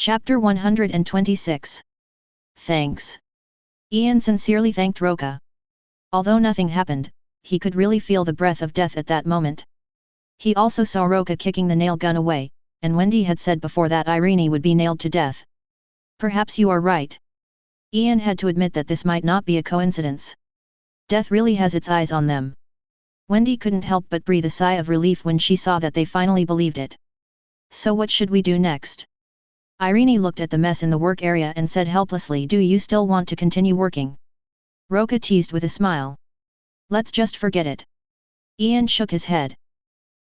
Chapter 126. Thanks. Ian sincerely thanked Roca. Although nothing happened, he could really feel the breath of death at that moment. He also saw Roca kicking the nail gun away, and Wendy had said before that Irene would be nailed to death. Perhaps you are right. Ian had to admit that this might not be a coincidence. Death really has its eyes on them. Wendy couldn't help but breathe a sigh of relief when she saw that they finally believed it. So what should we do next? Irene looked at the mess in the work area and said helplessly, do you still want to continue working? Roca teased with a smile. Let's just forget it. Ian shook his head.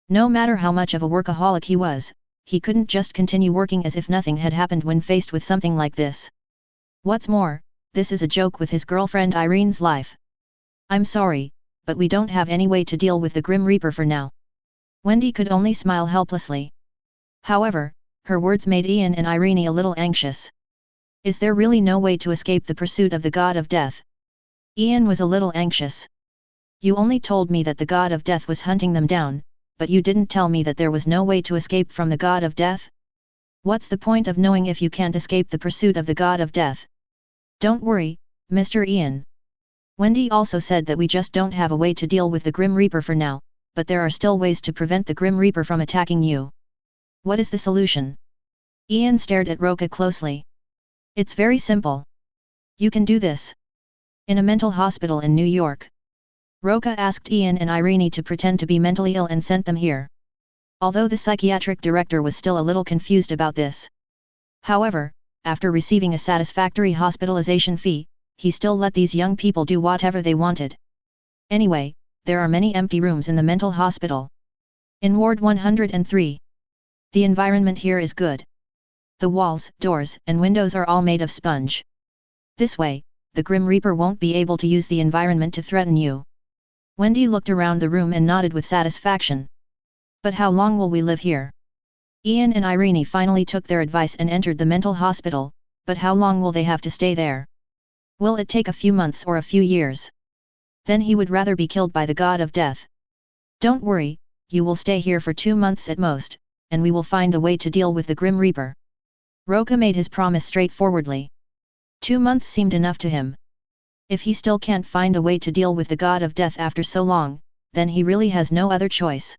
No matter how much of a workaholic he was, he couldn't just continue working as if nothing had happened when faced with something like this. What's more, this is a joke with his girlfriend Irene's life. I'm sorry, but we don't have any way to deal with the Grim Reaper for now. Wendy could only smile helplessly. However, her words made Ian and Irene a little anxious. Is there really no way to escape the pursuit of the God of Death? Ian was a little anxious. You only told me that the God of Death was hunting them down, but you didn't tell me that there was no way to escape from the God of Death? What's the point of knowing if you can't escape the pursuit of the God of Death? Don't worry, Mr. Ian. Wendy also said that we just don't have a way to deal with the Grim Reaper for now, but there are still ways to prevent the Grim Reaper from attacking you. What is the solution? Ian stared at Roca closely. It's very simple. You can do this. In a mental hospital in New York. Roca asked Ian and Irene to pretend to be mentally ill and sent them here. Although the psychiatric director was still a little confused about this. However, after receiving a satisfactory hospitalization fee, he still let these young people do whatever they wanted. Anyway, there are many empty rooms in the mental hospital. In Ward 103. The environment here is good. The walls, doors, and windows are all made of sponge. This way, the Grim Reaper won't be able to use the environment to threaten you. Wendy looked around the room and nodded with satisfaction. But how long will we live here? Ian and Irene finally took their advice and entered the mental hospital, but how long will they have to stay there? Will it take a few months or a few years? Then he would rather be killed by the God of Death. Don't worry, you will stay here for 2 months at most, and we will find a way to deal with the Grim Reaper. Roca made his promise straightforwardly. 2 months seemed enough to him. If he still can't find a way to deal with the God of Death after so long, then he really has no other choice.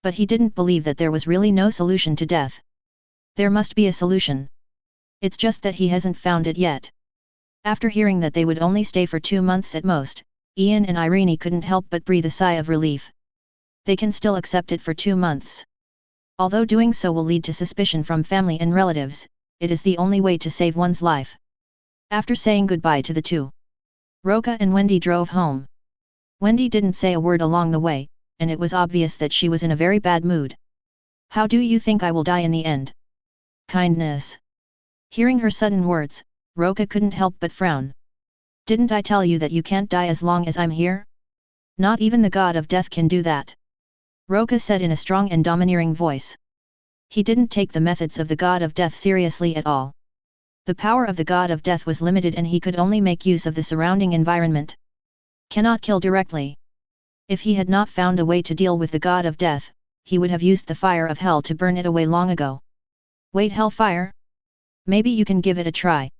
But he didn't believe that there was really no solution to death. There must be a solution. It's just that he hasn't found it yet. After hearing that they would only stay for 2 months at most, Ian and Irene couldn't help but breathe a sigh of relief. They can still accept it for 2 months. Although doing so will lead to suspicion from family and relatives, it is the only way to save one's life. After saying goodbye to the two, Roca and Wendy drove home. Wendy didn't say a word along the way, and it was obvious that she was in a very bad mood. How do you think I will die in the end? Kindness. Hearing her sudden words, Roca couldn't help but frown. Didn't I tell you that you can't die as long as I'm here? Not even the God of Death can do that. Roca said in a strong and domineering voice. He didn't take the methods of the God of Death seriously at all. The power of the God of Death was limited and he could only make use of the surrounding environment. Cannot kill directly. If he had not found a way to deal with the God of Death, he would have used the fire of hell to burn it away long ago. Wait, hellfire? Maybe you can give it a try.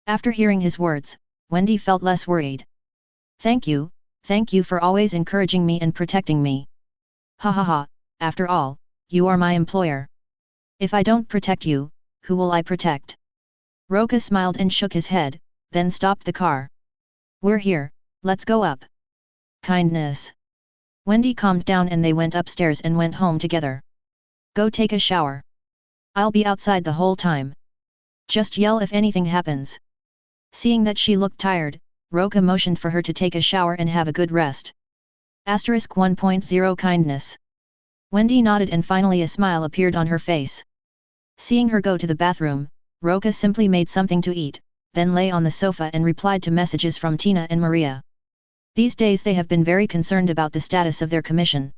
After hearing his words, Wendy felt less worried. Thank you for always encouraging me and protecting me. Ha ha ha, after all, you are my employer. If I don't protect you, who will I protect? Roca smiled and shook his head, then stopped the car. We're here, let's go up. Kindness. Wendy calmed down and they went upstairs and went home together. Go take a shower. I'll be outside the whole time. Just yell if anything happens. Seeing that she looked tired, Roca motioned for her to take a shower and have a good rest. Asterisk 1.0 Kindness. Wendy nodded and finally a smile appeared on her face. Seeing her go to the bathroom, Roca simply made something to eat, then lay on the sofa and replied to messages from Tina and Maria. These days they have been very concerned about the status of their commission.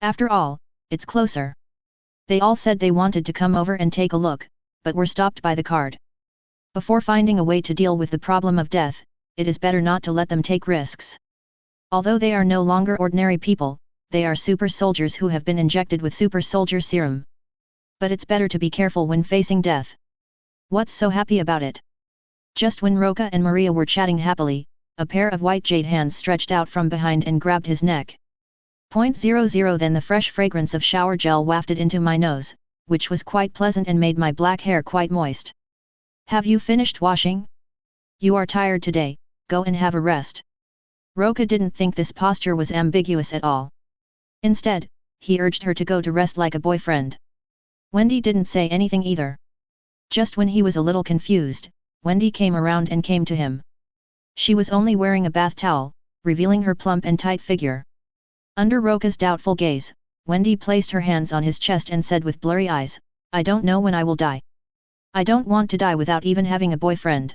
After all, it's closer. They all said they wanted to come over and take a look, but were stopped by the card. Before finding a way to deal with the problem of death, it is better not to let them take risks. Although they are no longer ordinary people, they are super soldiers who have been injected with super soldier serum. But it's better to be careful when facing death. What's so happy about it? Just when Roca and Maria were chatting happily, a pair of white jade hands stretched out from behind and grabbed his neck. .00 Then the fresh fragrance of shower gel wafted into my nose, which was quite pleasant and made my black hair quite moist. Have you finished washing? You are tired today, go and have a rest. Roca didn't think this posture was ambiguous at all. Instead, he urged her to go to rest like a boyfriend. Wendy didn't say anything either. Just when he was a little confused, Wendy came around and came to him. She was only wearing a bath towel, revealing her plump and tight figure. Under Roca's doubtful gaze, Wendy placed her hands on his chest and said with blurry eyes, I don't know when I will die. I don't want to die without even having a boyfriend.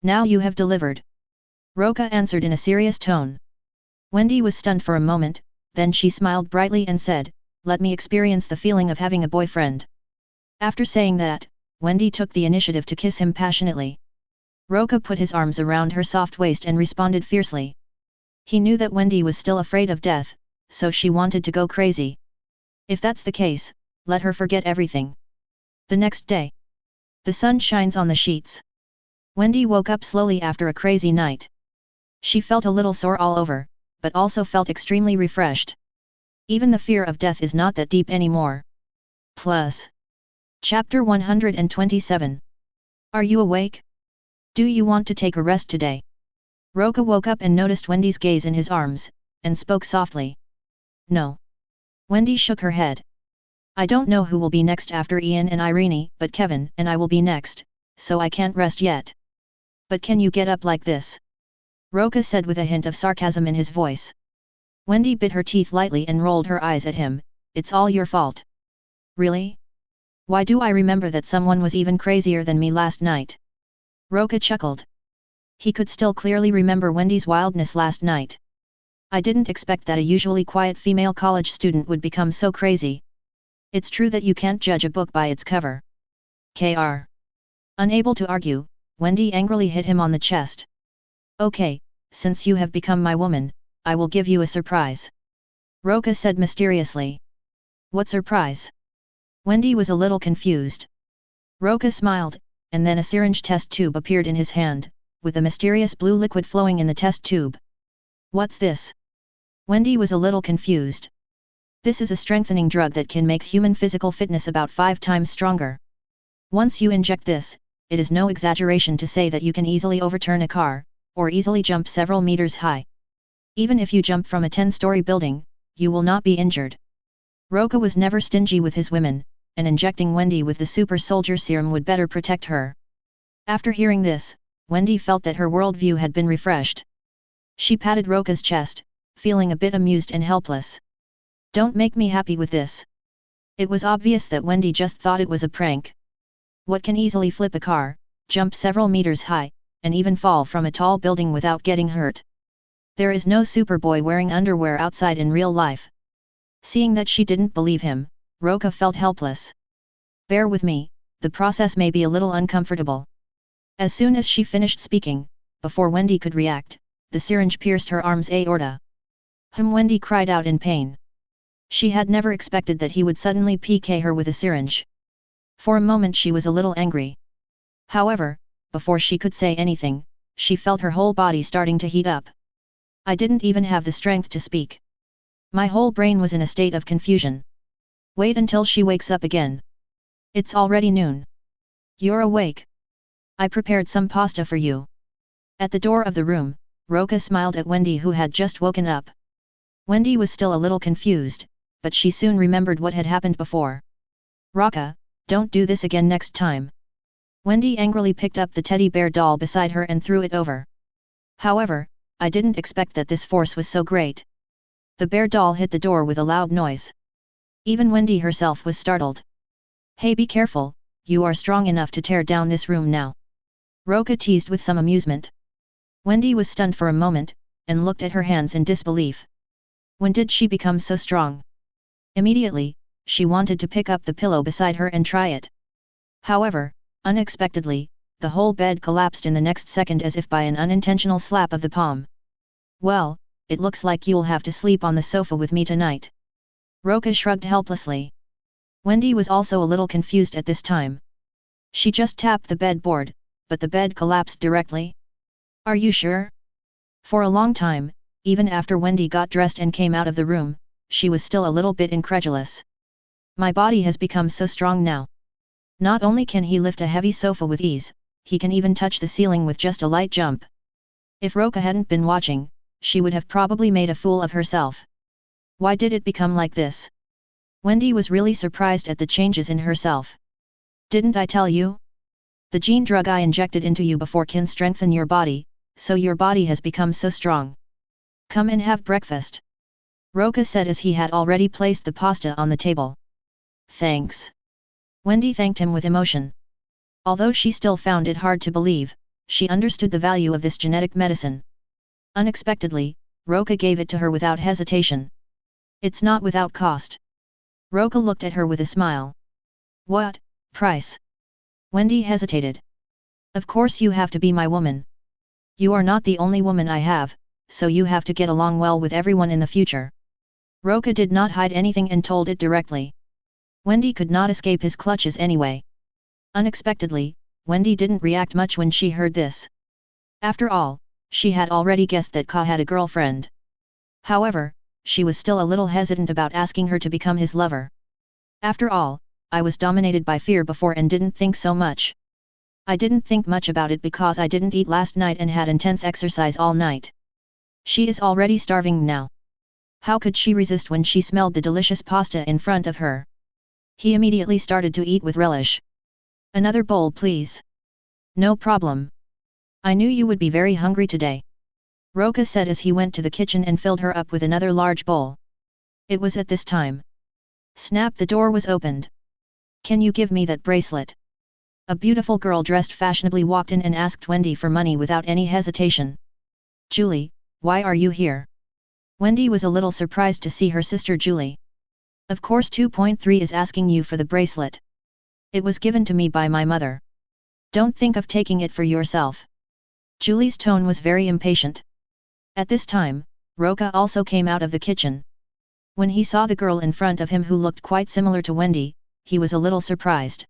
Now you have delivered. Roca answered in a serious tone. Wendy was stunned for a moment, then she smiled brightly and said, let me experience the feeling of having a boyfriend. After saying that, Wendy took the initiative to kiss him passionately. Roca put his arms around her soft waist and responded fiercely. He knew that Wendy was still afraid of death, so she wanted to go crazy. If that's the case, let her forget everything. The next day. The sun shines on the sheets. Wendy woke up slowly after a crazy night. She felt a little sore all over, but also felt extremely refreshed. Even the fear of death is not that deep anymore. Plus. Chapter 127. Are you awake? Do you want to take a rest today? Roca woke up and noticed Wendy's gaze in his arms, and spoke softly. No. Wendy shook her head. I don't know who will be next after Ian and Irene, but Kevin and I will be next, so I can't rest yet. But can you get up like this? Roca said with a hint of sarcasm in his voice. Wendy bit her teeth lightly and rolled her eyes at him, it's all your fault. Really? Why do I remember that someone was even crazier than me last night? Roca chuckled. He could still clearly remember Wendy's wildness last night. I didn't expect that a usually quiet female college student would become so crazy. It's true that you can't judge a book by its cover. Kr. Unable to argue, Wendy angrily hit him on the chest. Okay, since you have become my woman, I will give you a surprise. Roca said mysteriously. What surprise? Wendy was a little confused. Roca smiled, and then a syringe test tube appeared in his hand, with a mysterious blue liquid flowing in the test tube. What's this? Wendy was a little confused. This is a strengthening drug that can make human physical fitness about 5 times stronger. Once you inject this, it is no exaggeration to say that you can easily overturn a car, or easily jump several meters high. Even if you jump from a 10-story building, you will not be injured. Roca was never stingy with his women, and injecting Wendy with the super soldier serum would better protect her. After hearing this, Wendy felt that her worldview had been refreshed. She patted Roca's chest, feeling a bit amused and helpless. Don't make me happy with this. It was obvious that Wendy just thought it was a prank. What can easily flip a car, jump several meters high, and even fall from a tall building without getting hurt? There is no Superboy wearing underwear outside in real life. Seeing that she didn't believe him, Roca felt helpless. Bear with me, the process may be a little uncomfortable. As soon as she finished speaking, before Wendy could react, the syringe pierced her arm's aorta. Wendy cried out in pain. She had never expected that he would suddenly PK her with a syringe. For a moment she was a little angry. However, before she could say anything, she felt her whole body starting to heat up. I didn't even have the strength to speak. My whole brain was in a state of confusion. Wait until she wakes up again. It's already noon. You're awake. I prepared some pasta for you. At the door of the room, Roca smiled at Wendy who had just woken up. Wendy was still a little confused, but she soon remembered what had happened before. Roca, don't do this again next time. Wendy angrily picked up the teddy bear doll beside her and threw it over. However, I didn't expect that this force was so great. The bear doll hit the door with a loud noise. Even Wendy herself was startled. Hey, be careful, you are strong enough to tear down this room now. Roca teased with some amusement. Wendy was stunned for a moment, and looked at her hands in disbelief. When did she become so strong? Immediately, she wanted to pick up the pillow beside her and try it. However, unexpectedly, the whole bed collapsed in the next second as if by an unintentional slap of the palm. Well, it looks like you'll have to sleep on the sofa with me tonight. Roca shrugged helplessly. Wendy was also a little confused at this time. She just tapped the bedboard, but the bed collapsed directly. Are you sure? For a long time, even after Wendy got dressed and came out of the room, she was still a little bit incredulous. My body has become so strong now. Not only can he lift a heavy sofa with ease, he can even touch the ceiling with just a light jump. If Roca hadn't been watching, she would have probably made a fool of herself. Why did it become like this? Wendy was really surprised at the changes in herself. Didn't I tell you? The gene drug I injected into you before can strengthen your body, so your body has become so strong. Come and have breakfast. Roca said as he had already placed the pasta on the table. Thanks. Wendy thanked him with emotion. Although she still found it hard to believe, she understood the value of this genetic medicine. Unexpectedly, Roca gave it to her without hesitation. It's not without cost. Roca looked at her with a smile. What price? Wendy hesitated. Of course you have to be my woman. You are not the only woman I have, so you have to get along well with everyone in the future. Roca did not hide anything and told it directly. Wendy could not escape his clutches anyway. Unexpectedly, Wendy didn't react much when she heard this. After all, she had already guessed that Ka had a girlfriend. However, she was still a little hesitant about asking her to become his lover. After all, I was dominated by fear before and didn't think so much. I didn't think much about it because I didn't eat last night and had intense exercise all night. She is already starving now. How could she resist when she smelled the delicious pasta in front of her? He immediately started to eat with relish. Another bowl please. No problem. I knew you would be very hungry today. Roca said as he went to the kitchen and filled her up with another large bowl. It was at this time. Snap, the door was opened. Can you give me that bracelet? A beautiful girl dressed fashionably walked in and asked Wendy for money without any hesitation. Julie, why are you here? Wendy was a little surprised to see her sister Julie. Of course 2.3 is asking you for the bracelet. It was given to me by my mother. Don't think of taking it for yourself. Julie's tone was very impatient. At this time, Roca also came out of the kitchen. When he saw the girl in front of him who looked quite similar to Wendy, he was a little surprised.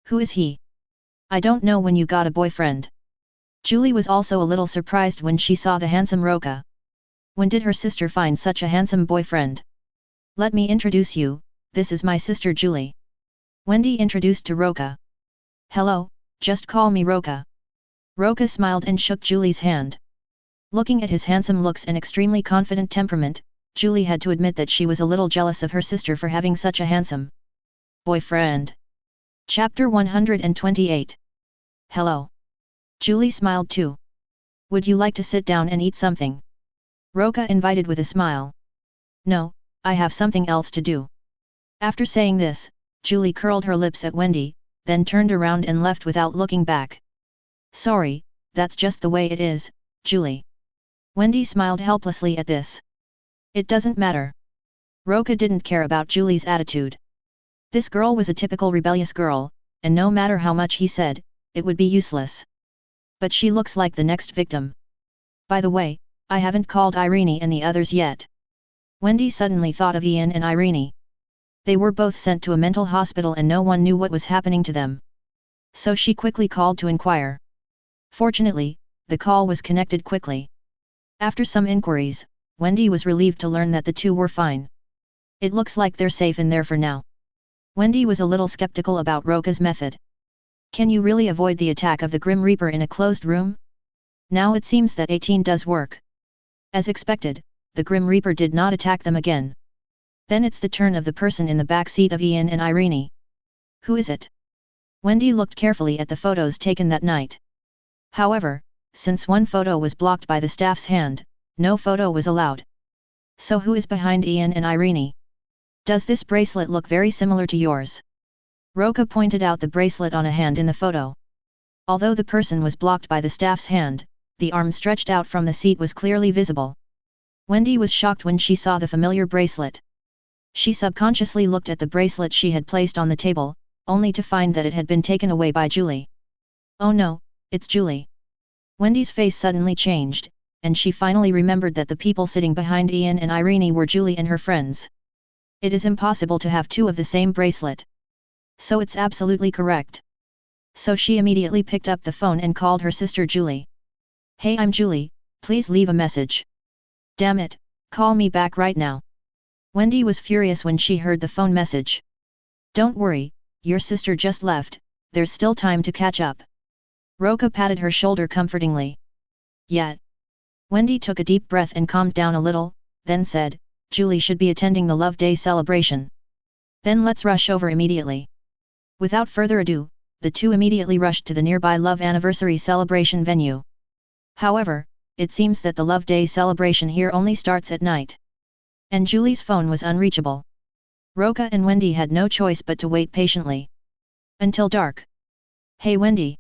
Who is he? I don't know when you got a boyfriend. Julie was also a little surprised when she saw the handsome Roca. When did her sister find such a handsome boyfriend? Let me introduce you, this is my sister Julie. Wendy introduced to Roca. Hello, just call me Roca. Roca smiled and shook Julie's hand. Looking at his handsome looks and extremely confident temperament, Julie had to admit that she was a little jealous of her sister for having such a handsome boyfriend. Chapter 128. Hello. Julie smiled too. Would you like to sit down and eat something? Roca invited with a smile. No, I have something else to do. After saying this, Julie curled her lips at Wendy, then turned around and left without looking back. Sorry, that's just the way it is, Julie. Wendy smiled helplessly at this. It doesn't matter. Roca didn't care about Julie's attitude. This girl was a typical rebellious girl, and no matter how much he said, it would be useless. But she looks like the next victim. By the way, I haven't called Irene and the others yet. Wendy suddenly thought of Ian and Irene. They were both sent to a mental hospital and no one knew what was happening to them. So she quickly called to inquire. Fortunately, the call was connected quickly. After some inquiries, Wendy was relieved to learn that the two were fine. It looks like they're safe in there for now. Wendy was a little skeptical about Roca's method. Can you really avoid the attack of the Grim Reaper in a closed room? Now it seems that 18 does work. As expected, the Grim Reaper did not attack them again. Then it's the turn of the person in the back seat of Ian and Irene. Who is it? Wendy looked carefully at the photos taken that night. However, since one photo was blocked by the staff's hand, no photo was allowed. So who is behind Ian and Irene? Does this bracelet look very similar to yours? Roca pointed out the bracelet on a hand in the photo. Although the person was blocked by the staff's hand, the arm stretched out from the seat was clearly visible. Wendy was shocked when she saw the familiar bracelet. She subconsciously looked at the bracelet she had placed on the table, only to find that it had been taken away by Julie. Oh no, it's Julie. Wendy's face suddenly changed, and she finally remembered that the people sitting behind Ian and Irene were Julie and her friends. It is impossible to have two of the same bracelet. So it's absolutely correct. So she immediately picked up the phone and called her sister Julie. "Hey, I'm Julie, please leave a message." "Damn it, call me back right now." Wendy was furious when she heard the phone message. "Don't worry, your sister just left, there's still time to catch up." Roca patted her shoulder comfortingly. "Yeah." Wendy took a deep breath and calmed down a little, then said, "Julie should be attending the Love Day celebration. Then let's rush over immediately." Without further ado, the two immediately rushed to the nearby Love Anniversary celebration venue. However, it seems that the Love Day celebration here only starts at night. And Julie's phone was unreachable. Roca and Wendy had no choice but to wait patiently. Until dark. "Hey Wendy!"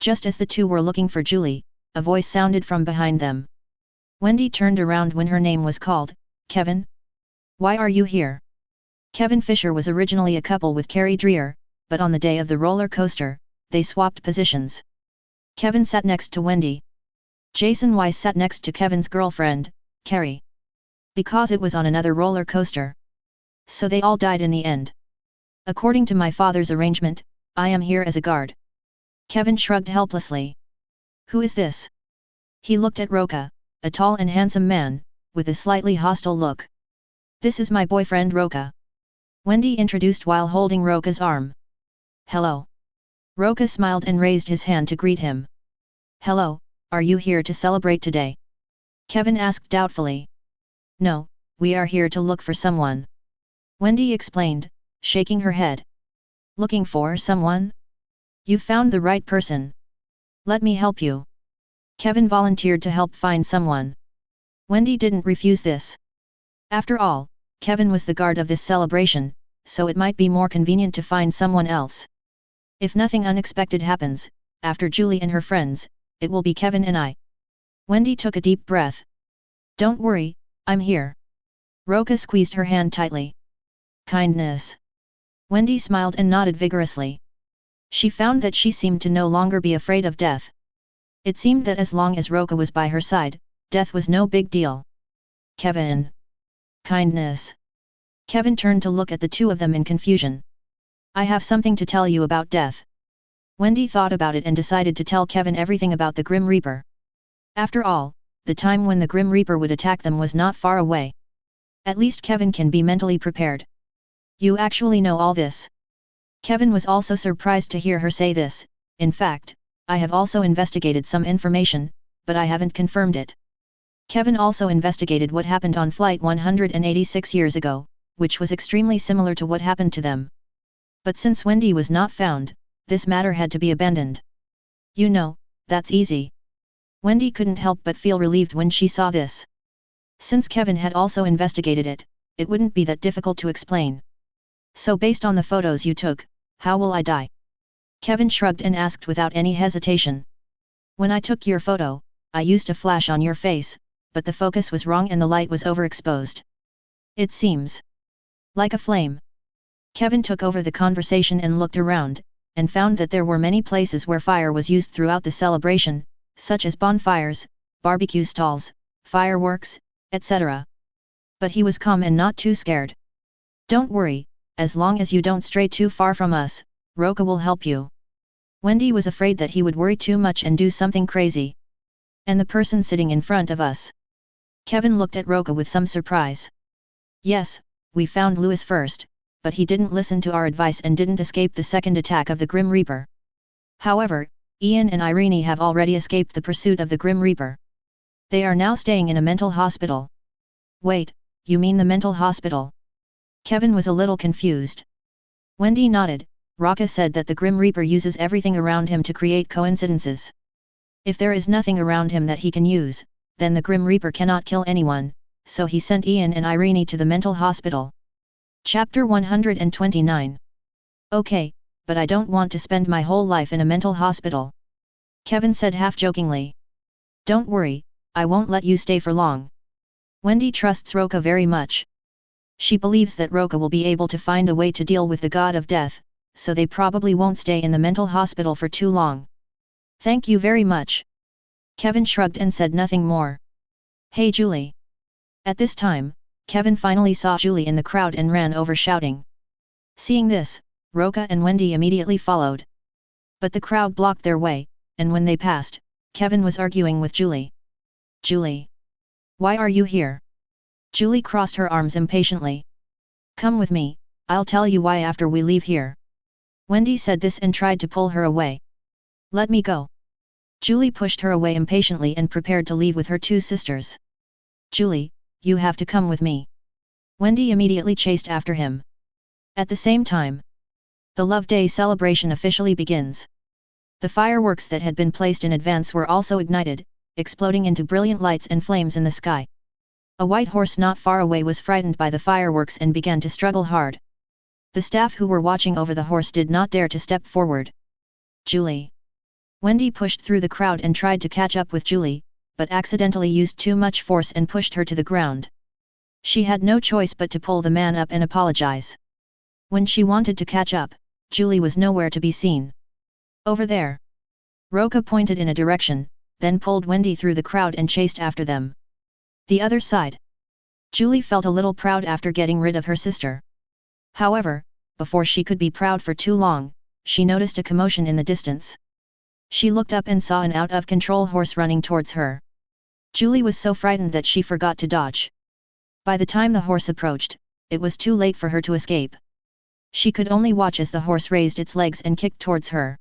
Just as the two were looking for Julie, a voice sounded from behind them. Wendy turned around when her name was called. "Kevin? Why are you here?" Kevin Fisher was originally a couple with Carrie Dreer, but on the day of the roller coaster, they swapped positions. Kevin sat next to Wendy. Jason Weiss sat next to Kevin's girlfriend, Carrie. Because it was on another roller coaster. So they all died in the end. "According to my father's arrangement, I am here as a guard." Kevin shrugged helplessly. "Who is this?" He looked at Roca, a tall and handsome man, with a slightly hostile look. "This is my boyfriend Roca." Wendy introduced while holding Roca's arm. "Hello." Roca smiled and raised his hand to greet him. "Hello, are you here to celebrate today?" Kevin asked doubtfully. "No, we are here to look for someone." Wendy explained, shaking her head. "Looking for someone? You found the right person. Let me help you." Kevin volunteered to help find someone. Wendy didn't refuse this. After all, Kevin was the guard of this celebration, so it might be more convenient to find someone else. If nothing unexpected happens, after Julie and her friends, it will be Kevin and I. Wendy took a deep breath. "Don't worry, I'm here." Roca squeezed her hand tightly. "Kindness." Wendy smiled and nodded vigorously. She found that she seemed to no longer be afraid of death. It seemed that as long as Roca was by her side, death was no big deal. "Kevin." "Kindness." Kevin turned to look at the two of them in confusion. "I have something to tell you about death." Wendy thought about it and decided to tell Kevin everything about the Grim Reaper. After all, the time when the Grim Reaper would attack them was not far away. At least Kevin can be mentally prepared. "You actually know all this?" Kevin was also surprised to hear her say this. "In fact, I have also investigated some information, but I haven't confirmed it." Kevin also investigated what happened on Flight 186 years ago, which was extremely similar to what happened to them. But since Wendy was not found, this matter had to be abandoned. "You know, that's easy." Wendy couldn't help but feel relieved when she saw this. Since Kevin had also investigated it, it wouldn't be that difficult to explain. "So based on the photos you took, how will I die?" Kevin shrugged and asked without any hesitation. "When I took your photo, I used a flash on your face, but the focus was wrong and the light was overexposed. It seems like a flame." Kevin took over the conversation and looked around, and found that there were many places where fire was used throughout the celebration, such as bonfires, barbecue stalls, fireworks, etc. But he was calm and not too scared. "Don't worry, as long as you don't stray too far from us, Roca will help you." Wendy was afraid that he would worry too much and do something crazy. "And the person sitting in front of us?" Kevin looked at Roca with some surprise. "Yes, we found Louis first, but he didn't listen to our advice and didn't escape the second attack of the Grim Reaper. However, Ian and Irene have already escaped the pursuit of the Grim Reaper. They are now staying in a mental hospital." "Wait, you mean the mental hospital?" Kevin was a little confused. Wendy nodded. "Roca said that the Grim Reaper uses everything around him to create coincidences. If there is nothing around him that he can use, then the Grim Reaper cannot kill anyone, so he sent Ian and Irene to the mental hospital." Chapter 129. "Okay, but I don't want to spend my whole life in a mental hospital," Kevin said half-jokingly. "Don't worry, I won't let you stay for long." Wendy trusts Roca very much. She believes that Roca will be able to find a way to deal with the god of death, so they probably won't stay in the mental hospital for too long. "Thank you very much." Kevin shrugged and said nothing more. "Hey Julie." At this time, Kevin finally saw Julie in the crowd and ran over shouting. Seeing this, Roca and Wendy immediately followed. But the crowd blocked their way, and when they passed, Kevin was arguing with Julie. Julie! Why are you here? Julie crossed her arms impatiently. Come with me, I'll tell you why after we leave here. Wendy said this and tried to pull her away. Let me go. Julie pushed her away impatiently and prepared to leave with her two sisters. Julie, you have to come with me. Wendy immediately chased after him. At the same time, the Love Day celebration officially begins. The fireworks that had been placed in advance were also ignited, exploding into brilliant lights and flames in the sky. A white horse not far away was frightened by the fireworks and began to struggle hard. The staff who were watching over the horse did not dare to step forward. Julie. Wendy pushed through the crowd and tried to catch up with Julie, but accidentally used too much force and pushed her to the ground. She had no choice but to pull the man up and apologize. When she wanted to catch up, Julie was nowhere to be seen. Over there. Roca pointed in a direction, then pulled Wendy through the crowd and chased after them. The other side. Julie felt a little proud after getting rid of her sister. However, before she could be proud for too long, she noticed a commotion in the distance. She looked up and saw an out-of-control horse running towards her. Julie was so frightened that she forgot to dodge. By the time the horse approached, it was too late for her to escape. She could only watch as the horse raised its legs and kicked towards her.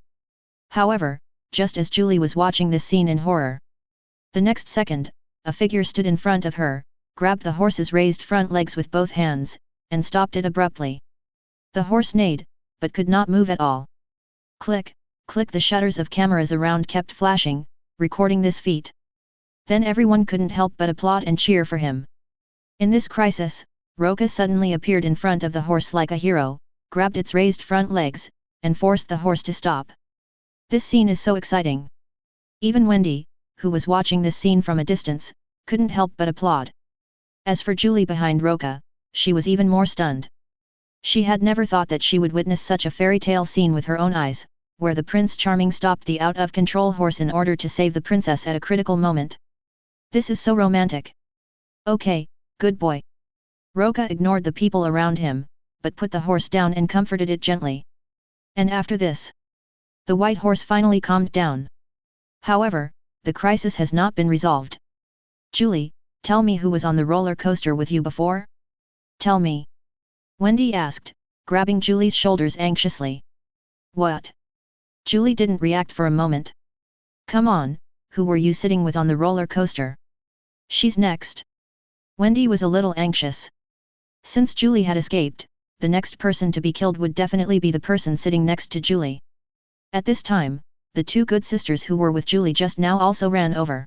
However, just as Julie was watching this scene in horror, the next second, a figure stood in front of her, grabbed the horse's raised front legs with both hands, and stopped it abruptly. The horse neighed, but could not move at all. Click, click, the shutters of cameras around kept flashing, recording this feat. Then everyone couldn't help but applaud and cheer for him. In this crisis, Roca suddenly appeared in front of the horse like a hero, grabbed its raised front legs, and forced the horse to stop. This scene is so exciting. Even Wendy, who was watching this scene from a distance, couldn't help but applaud. As for Julie behind Roca, she was even more stunned. She had never thought that she would witness such a fairy tale scene with her own eyes, where the Prince Charming stopped the out-of-control horse in order to save the princess at a critical moment. This is so romantic. Okay, good boy. Roca ignored the people around him, but put the horse down and comforted it gently. And after this, the white horse finally calmed down. However, the crisis has not been resolved. Julie, tell me who was on the roller coaster with you before? Tell me. Wendy asked, grabbing Julie's shoulders anxiously. What? Julie didn't react for a moment. Come on, who were you sitting with on the roller coaster? She's next. Wendy was a little anxious. Since Julie had escaped, the next person to be killed would definitely be the person sitting next to Julie. At this time, the two good sisters who were with Julie just now also ran over.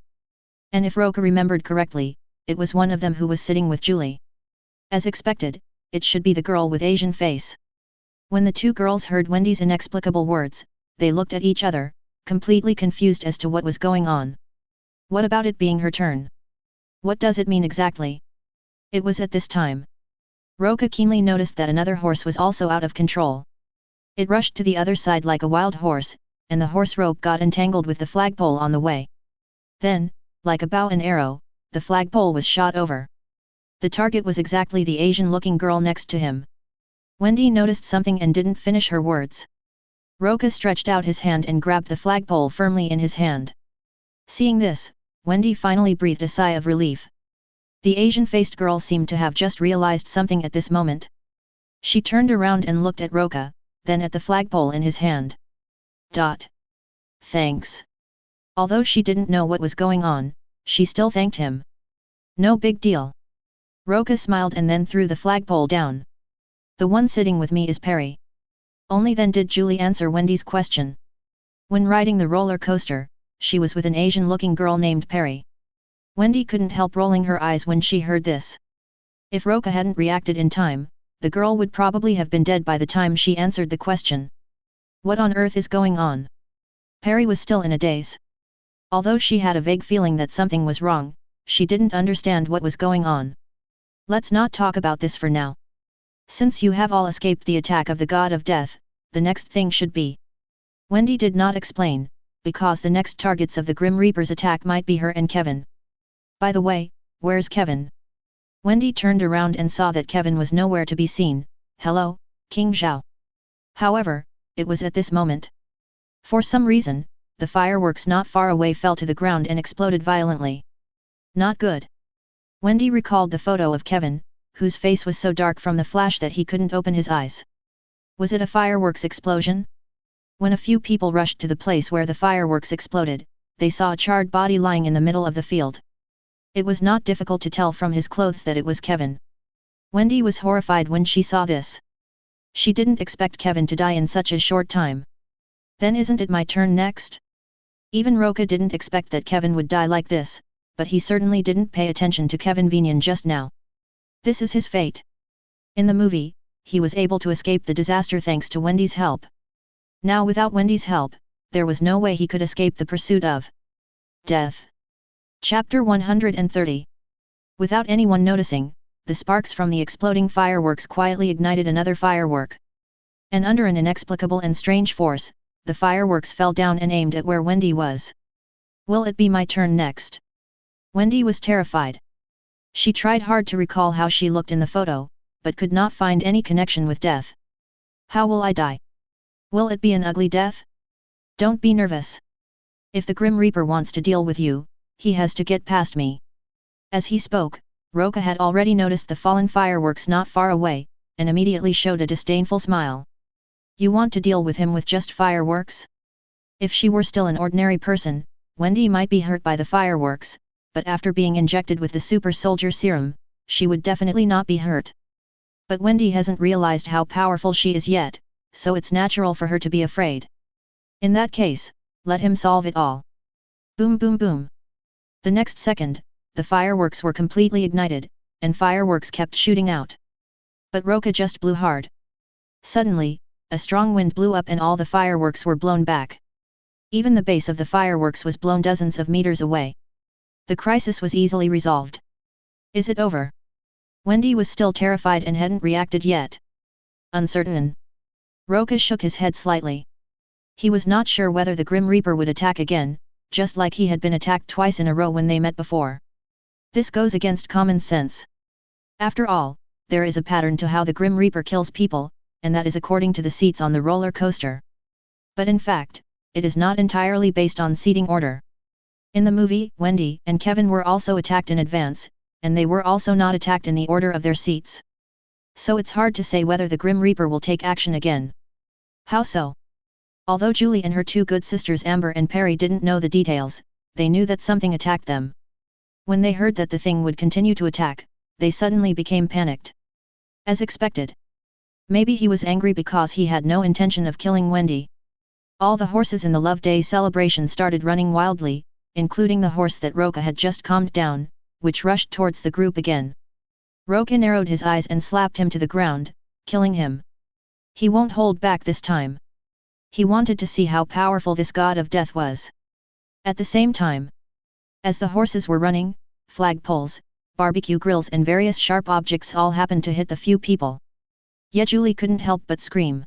And if Roca remembered correctly, it was one of them who was sitting with Julie. As expected, it should be the girl with Asian face. When the two girls heard Wendy's inexplicable words, they looked at each other, completely confused as to what was going on. What about it being her turn? What does it mean exactly? It was at this time. Roca keenly noticed that another horse was also out of control. It rushed to the other side like a wild horse, and the horse rope got entangled with the flagpole on the way. Then, like a bow and arrow, the flagpole was shot over. The target was exactly the Asian-looking girl next to him. Wendy noticed something and didn't finish her words. Roca stretched out his hand and grabbed the flagpole firmly in his hand. Seeing this, Wendy finally breathed a sigh of relief. The Asian-faced girl seemed to have just realized something at this moment. She turned around and looked at Roca, then at the flagpole in his hand. Thanks. Although she didn't know what was going on, she still thanked him. No big deal. Roca smiled and then threw the flagpole down. The one sitting with me is Perry. Only then did Julie answer Wendy's question. When riding the roller coaster, she was with an Asian-looking girl named Perry. Wendy couldn't help rolling her eyes when she heard this. If Roca hadn't reacted in time, the girl would probably have been dead by the time she answered the question. What on earth is going on? Perry was still in a daze. Although she had a vague feeling that something was wrong, she didn't understand what was going on. Let's not talk about this for now. Since you have all escaped the attack of the god of death, the next thing should be. Wendy did not explain, because the next targets of the Grim Reaper's attack might be her and Kevin. By the way, where's Kevin? Wendy turned around and saw that Kevin was nowhere to be seen. Hello, King Zhao. However, it was at this moment. For some reason, the fireworks not far away fell to the ground and exploded violently. Not good. Wendy recalled the photo of Kevin, whose face was so dark from the flash that he couldn't open his eyes. Was it a fireworks explosion? When a few people rushed to the place where the fireworks exploded, they saw a charred body lying in the middle of the field. It was not difficult to tell from his clothes that it was Kevin. Wendy was horrified when she saw this. She didn't expect Kevin to die in such a short time. Then isn't it my turn next? Even Roca didn't expect that Kevin would die like this, but he certainly didn't pay attention to Kevin Vinian just now. This is his fate. In the movie, he was able to escape the disaster thanks to Wendy's help. Now without Wendy's help, there was no way he could escape the pursuit of death. Chapter 130. Without anyone noticing, the sparks from the exploding fireworks quietly ignited another firework. And under an inexplicable and strange force, the fireworks fell down and aimed at where Wendy was. Will it be my turn next? Wendy was terrified. She tried hard to recall how she looked in the photo, but could not find any connection with death. How will I die? Will it be an ugly death? Don't be nervous. If the Grim Reaper wants to deal with you, he has to get past me. As he spoke, Roca had already noticed the fallen fireworks not far away, and immediately showed a disdainful smile. You want to deal with him with just fireworks? If she were still an ordinary person, Wendy might be hurt by the fireworks, but after being injected with the super soldier serum, she would definitely not be hurt. But Wendy hasn't realized how powerful she is yet, so it's natural for her to be afraid. In that case, let him solve it all. Boom boom boom. The next second, the fireworks were completely ignited, and fireworks kept shooting out. But Roca just blew hard. Suddenly, a strong wind blew up and all the fireworks were blown back. Even the base of the fireworks was blown dozens of meters away. The crisis was easily resolved. Is it over? Wendy was still terrified and hadn't reacted yet. Uncertain. Roca shook his head slightly. He was not sure whether the Grim Reaper would attack again, just like he had been attacked twice in a row when they met before. This goes against common sense. After all, there is a pattern to how the Grim Reaper kills people, and that is according to the seats on the roller coaster. But in fact, it is not entirely based on seating order. In the movie, Wendy and Kevin were also attacked in advance, and they were also not attacked in the order of their seats. So it's hard to say whether the Grim Reaper will take action again. How so? Although Julie and her two good sisters Amber and Perry didn't know the details, they knew that something attacked them. When they heard that the thing would continue to attack, they suddenly became panicked. As expected. Maybe he was angry because he had no intention of killing Wendy. All the horses in the Love Day celebration started running wildly, including the horse that Roca had just calmed down, which rushed towards the group again. Roca narrowed his eyes and slapped him to the ground, killing him. He won't hold back this time. He wanted to see how powerful this god of death was. At the same time, as the horses were running, flagpoles, barbecue grills and various sharp objects all happened to hit the few people. Yet Julie couldn't help but scream.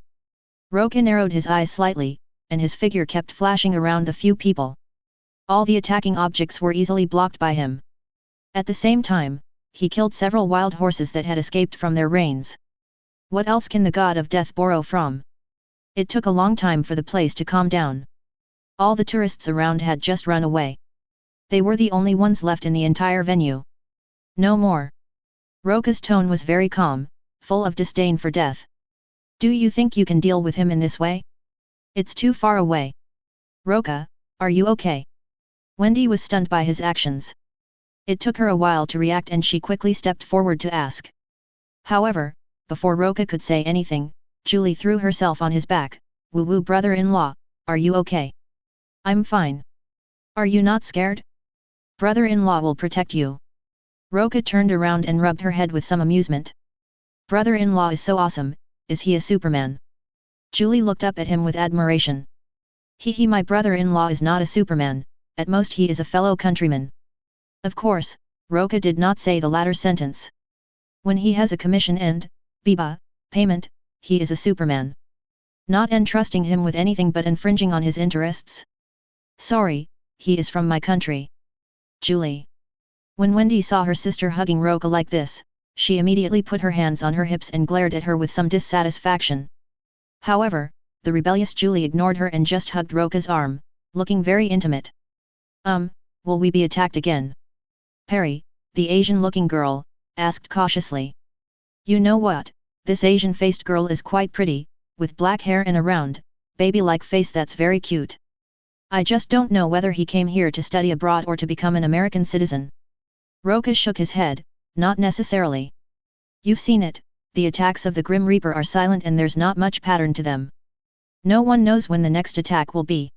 Roca narrowed his eyes slightly, and his figure kept flashing around the few people. All the attacking objects were easily blocked by him. At the same time, he killed several wild horses that had escaped from their reins. What else can the god of death borrow from? It took a long time for the place to calm down. All the tourists around had just run away. They were the only ones left in the entire venue. No more. Roca's tone was very calm, full of disdain for death. Do you think you can deal with him in this way? It's too far away. Roca, are you okay? Wendy was stunned by his actions. It took her a while to react and she quickly stepped forward to ask. However, before Roca could say anything, Julie threw herself on his back. Woo-woo brother-in-law, are you okay? I'm fine. Are you not scared? Brother-in-law will protect you. Roca turned around and rubbed her head with some amusement. Brother-in-law is so awesome, is he a Superman? Julie looked up at him with admiration. He my brother-in-law is not a Superman, at most he is a fellow countryman. Of course, Roca did not say the latter sentence. When he has a commission and, biba, payment, he is a Superman. Not entrusting him with anything but infringing on his interests? Sorry, he is from my country. Julie. When Wendy saw her sister hugging Roca like this, she immediately put her hands on her hips and glared at her with some dissatisfaction. However, the rebellious Julie ignored her and just hugged Roca's arm, looking very intimate. Will we be attacked again? Perry, the Asian-looking girl, asked cautiously. You know what, this Asian-faced girl is quite pretty, with black hair and a round, baby-like face that's very cute. I just don't know whether he came here to study abroad or to become an American citizen. Roca shook his head, not necessarily. You've seen it, the attacks of the Grim Reaper are silent and there's not much pattern to them. No one knows when the next attack will be.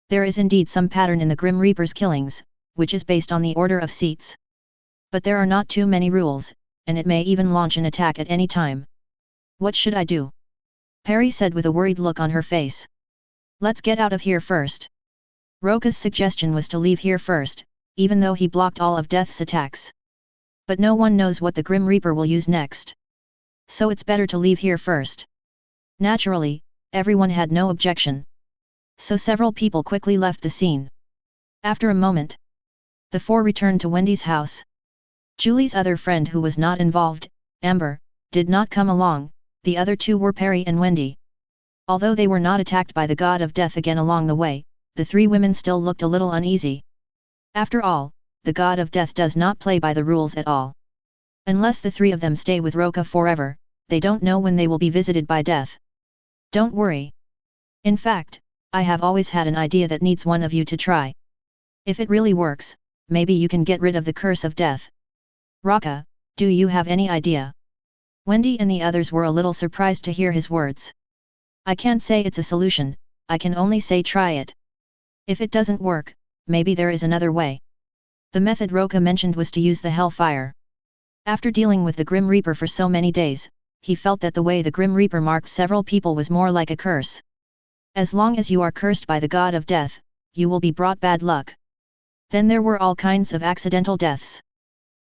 There is indeed some pattern in the Grim Reaper's killings, which is based on the order of seats. But there are not too many rules, and it may even launch an attack at any time. What should I do? Perry said with a worried look on her face. Let's get out of here first. Roca's suggestion was to leave here first, even though he blocked all of Death's attacks. But no one knows what the Grim Reaper will use next. So it's better to leave here first. Naturally, everyone had no objection. So several people quickly left the scene. After a moment, the four returned to Wendy's house. Julie's other friend who was not involved, Amber, did not come along. The other two were Perry and Wendy. Although they were not attacked by the god of death again along the way, the three women still looked a little uneasy. After all, the god of death does not play by the rules at all. Unless the three of them stay with Roca forever, they don't know when they will be visited by death. Don't worry. In fact, I have always had an idea that needs one of you to try. If it really works, maybe you can get rid of the curse of death. Roca, do you have any idea? Wendy and the others were a little surprised to hear his words. I can't say it's a solution, I can only say try it. If it doesn't work, maybe there is another way. The method Roca mentioned was to use the hellfire. After dealing with the Grim Reaper for so many days, he felt that the way the Grim Reaper marked several people was more like a curse. As long as you are cursed by the god of death, you will be brought bad luck. Then there were all kinds of accidental deaths.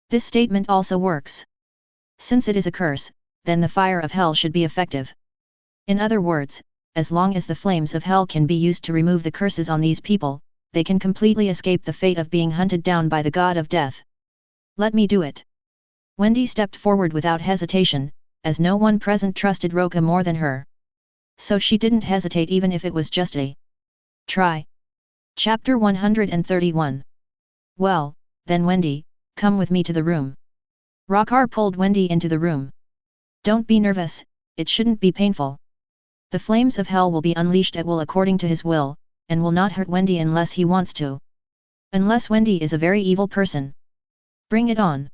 This statement also works. Since it is a curse, then the fire of hell should be effective. In other words, as long as the flames of hell can be used to remove the curses on these people, they can completely escape the fate of being hunted down by the god of death. Let me do it. Wendy stepped forward without hesitation, as no one present trusted Roca more than her. So she didn't hesitate even if it was just a try. Chapter 131. Well, then Wendy, come with me to the room. Roca pulled Wendy into the room. Don't be nervous, it shouldn't be painful. The flames of hell will be unleashed at will according to his will, and will not hurt Wendy unless he wants to. Unless Wendy is a very evil person. Bring it on.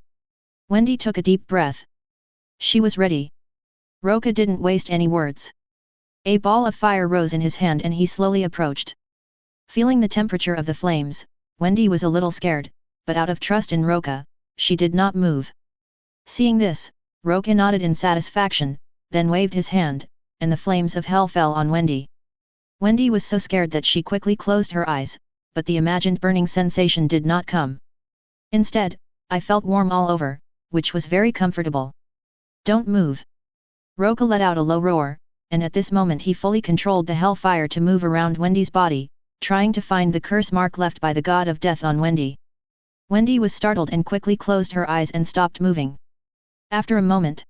Wendy took a deep breath. She was ready. Roca didn't waste any words. A ball of fire rose in his hand and he slowly approached. Feeling the temperature of the flames, Wendy was a little scared, but out of trust in Roca, she did not move. Seeing this, Roca nodded in satisfaction, then waved his hand, and the flames of hell fell on Wendy. Wendy was so scared that she quickly closed her eyes, but the imagined burning sensation did not come. Instead, I felt warm all over, which was very comfortable. Don't move. Roca let out a low roar, and at this moment he fully controlled the hellfire to move around Wendy's body, trying to find the curse mark left by the god of death on Wendy. Wendy was startled and quickly closed her eyes and stopped moving. After a moment,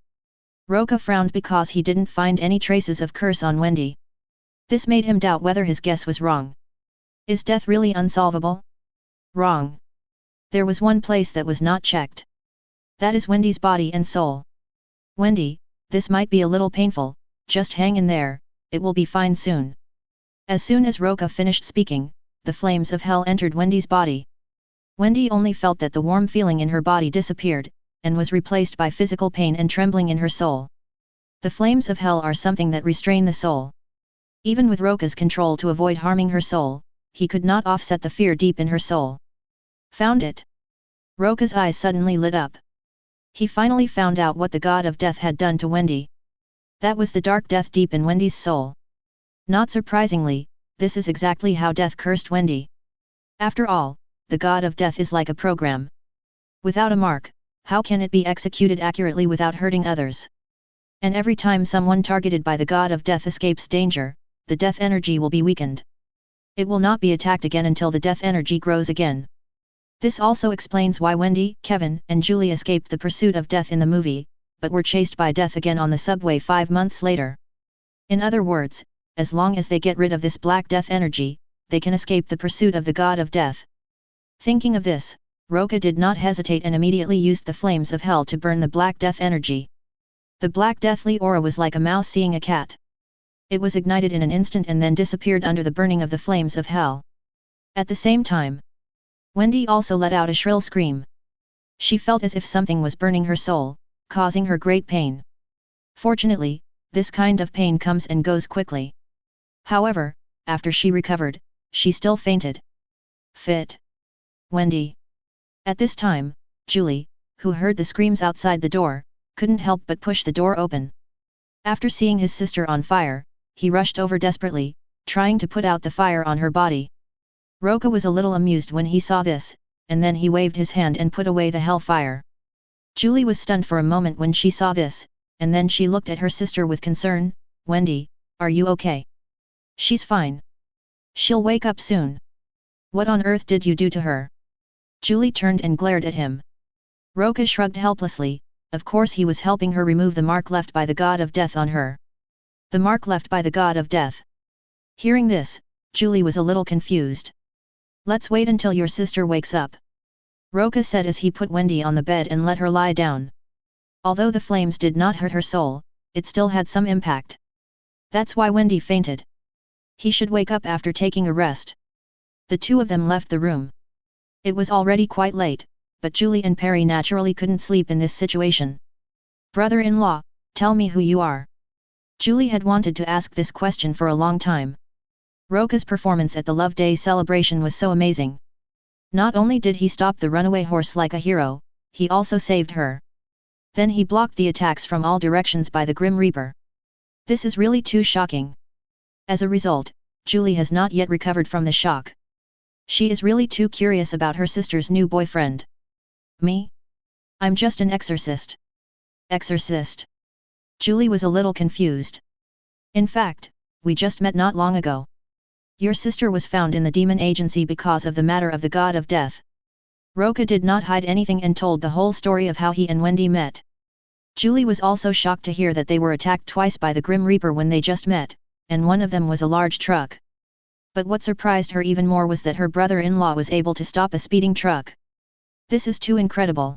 Roca frowned because he didn't find any traces of curse on Wendy. This made him doubt whether his guess was wrong. Is death really unsolvable? Wrong. There was one place that was not checked. That is Wendy's body and soul. Wendy, this might be a little painful, just hang in there, it will be fine soon. As soon as Roca finished speaking, the flames of hell entered Wendy's body. Wendy only felt that the warm feeling in her body disappeared, and was replaced by physical pain and trembling in her soul. The flames of hell are something that restrain the soul. Even with Roca's control to avoid harming her soul, he could not offset the fear deep in her soul. Found it. Roca's eyes suddenly lit up. He finally found out what the god of death had done to Wendy. That was the dark death deep in Wendy's soul. Not surprisingly, this is exactly how death cursed Wendy. After all, the god of death is like a program. Without a mark, how can it be executed accurately without hurting others? And every time someone targeted by the god of death escapes danger, the death energy will be weakened. It will not be attacked again until the death energy grows again. This also explains why Wendy, Kevin, and Julie escaped the pursuit of death in the movie, but were chased by death again on the subway 5 months later. In other words, as long as they get rid of this Black Death energy, they can escape the pursuit of the God of Death. Thinking of this, Roca did not hesitate and immediately used the flames of hell to burn the Black Death energy. The black deathly aura was like a mouse seeing a cat. It was ignited in an instant and then disappeared under the burning of the flames of hell. At the same time, Wendy also let out a shrill scream. She felt as if something was burning her soul, causing her great pain. Fortunately, this kind of pain comes and goes quickly. However, after she recovered, she still fainted. Fit. Wendy. At this time, Julie, who heard the screams outside the door, couldn't help but push the door open. After seeing his sister on fire, he rushed over desperately, trying to put out the fire on her body. Roca was a little amused when he saw this, and then he waved his hand and put away the hellfire. Julie was stunned for a moment when she saw this, and then she looked at her sister with concern. Wendy, are you okay? She's fine. She'll wake up soon. What on earth did you do to her? Julie turned and glared at him. Roca shrugged helplessly. Of course he was helping her remove the mark left by the God of Death on her. The mark left by the God of Death. Hearing this, Julie was a little confused. Let's wait until your sister wakes up, Roca said as he put Wendy on the bed and let her lie down. Although the flames did not hurt her soul, it still had some impact. That's why Wendy fainted. He should wake up after taking a rest. The two of them left the room. It was already quite late, but Julie and Perry naturally couldn't sleep in this situation. Brother-in-law, tell me who you are. Julie had wanted to ask this question for a long time. Roca's performance at the Love Day celebration was so amazing. Not only did he stop the runaway horse like a hero, he also saved her. Then he blocked the attacks from all directions by the Grim Reaper. This is really too shocking. As a result, Julie has not yet recovered from the shock. She is really too curious about her sister's new boyfriend. Me? I'm just an exorcist. Exorcist? Julie was a little confused. In fact, we just met not long ago. Your sister was found in the demon agency because of the matter of the God of Death. Roca did not hide anything and told the whole story of how he and Wendy met. Julie was also shocked to hear that they were attacked twice by the Grim Reaper when they just met, and one of them was a large truck. But what surprised her even more was that her brother-in-law was able to stop a speeding truck. This is too incredible.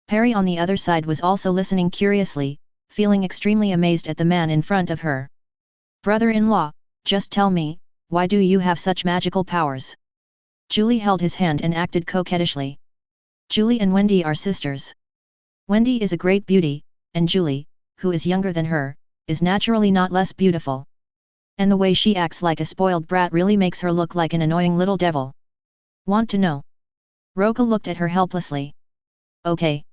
Perry on the other side was also listening curiously, feeling extremely amazed at the man in front of her. Brother-in-law, just tell me, why do you have such magical powers? Julie held his hand and acted coquettishly. Julie and Wendy are sisters. Wendy is a great beauty, and Julie, who is younger than her, is naturally not less beautiful. And the way she acts like a spoiled brat really makes her look like an annoying little devil. Want to know? Roca looked at her helplessly. Okay.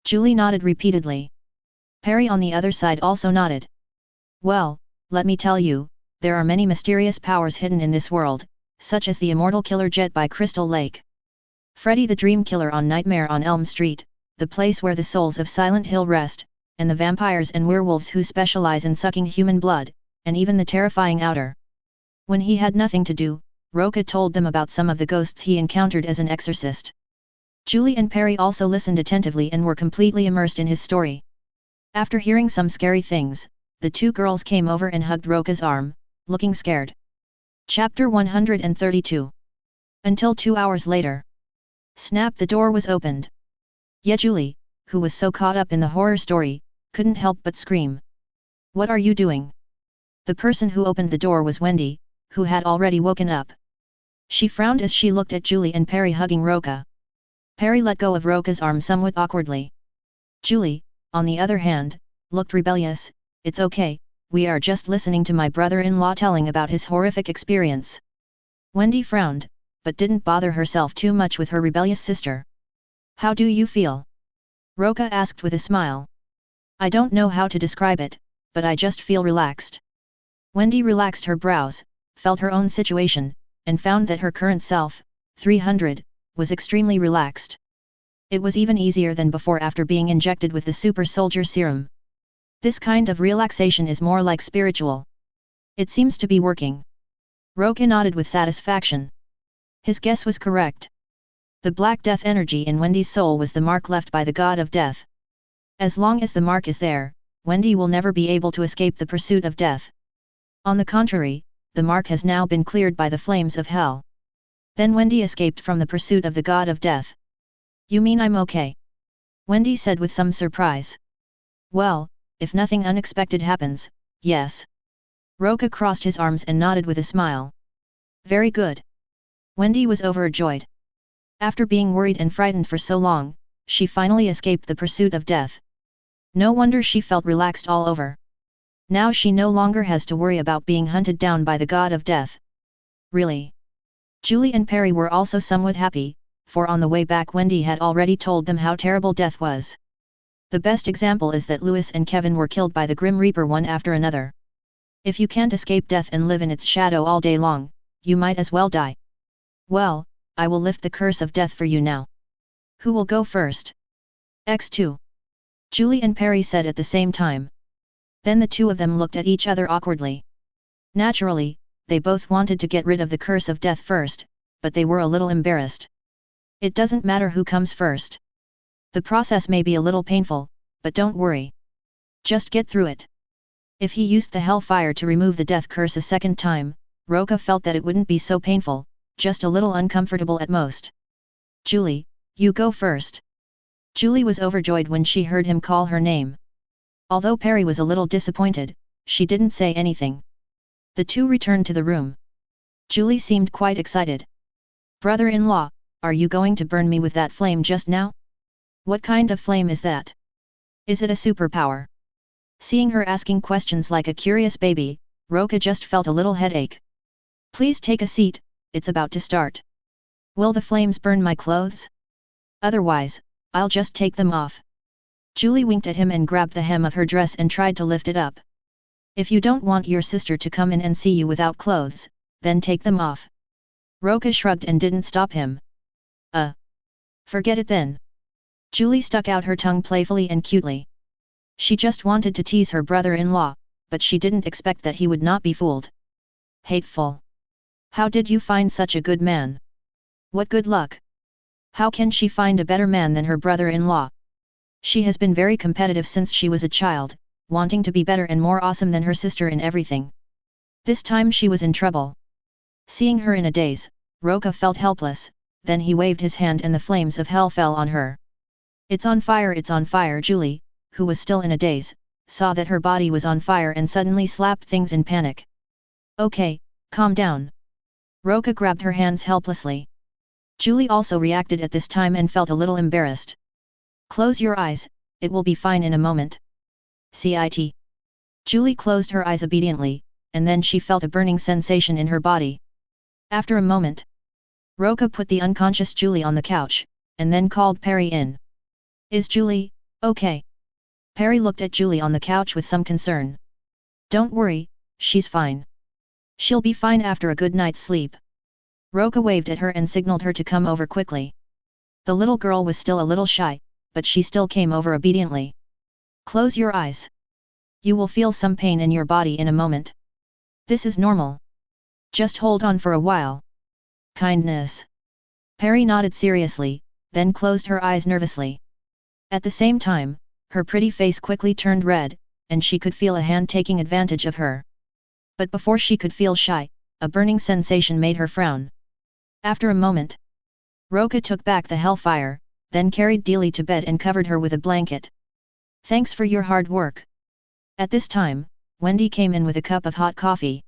Julie nodded repeatedly. Perry on the other side also nodded. Well, let me tell you, there are many mysterious powers hidden in this world, such as the immortal killer jet by Crystal Lake, Freddy the Dream Killer on Nightmare on Elm Street, the place where the souls of Silent Hill rest, and the vampires and werewolves who specialize in sucking human blood, and even the terrifying Outer. When he had nothing to do, Roca told them about some of the ghosts he encountered as an exorcist. Julie and Perry also listened attentively and were completely immersed in his story. After hearing some scary things, the two girls came over and hugged Roca's arm, looking scared. Chapter 132. Until 2 hours later. Snap! The door was opened. Yet Julie, who was so caught up in the horror story, couldn't help but scream. What are you doing? The person who opened the door was Wendy, who had already woken up. She frowned as she looked at Julie and Perry hugging Roca. Perry let go of Roca's arm somewhat awkwardly. Julie, on the other hand, looked rebellious. It's okay, we are just listening to my brother-in-law telling about his horrific experience. Wendy frowned, but didn't bother herself too much with her rebellious sister. How do you feel? Roca asked with a smile. I don't know how to describe it, but I just feel relaxed. Wendy relaxed her brows, felt her own situation, and found that her current self, 300, was extremely relaxed. It was even easier than before after being injected with the super soldier serum. This kind of relaxation is more like spiritual. It seems to be working. Roca nodded with satisfaction. His guess was correct. The Black Death energy in Wendy's soul was the mark left by the God of Death. As long as the mark is there, Wendy will never be able to escape the pursuit of death. On the contrary, the mark has now been cleared by the flames of hell. Then Wendy escaped from the pursuit of the god of death. You mean I'm okay? Wendy said with some surprise. Well, if nothing unexpected happens, yes. Roca crossed his arms and nodded with a smile. Very good. Wendy was overjoyed. After being worried and frightened for so long, she finally escaped the pursuit of death. No wonder she felt relaxed all over. Now she no longer has to worry about being hunted down by the god of death. Really? Julie and Perry were also somewhat happy, for on the way back Wendy had already told them how terrible death was. The best example is that Louis and Kevin were killed by the Grim Reaper one after another. If you can't escape death and live in its shadow all day long, you might as well die. Well, I will lift the curse of death for you now. Who will go first? X2. Julie and Perry said at the same time. Then the two of them looked at each other awkwardly. Naturally, they both wanted to get rid of the curse of death first, but they were a little embarrassed. It doesn't matter who comes first. The process may be a little painful, but don't worry. Just get through it. If he used the hellfire to remove the death curse a second time, Roca felt that it wouldn't be so painful, just a little uncomfortable at most. Julie, you go first. Julie was overjoyed when she heard him call her name. Although Perry was a little disappointed, she didn't say anything. The two returned to the room. Julie seemed quite excited. Brother-in-law, are you going to burn me with that flame just now? What kind of flame is that? Is it a superpower? Seeing her asking questions like a curious baby, Roca just felt a little headache. Please take a seat, it's about to start. Will the flames burn my clothes? Otherwise, I'll just take them off. Julie winked at him and grabbed the hem of her dress and tried to lift it up. If you don't want your sister to come in and see you without clothes, then take them off. Roca shrugged and didn't stop him. Forget it then. Julie stuck out her tongue playfully and cutely. She just wanted to tease her brother-in-law, but she didn't expect that he would not be fooled. Hateful. How did you find such a good man? What good luck. How can she find a better man than her brother-in-law? She has been very competitive since she was a child, wanting to be better and more awesome than her sister in everything. This time she was in trouble. Seeing her in a daze, Roca felt helpless, then he waved his hand and the flames of hell fell on her. It's on fire, Julie, who was still in a daze, saw that her body was on fire and suddenly slapped things in panic. Okay, calm down. Roca grabbed her hands helplessly. Julie also reacted at this time and felt a little embarrassed. Close your eyes, it will be fine in a moment. CIT. Julie closed her eyes obediently, and then she felt a burning sensation in her body. After a moment, Roca put the unconscious Julie on the couch, and then called Perry in. Is Julie okay? Perry looked at Julie on the couch with some concern. Don't worry, she's fine. She'll be fine after a good night's sleep. Roca waved at her and signaled her to come over quickly. The little girl was still a little shy, but she still came over obediently. Close your eyes. You will feel some pain in your body in a moment. This is normal. Just hold on for a while. Kindness. Perry nodded seriously, then closed her eyes nervously. At the same time, her pretty face quickly turned red, and she could feel a hand taking advantage of her. But before she could feel shy, a burning sensation made her frown. After a moment, Roca took back the hellfire, then carried Dealey to bed and covered her with a blanket. Thanks for your hard work. At this time, Wendy came in with a cup of hot coffee.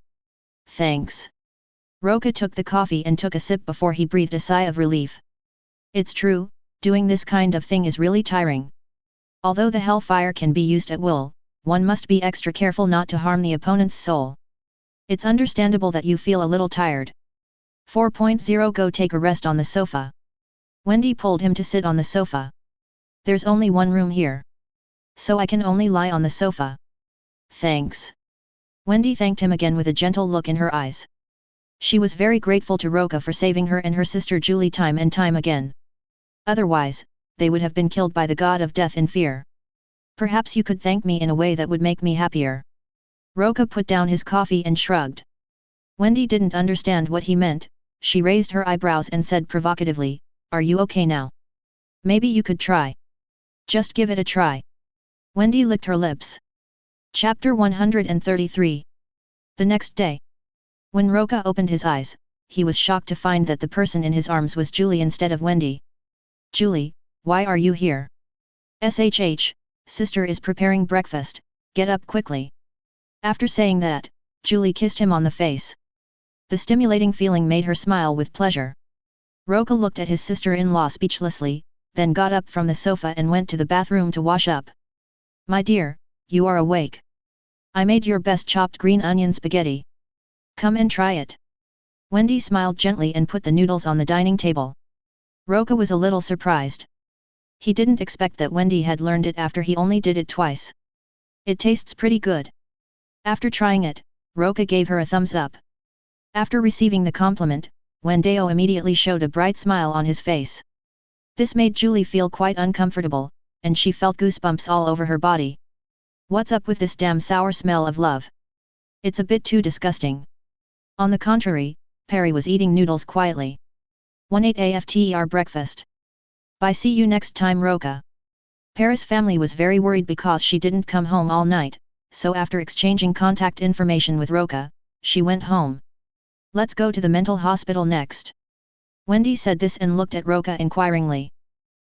Thanks. Roca took the coffee and took a sip before he breathed a sigh of relief. It's true, doing this kind of thing is really tiring. Although the hellfire can be used at will, one must be extra careful not to harm the opponent's soul. It's understandable that you feel a little tired. 4.0 Go take a rest on the sofa. Wendy pulled him to sit on the sofa. There's only one room here. So I can only lie on the sofa. Thanks. Wendy thanked him again with a gentle look in her eyes. She was very grateful to Roca for saving her and her sister Julie time and time again. Otherwise, they would have been killed by the god of death in fear. Perhaps you could thank me in a way that would make me happier. Roca put down his coffee and shrugged. Wendy didn't understand what he meant. She raised her eyebrows and said provocatively, "Are you okay now? Maybe you could try. Just give it a try." Wendy licked her lips. Chapter 133. The next day, when Roca opened his eyes, he was shocked to find that the person in his arms was Julie instead of Wendy. Julie, why are you here? SHH, sister is preparing breakfast, get up quickly. After saying that, Julie kissed him on the face. The stimulating feeling made her smile with pleasure. Roca looked at his sister-in-law speechlessly, then got up from the sofa and went to the bathroom to wash up. My dear, you are awake. I made your best chopped green onion spaghetti. Come and try it. Wendy smiled gently and put the noodles on the dining table. Roca was a little surprised. He didn't expect that Wendy had learned it after he only did it twice. It tastes pretty good. After trying it, Roca gave her a thumbs up. After receiving the compliment, Wendeo immediately showed a bright smile on his face. This made Julie feel quite uncomfortable, and she felt goosebumps all over her body. What's up with this damn sour smell of love? It's a bit too disgusting. On the contrary, Perry was eating noodles quietly. 18 after breakfast. Bye, see you next time, Roca. Paris' family was very worried because she didn't come home all night, so after exchanging contact information with Roca, she went home. Let's go to the mental hospital next. Wendy said this and looked at Roca inquiringly.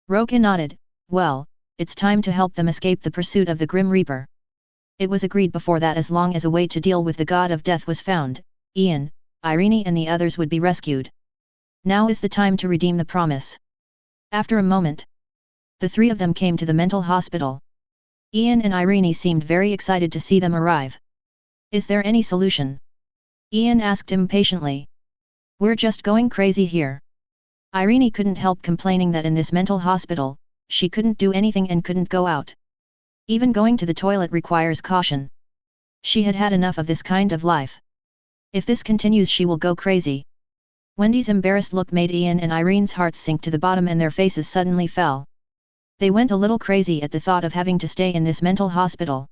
Roca nodded. Well, it's time to help them escape the pursuit of the Grim Reaper. It was agreed before that as long as a way to deal with the God of Death was found, Ian, Irene and the others would be rescued. Now is the time to redeem the promise. After a moment, the three of them came to the mental hospital. Ian and Irene seemed very excited to see them arrive. Is there any solution? Ian asked impatiently. We're just going crazy here. Irene couldn't help complaining that in this mental hospital, she couldn't do anything and couldn't go out. Even going to the toilet requires caution. She had had enough of this kind of life. If this continues, she will go crazy. Wendy's embarrassed look made Ian and Irene's hearts sink to the bottom and their faces suddenly fell. They went a little crazy at the thought of having to stay in this mental hospital.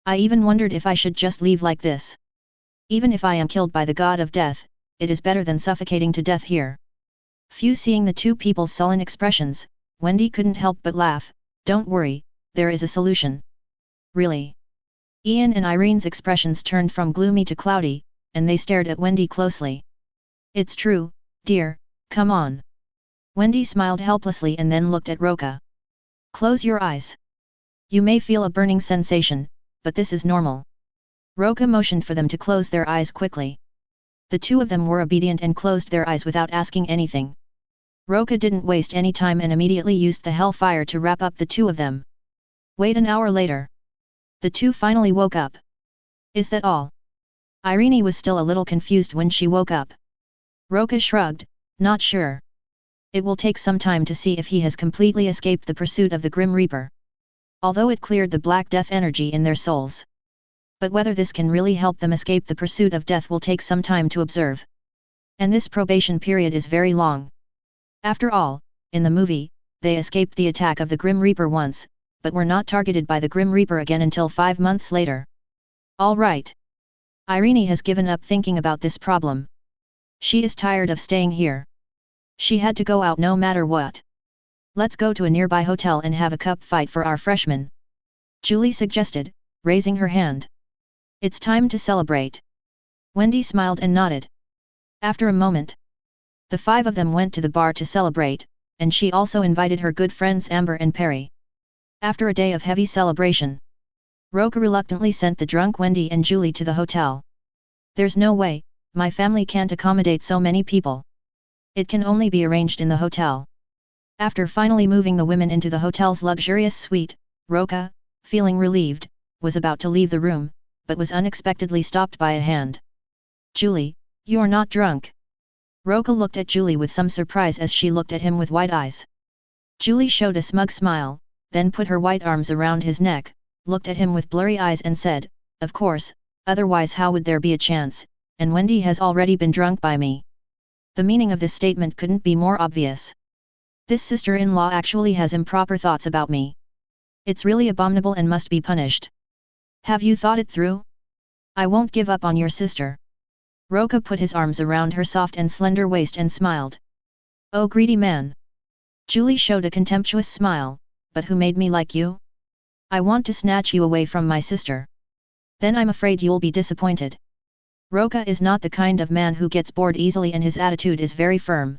I even wondered if I should just leave like this. Even if I am killed by the God of Death, it is better than suffocating to death here. Seeing the two people's sullen expressions, Wendy couldn't help but laugh. Don't worry, there is a solution. Really? Ian and Irene's expressions turned from gloomy to cloudy, and they stared at Wendy closely. It's true, dear, come on. Wendy smiled helplessly and then looked at Roca. Close your eyes. You may feel a burning sensation, but this is normal. Roca motioned for them to close their eyes quickly. The two of them were obedient and closed their eyes without asking anything. Roca didn't waste any time and immediately used the hellfire to wrap up the two of them. Wait an hour later. The two finally woke up. Is that all? Irene was still a little confused when she woke up. Roca shrugged, not sure. It will take some time to see if he has completely escaped the pursuit of the Grim Reaper. Although it cleared the Black Death energy in their souls. But whether this can really help them escape the pursuit of death will take some time to observe. And this probation period is very long. After all, in the movie, they escaped the attack of the Grim Reaper once, but were not targeted by the Grim Reaper again until 5 months later. All right. Irene has given up thinking about this problem. She is tired of staying here. She had to go out no matter what. Let's go to a nearby hotel and have a cup fight for our freshmen. Julie suggested, raising her hand. It's time to celebrate. Wendy smiled and nodded. After a moment, the 5 of them went to the bar to celebrate, and she also invited her good friends Amber and Perry. After a day of heavy celebration, Roca reluctantly sent the drunk Wendy and Julie to the hotel. There's no way, my family can't accommodate so many people. It can only be arranged in the hotel. After finally moving the women into the hotel's luxurious suite, Roca, feeling relieved, was about to leave the room, but was unexpectedly stopped by a hand. Julie, you're not drunk. Roca looked at Julie with some surprise as she looked at him with wide eyes. Julie showed a smug smile, then put her white arms around his neck, looked at him with blurry eyes and said, of course, otherwise how would there be a chance, and Wendy has already been drunk by me. The meaning of this statement couldn't be more obvious. This sister-in-law actually has improper thoughts about me. It's really abominable and must be punished. Have you thought it through? I won't give up on your sister. Roca put his arms around her soft and slender waist and smiled. Oh greedy man. Julie showed a contemptuous smile, but who made me like you? I want to snatch you away from my sister. Then I'm afraid you'll be disappointed. Roca is not the kind of man who gets bored easily and his attitude is very firm.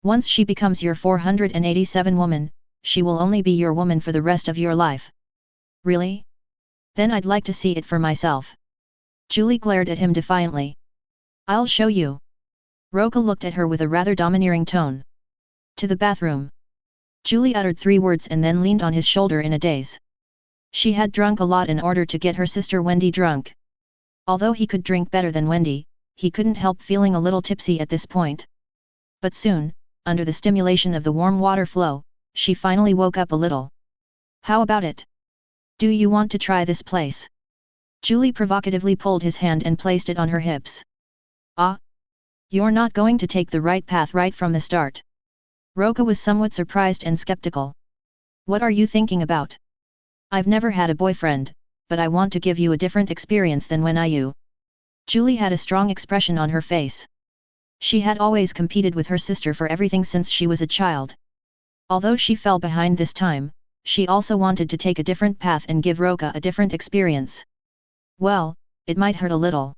Once she becomes your 487 woman, she will only be your woman for the rest of your life. Really? Then I'd like to see it for myself. Julie glared at him defiantly. I'll show you. Roca looked at her with a rather domineering tone. To the bathroom. Julie uttered 3 words and then leaned on his shoulder in a daze. She had drunk a lot in order to get her sister Wendy drunk. Although he could drink better than Wendy, he couldn't help feeling a little tipsy at this point. But soon, under the stimulation of the warm water flow, she finally woke up a little. How about it? Do you want to try this place? Julie provocatively pulled his hand and placed it on her hips. Ah? You're not going to take the right path right from the start. Roca was somewhat surprised and skeptical. What are you thinking about? I've never had a boyfriend, but I want to give you a different experience than when you. Julie had a strong expression on her face. She had always competed with her sister for everything since she was a child. Although she fell behind this time, she also wanted to take a different path and give Roca a different experience. Well, it might hurt a little.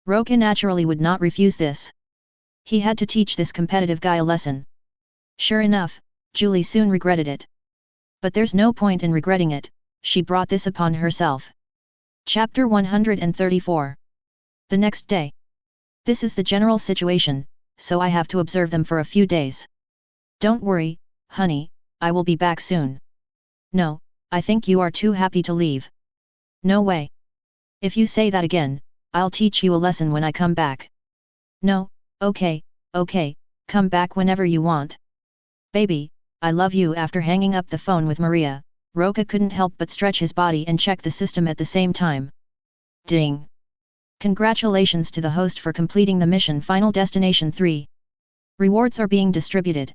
Roca naturally would not refuse this. He had to teach this competitive guy a lesson. Sure enough, Julie soon regretted it. But there's no point in regretting it, she brought this upon herself. Chapter 134. The next day. This is the general situation, so I have to observe them for a few days. Don't worry, honey, I will be back soon. No, I think you are too happy to leave. No way. If you say that again, I'll teach you a lesson when I come back. No, okay, come back whenever you want. Baby, I love you. After hanging up the phone with Maria, Roca couldn't help but stretch his body and check the system at the same time. Ding! Congratulations to the host for completing the mission Final Destination 3. Rewards are being distributed.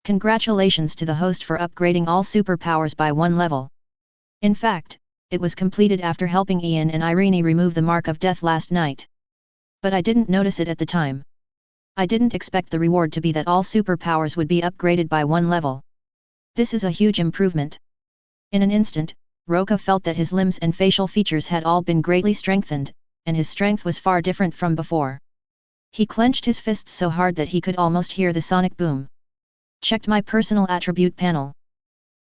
Congratulations to the host for upgrading all superpowers by 1 level. In fact, it was completed after helping Ian and Irene remove the mark of death last night. But I didn't notice it at the time. I didn't expect the reward to be that all superpowers would be upgraded by 1 level. This is a huge improvement. In an instant, Roca felt that his limbs and facial features had all been greatly strengthened, and his strength was far different from before. He clenched his fists so hard that he could almost hear the sonic boom. Checked my personal attribute panel.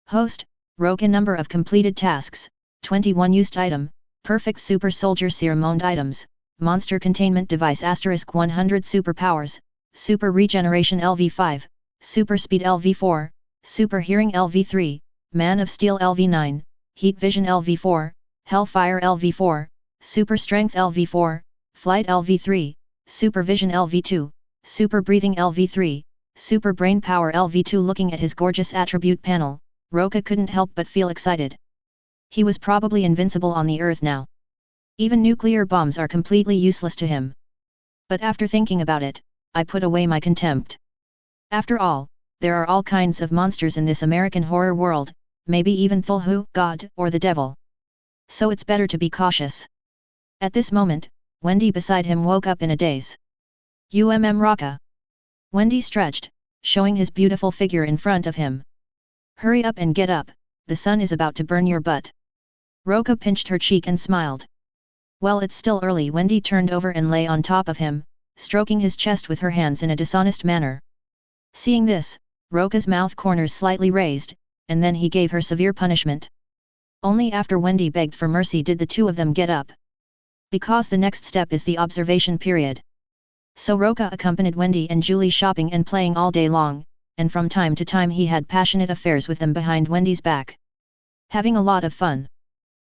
Host, Roca. Number of completed tasks, 21. Used item, perfect super soldier serum. Owned items, monster containment device * 100. Superpowers, super regeneration LV5, super speed LV4, super hearing LV3, man of steel LV9, heat vision LV4, hellfire LV4, super strength LV4, flight LV3, supervision LV2, super breathing LV3, super brain power LV2. Looking at his gorgeous attribute panel, Roca couldn't help but feel excited. He was probably invincible on the earth now. Even nuclear bombs are completely useless to him. But after thinking about it, I put away my contempt. After all, there are all kinds of monsters in this American horror world, maybe even Cthulhu, God, or the devil. So it's better to be cautious. At this moment, Wendy beside him woke up in a daze. Roca. Wendy stretched, showing his beautiful figure in front of him. Hurry up and get up, the sun is about to burn your butt. Roca pinched her cheek and smiled. Well, it's still early. Wendy turned over and lay on top of him, stroking his chest with her hands in a dishonest manner. Seeing this, Roca's mouth corners slightly raised, and then he gave her severe punishment. Only after Wendy begged for mercy did the two of them get up. Because the next step is the observation period. So Roca accompanied Wendy and Julie shopping and playing all day long, and from time to time he had passionate affairs with them behind Wendy's back. Having a lot of fun.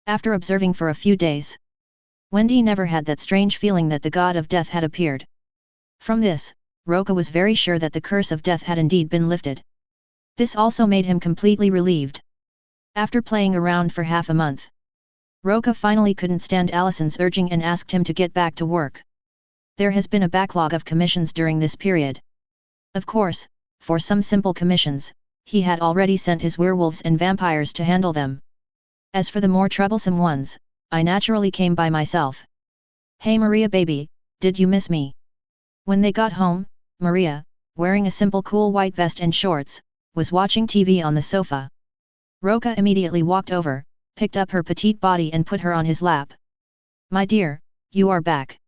After observing for a few days, Wendy never had that strange feeling that the god of death had appeared. From this, Roca was very sure that the curse of death had indeed been lifted. This also made him completely relieved. After playing around for half a month, Roca finally couldn't stand Allison's urging and asked him to get back to work. There has been a backlog of commissions during this period. Of course, for some simple commissions, he had already sent his werewolves and vampires to handle them. As for the more troublesome ones, I naturally came by myself. Hey Maria baby, did you miss me? When they got home, Maria, wearing a simple cool white vest and shorts, was watching TV on the sofa. Roca immediately walked over, picked up her petite body and put her on his lap. My dear, you are back.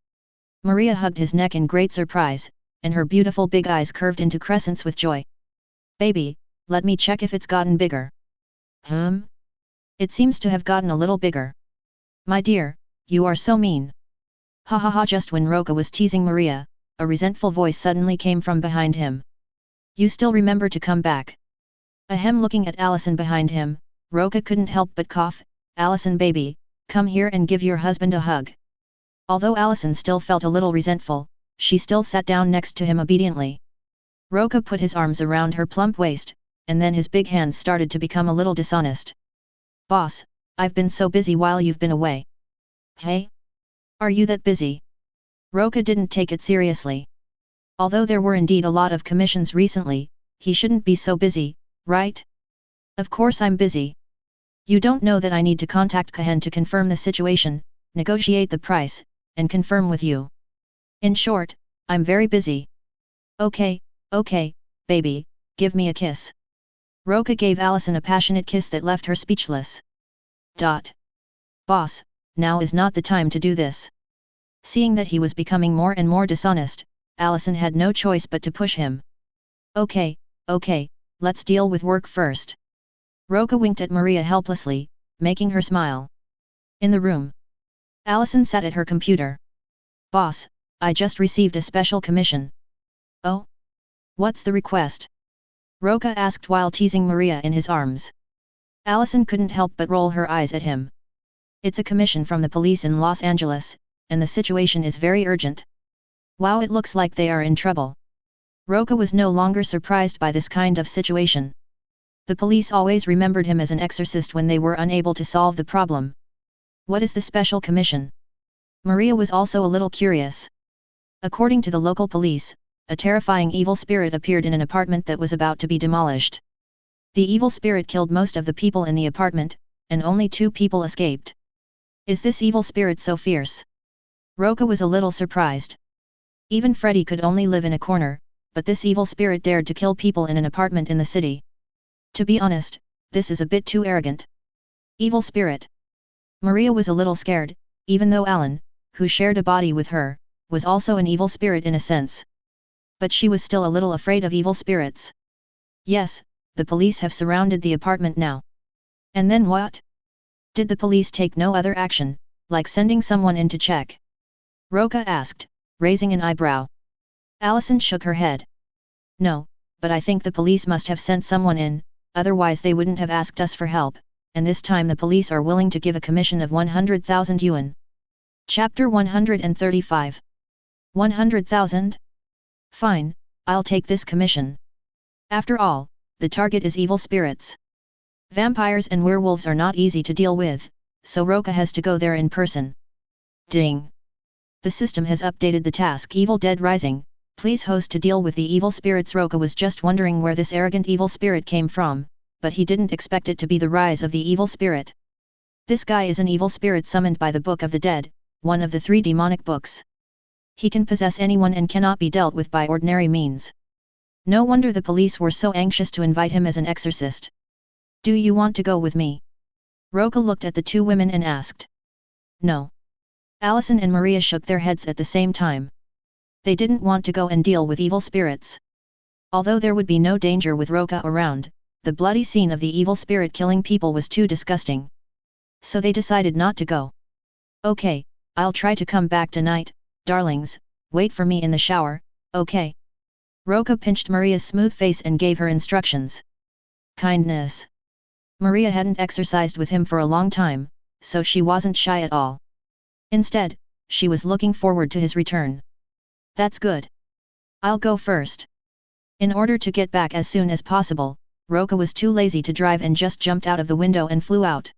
Maria hugged his neck in great surprise, and her beautiful big eyes curved into crescents with joy. Baby, let me check if it's gotten bigger. It seems to have gotten a little bigger. My dear, you are so mean. Ha ha ha. Just when Roca was teasing Maria, a resentful voice suddenly came from behind him. You still remember to come back. Ahem. Looking at Allison behind him, Roca couldn't help but cough. Allison baby, come here and give your husband a hug. Although Allison still felt a little resentful, she still sat down next to him obediently. Roca put his arms around her plump waist, and then his big hands started to become a little dishonest. Boss, I've been so busy while you've been away. Hey? Are you that busy? Roca didn't take it seriously. Although there were indeed a lot of commissions recently, he shouldn't be so busy, right? Of course I'm busy. You don't know that I need to contact Kahen to confirm the situation, negotiate the price, and confirm with you. In short, I'm very busy. Okay, baby, give me a kiss. Roca gave Allison a passionate kiss that left her speechless. Boss, now is not the time to do this. Seeing that he was becoming more and more dishonest, Allison had no choice but to push him. Okay, let's deal with work first. Roca winked at Maria helplessly, making her smile. In the room, Allison sat at her computer. Boss, I just received a special commission. Oh? What's the request? Roca asked while teasing Maria in his arms. Allison couldn't help but roll her eyes at him. It's a commission from the police in Los Angeles, and the situation is very urgent. Wow, it looks like they are in trouble. Roca was no longer surprised by this kind of situation. The police always remembered him as an exorcist when they were unable to solve the problem. What is the special commission? Maria was also a little curious. According to the local police, a terrifying evil spirit appeared in an apartment that was about to be demolished. The evil spirit killed most of the people in the apartment, and only 2 people escaped. Is this evil spirit so fierce? Roca was a little surprised. Even Freddy could only live in a corner, but this evil spirit dared to kill people in an apartment in the city. To be honest, this is a bit too arrogant. Evil spirit. Maria was a little scared, even though Alan, who shared a body with her, was also an evil spirit in a sense. But she was still a little afraid of evil spirits. Yes, the police have surrounded the apartment now. And then what? Did the police take no other action, like sending someone in to check? Roca asked, raising an eyebrow. Allison shook her head. No, but I think the police must have sent someone in, otherwise they wouldn't have asked us for help, and this time the police are willing to give a commission of 100,000 yuan. Chapter 135. 100,000? Fine, I'll take this commission. After all, the target is evil spirits. Vampires and werewolves are not easy to deal with, so Roca has to go there in person. Ding! The system has updated the task Evil Dead Rising. Please host to deal with the evil spirits. Roca was just wondering where this arrogant evil spirit came from, but he didn't expect it to be the rise of the evil spirit. This guy is an evil spirit summoned by the Book of the Dead, one of the 3 demonic books. He can possess anyone and cannot be dealt with by ordinary means. No wonder the police were so anxious to invite him as an exorcist. Do you want to go with me? Roca looked at the 2 women and asked. No. Allison and Maria shook their heads at the same time. They didn't want to go and deal with evil spirits. Although there would be no danger with Roca around, the bloody scene of the evil spirit killing people was too disgusting. So they decided not to go. Okay, I'll try to come back tonight, darlings, wait for me in the shower, okay? Roca pinched Maria's smooth face and gave her instructions. Kindness. Maria hadn't exercised with him for a long time, so she wasn't shy at all. Instead, she was looking forward to his return. That's good. I'll go first. In order to get back as soon as possible, Roca was too lazy to drive and just jumped out of the window and flew out.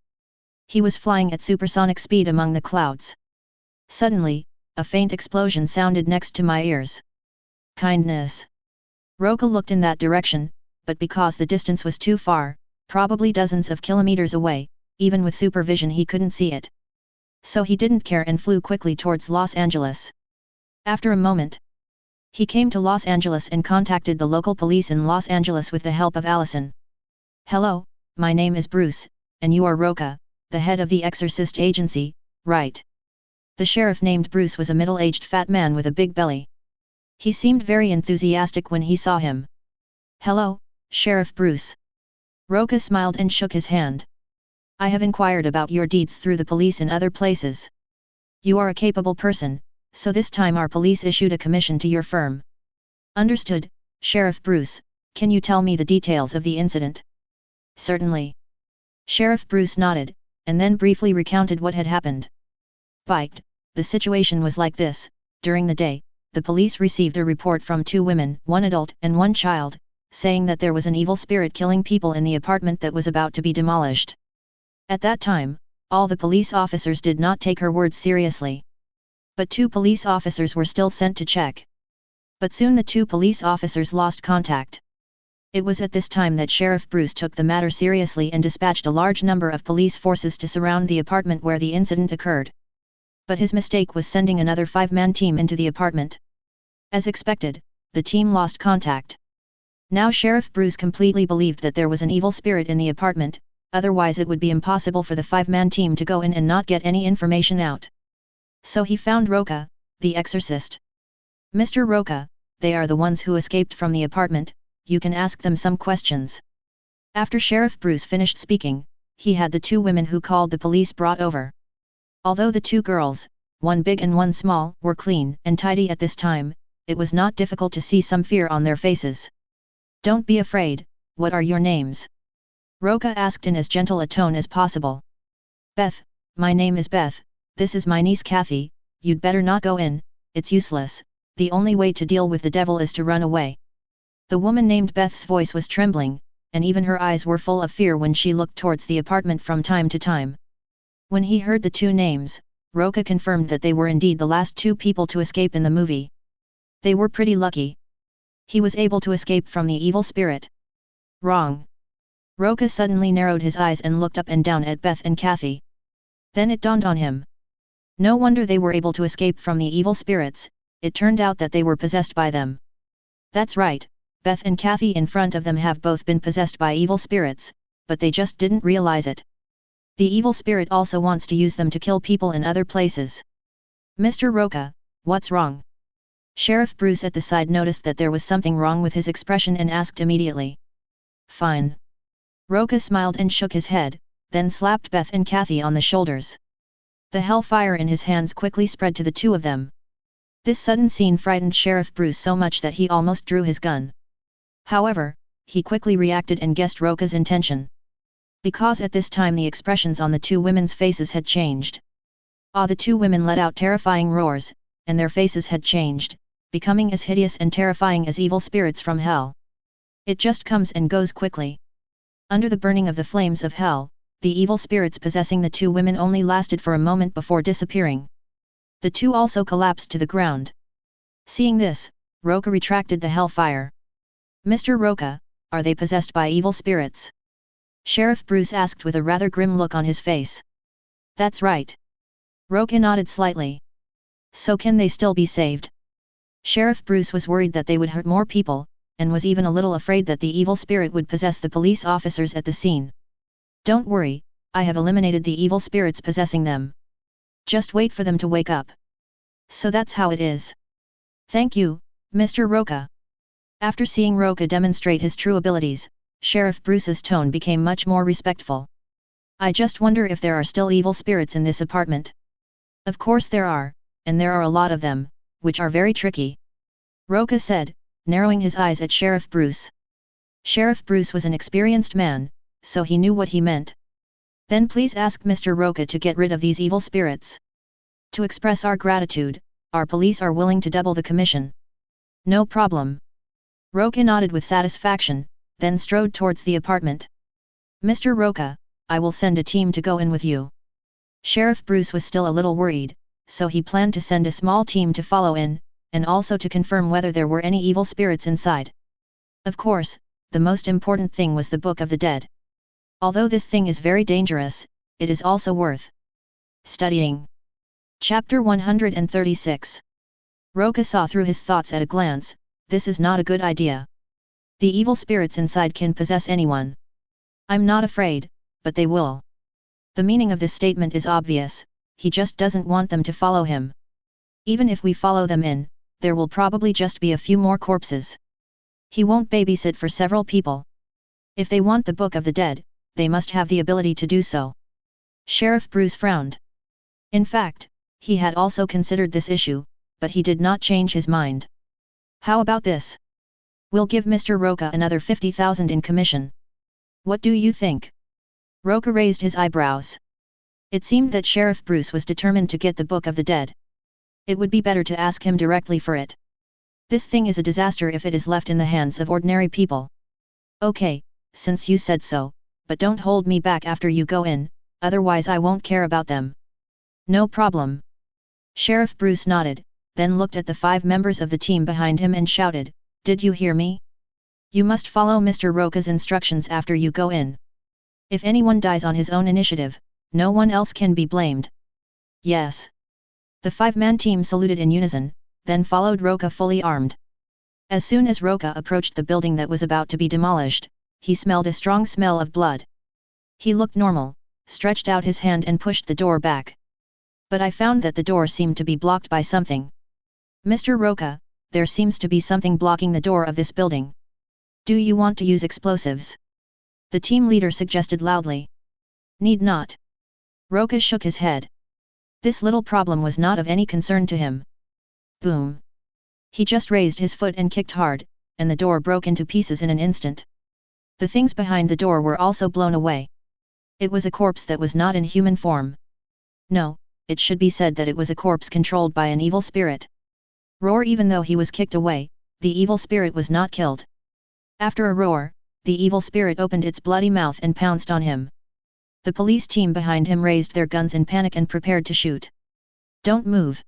He was flying at supersonic speed among the clouds. Suddenly, a faint explosion sounded next to my ears. Kindness. Roca looked in that direction, but because the distance was too far, probably dozens of kilometers away, even with supervision he couldn't see it. So he didn't care and flew quickly towards Los Angeles. After a moment, he came to Los Angeles and contacted the local police in Los Angeles with the help of Allison. Hello, my name is Bruce, and you are Roca, the head of the Exorcist Agency, right? The sheriff named Bruce was a middle-aged fat man with a big belly. He seemed very enthusiastic when he saw him. "Hello, Sheriff Bruce." Roca smiled and shook his hand. "I have inquired about your deeds through the police in other places. You are a capable person, so this time our police issued a commission to your firm." "Understood, Sheriff Bruce. Can you tell me the details of the incident?" "Certainly." Sheriff Bruce nodded, and then briefly recounted what had happened. "Bite, the situation was like this. During the day, the police received a report from 2 women, 1 adult and 1 child, saying that there was an evil spirit killing people in the apartment that was about to be demolished. At that time, all the police officers did not take her words seriously. But 2 police officers were still sent to check. But soon the 2 police officers lost contact. It was at this time that Sheriff Bruce took the matter seriously and dispatched a large number of police forces to surround the apartment where the incident occurred. But his mistake was sending another 5-man team into the apartment. As expected, the team lost contact. Now Sheriff Bruce completely believed that there was an evil spirit in the apartment, otherwise it would be impossible for the 5-man team to go in and not get any information out. So he found Roca, the exorcist. "Mr. Roca, they are the ones who escaped from the apartment, you can ask them some questions." After Sheriff Bruce finished speaking, he had the 2 women who called the police brought over. Although the 2 girls, 1 big and 1 small, were clean and tidy at this time, it was not difficult to see some fear on their faces. "Don't be afraid, what are your names?" Roca asked in as gentle a tone as possible. "Beth, my name is Beth, this is my niece Kathy, you'd better not go in, it's useless, the only way to deal with the devil is to run away." The woman named Beth's voice was trembling, and even her eyes were full of fear when she looked towards the apartment from time to time. When he heard the 2 names, Roca confirmed that they were indeed the last 2 people to escape in the movie. They were pretty lucky. He was able to escape from the evil spirit. Wrong. Roca suddenly narrowed his eyes and looked up and down at Beth and Kathy. Then it dawned on him. No wonder they were able to escape from the evil spirits, it turned out that they were possessed by them. That's right, Beth and Kathy in front of them have both been possessed by evil spirits, but they just didn't realize it. The evil spirit also wants to use them to kill people in other places. "Mr. Roca, what's wrong?" Sheriff Bruce at the side noticed that there was something wrong with his expression and asked immediately. "Fine." Roca smiled and shook his head, then slapped Beth and Kathy on the shoulders. The hellfire in his hands quickly spread to the 2 of them. This sudden scene frightened Sheriff Bruce so much that he almost drew his gun. However, he quickly reacted and guessed Roca's intention. Because at this time the expressions on the 2 women's faces had changed. The 2 women let out terrifying roars, and their faces had changed, becoming as hideous and terrifying as evil spirits from hell. It just comes and goes quickly. Under the burning of the flames of hell, the evil spirits possessing the 2 women only lasted for a moment before disappearing. The 2 also collapsed to the ground. Seeing this, Roca retracted the hellfire. "Mr. Roca, are they possessed by evil spirits?" Sheriff Bruce asked with a rather grim look on his face. "That's right." Roca nodded slightly. "So can they still be saved?" Sheriff Bruce was worried that they would hurt more people, and was even a little afraid that the evil spirit would possess the police officers at the scene. "Don't worry, I have eliminated the evil spirits possessing them. Just wait for them to wake up." "So that's how it is." "Thank you, Mr. Roca." After seeing Roca demonstrate his true abilities, Sheriff Bruce's tone became much more respectful. "I just wonder if there are still evil spirits in this apartment." "Of course there are, and there are a lot of them, which are very tricky," Roca said, narrowing his eyes at Sheriff Bruce. Sheriff Bruce was an experienced man, so he knew what he meant. "Then please ask Mr. Roca to get rid of these evil spirits. To express our gratitude, our police are willing to double the commission." "No problem." Roca nodded with satisfaction, then strode towards the apartment. "Mr. Roca, I will send a team to go in with you." Sheriff Bruce was still a little worried, so he planned to send a small team to follow in, and also to confirm whether there were any evil spirits inside. Of course, the most important thing was the Book of the Dead. Although this thing is very dangerous, it is also worth studying. Chapter 136. Roca saw through his thoughts at a glance. This is not a good idea. The evil spirits inside can possess anyone. I'm not afraid, but they will. The meaning of this statement is obvious. he just doesn't want them to follow him. Even if we follow them in, there will probably just be a few more corpses. He won't babysit for several people. If they want the Book of the Dead, they must have the ability to do so. Sheriff Bruce frowned. In fact, he had also considered this issue, but he did not change his mind. How about this? We'll give Mr. Roca another 50,000 in commission. What do you think? Roca raised his eyebrows. It seemed that Sheriff Bruce was determined to get the Book of the Dead. It would be better to ask him directly for it. This thing is a disaster if it is left in the hands of ordinary people. Okay, since you said so, but don't hold me back after you go in, otherwise I won't care about them. No problem. Sheriff Bruce nodded, then looked at the 5 members of the team behind him and shouted, "Did you hear me? You must follow Mr. Roca's instructions after you go in. If anyone dies on his own initiative, no one else can be blamed." Yes. The 5-man team saluted in unison, then followed Roca fully armed. As soon as Roca approached the building that was about to be demolished, he smelled a strong smell of blood. He looked normal, stretched out his hand and pushed the door back. But I found that the door seemed to be blocked by something. Mr. Roca, there seems to be something blocking the door of this building. Do you want to use explosives? The team leader suggested loudly. Need not. Roca shook his head. This little problem was not of any concern to him. Boom. He just raised his foot and kicked hard, and the door broke into pieces in an instant. The things behind the door were also blown away. It was a corpse that was not in human form. No, it should be said that it was a corpse controlled by an evil spirit. Roar. Even though he was kicked away, the evil spirit was not killed. After a roar, the evil spirit opened its bloody mouth and pounced on him. The police team behind him raised their guns in panic and prepared to shoot. Don't move.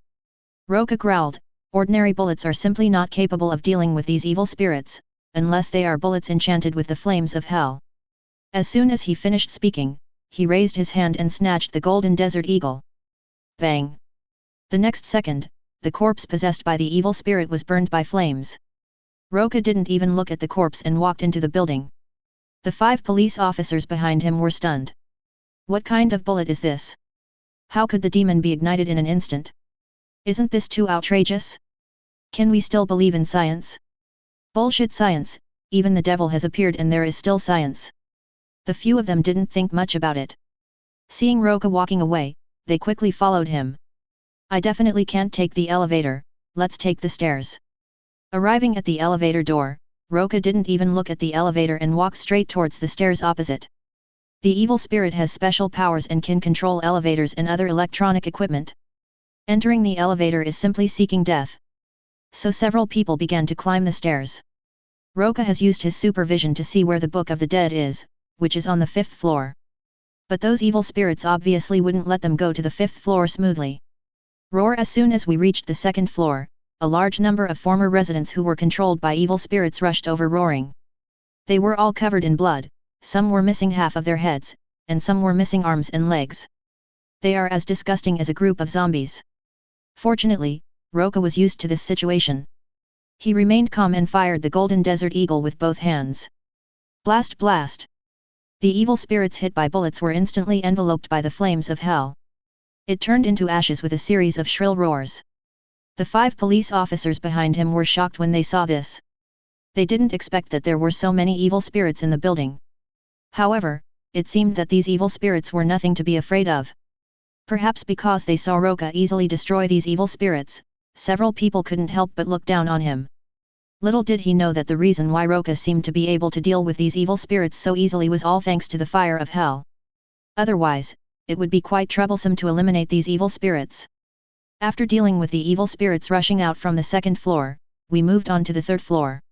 Roca growled, ordinary bullets are simply not capable of dealing with these evil spirits, unless they are bullets enchanted with the flames of hell. As soon as he finished speaking, he raised his hand and snatched the golden desert eagle. Bang! The next second, the corpse possessed by the evil spirit was burned by flames. Roca didn't even look at the corpse and walked into the building. The 5 police officers behind him were stunned. What kind of bullet is this? How could the demon be ignited in an instant? Isn't this too outrageous? Can we still believe in science? Bullshit science, even the devil has appeared and there is still science. The few of them didn't think much about it. Seeing Roca walking away, they quickly followed him. I definitely can't take the elevator, let's take the stairs. Arriving at the elevator door, Roca didn't even look at the elevator and walked straight towards the stairs opposite. The evil spirit has special powers and can control elevators and other electronic equipment. Entering the elevator is simply seeking death. So several people began to climb the stairs. Roca has used his supervision to see where the Book of the Dead is, which is on the 5th floor. But those evil spirits obviously wouldn't let them go to the 5th floor smoothly. Roar. As soon as we reached the 2nd floor, a large number of former residents who were controlled by evil spirits rushed over roaring. They were all covered in blood, some were missing half of their heads, and some were missing arms and legs. They are as disgusting as a group of zombies. Fortunately, Roca was used to this situation. He remained calm and fired the golden desert eagle with both hands. Blast, blast! The evil spirits hit by bullets were instantly enveloped by the flames of hell. It turned into ashes with a series of shrill roars. The 5 police officers behind him were shocked when they saw this. They didn't expect that there were so many evil spirits in the building. However, it seemed that these evil spirits were nothing to be afraid of. Perhaps because they saw Roca easily destroy these evil spirits, several people couldn't help but look down on him. Little did he know that the reason why Roca seemed to be able to deal with these evil spirits so easily was all thanks to the fire of hell. Otherwise, it would be quite troublesome to eliminate these evil spirits. After dealing with the evil spirits rushing out from the 2nd floor, we moved on to the 3rd floor.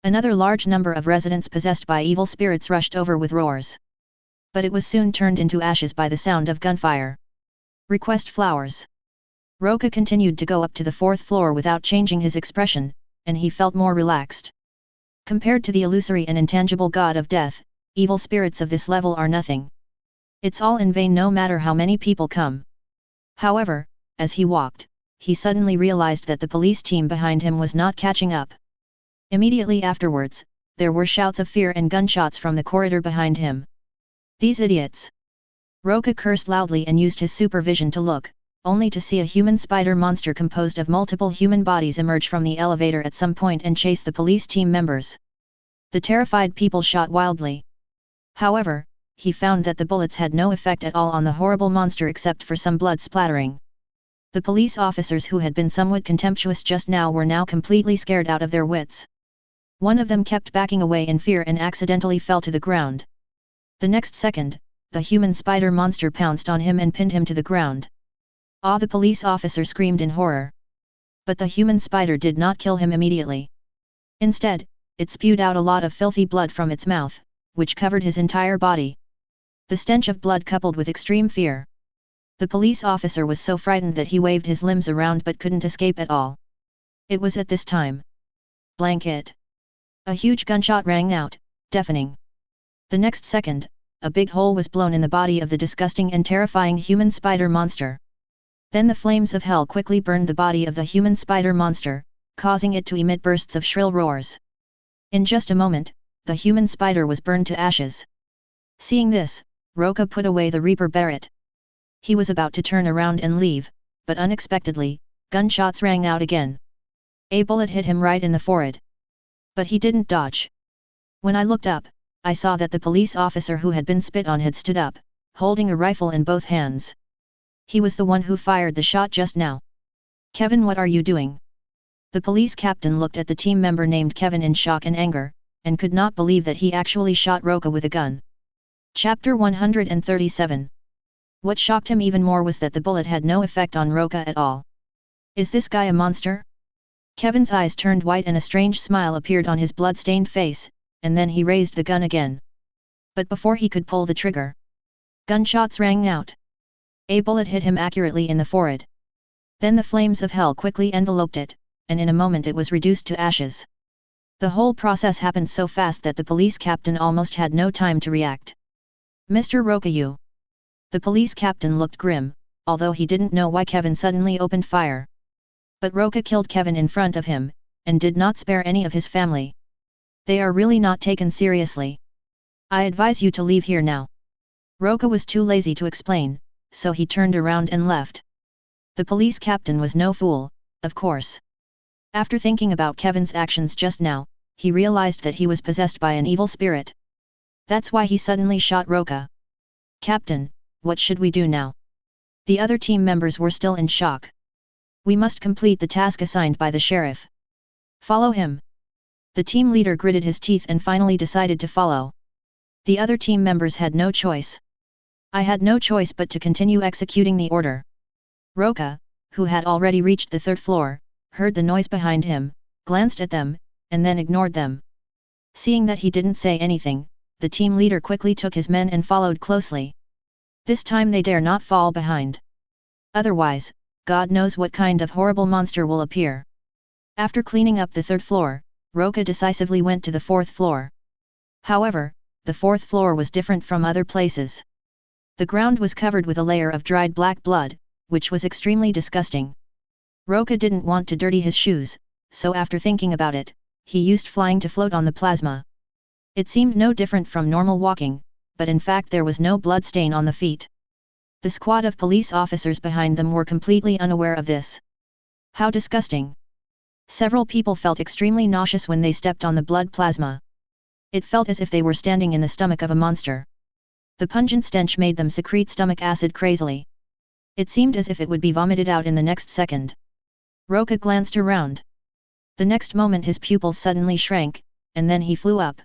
Another large number of residents possessed by evil spirits rushed over with roars. But it was soon turned into ashes by the sound of gunfire. Request flowers. Roca continued to go up to the 4th floor without changing his expression, and he felt more relaxed. Compared to the illusory and intangible god of death, evil spirits of this level are nothing. It's all in vain no matter how many people come. However, as he walked, he suddenly realized that the police team behind him was not catching up. Immediately afterwards, there were shouts of fear and gunshots from the corridor behind him. These idiots! Roca cursed loudly and used his supervision to look, only to see a human spider monster composed of multiple human bodies emerge from the elevator at some point and chase the police team members. The terrified people shot wildly. However, he found that the bullets had no effect at all on the horrible monster except for some blood splattering. The police officers who had been somewhat contemptuous just now were now completely scared out of their wits. One of them kept backing away in fear and accidentally fell to the ground. The next second, the human spider monster pounced on him and pinned him to the ground. "Ah!" the police officer screamed in horror. But the human spider did not kill him immediately. Instead, it spewed out a lot of filthy blood from its mouth, which covered his entire body. The stench of blood coupled with extreme fear. The police officer was so frightened that he waved his limbs around but couldn't escape at all. It was at this time. Blanket. A huge gunshot rang out, deafening. The next second, a big hole was blown in the body of the disgusting and terrifying human spider monster. Then the flames of hell quickly burned the body of the human spider monster, causing it to emit bursts of shrill roars. In just a moment, the human spider was burned to ashes. Seeing this, Roca put away the Reaper Barrett. He was about to turn around and leave, but unexpectedly, gunshots rang out again. A bullet hit him right in the forehead. But he didn't dodge. When I looked up, I saw that the police officer who had been spit on had stood up, holding a rifle in both hands. He was the one who fired the shot just now. "Kevin, what are you doing?" The police captain looked at the team member named Kevin in shock and anger, and could not believe that he actually shot Roca with a gun. Chapter 137. What shocked him even more was that the bullet had no effect on Roca at all. "Is this guy a monster?" Kevin's eyes turned white and a strange smile appeared on his blood-stained face, and then he raised the gun again. But before he could pull the trigger, gunshots rang out. A bullet hit him accurately in the forehead. Then the flames of hell quickly enveloped it, and in a moment it was reduced to ashes. The whole process happened so fast that the police captain almost had no time to react. "Mr. Roca, you..." The police captain looked grim, although he didn't know why Kevin suddenly opened fire. But Roca killed Kevin in front of him, and did not spare any of his family. They are really not taken seriously. "I advise you to leave here now." Roca was too lazy to explain, so he turned around and left. The police captain was no fool, of course. After thinking about Kevin's actions just now, he realized that he was possessed by an evil spirit. That's why he suddenly shot Roca. "Captain, what should we do now?" The other team members were still in shock. "We must complete the task assigned by the sheriff. Follow him." The team leader gritted his teeth and finally decided to follow. The other team members had no choice. "I had no choice but to continue executing the order." Roca, who had already reached the third floor, heard the noise behind him, glanced at them, and then ignored them. Seeing that he didn't say anything, the team leader quickly took his men and followed closely. This time they dare not fall behind. Otherwise, God knows what kind of horrible monster will appear. After cleaning up the third floor, Roca decisively went to the fourth floor. However, the fourth floor was different from other places. The ground was covered with a layer of dried black blood, which was extremely disgusting. Roca didn't want to dirty his shoes, so after thinking about it, he used flying to float on the plasma. It seemed no different from normal walking, but in fact there was no blood stain on the feet. The squad of police officers behind them were completely unaware of this. How disgusting! Several people felt extremely nauseous when they stepped on the blood plasma. It felt as if they were standing in the stomach of a monster. The pungent stench made them secrete stomach acid crazily. It seemed as if it would be vomited out in the next second. Roca glanced around. The next moment his pupils suddenly shrank, and then he flew up.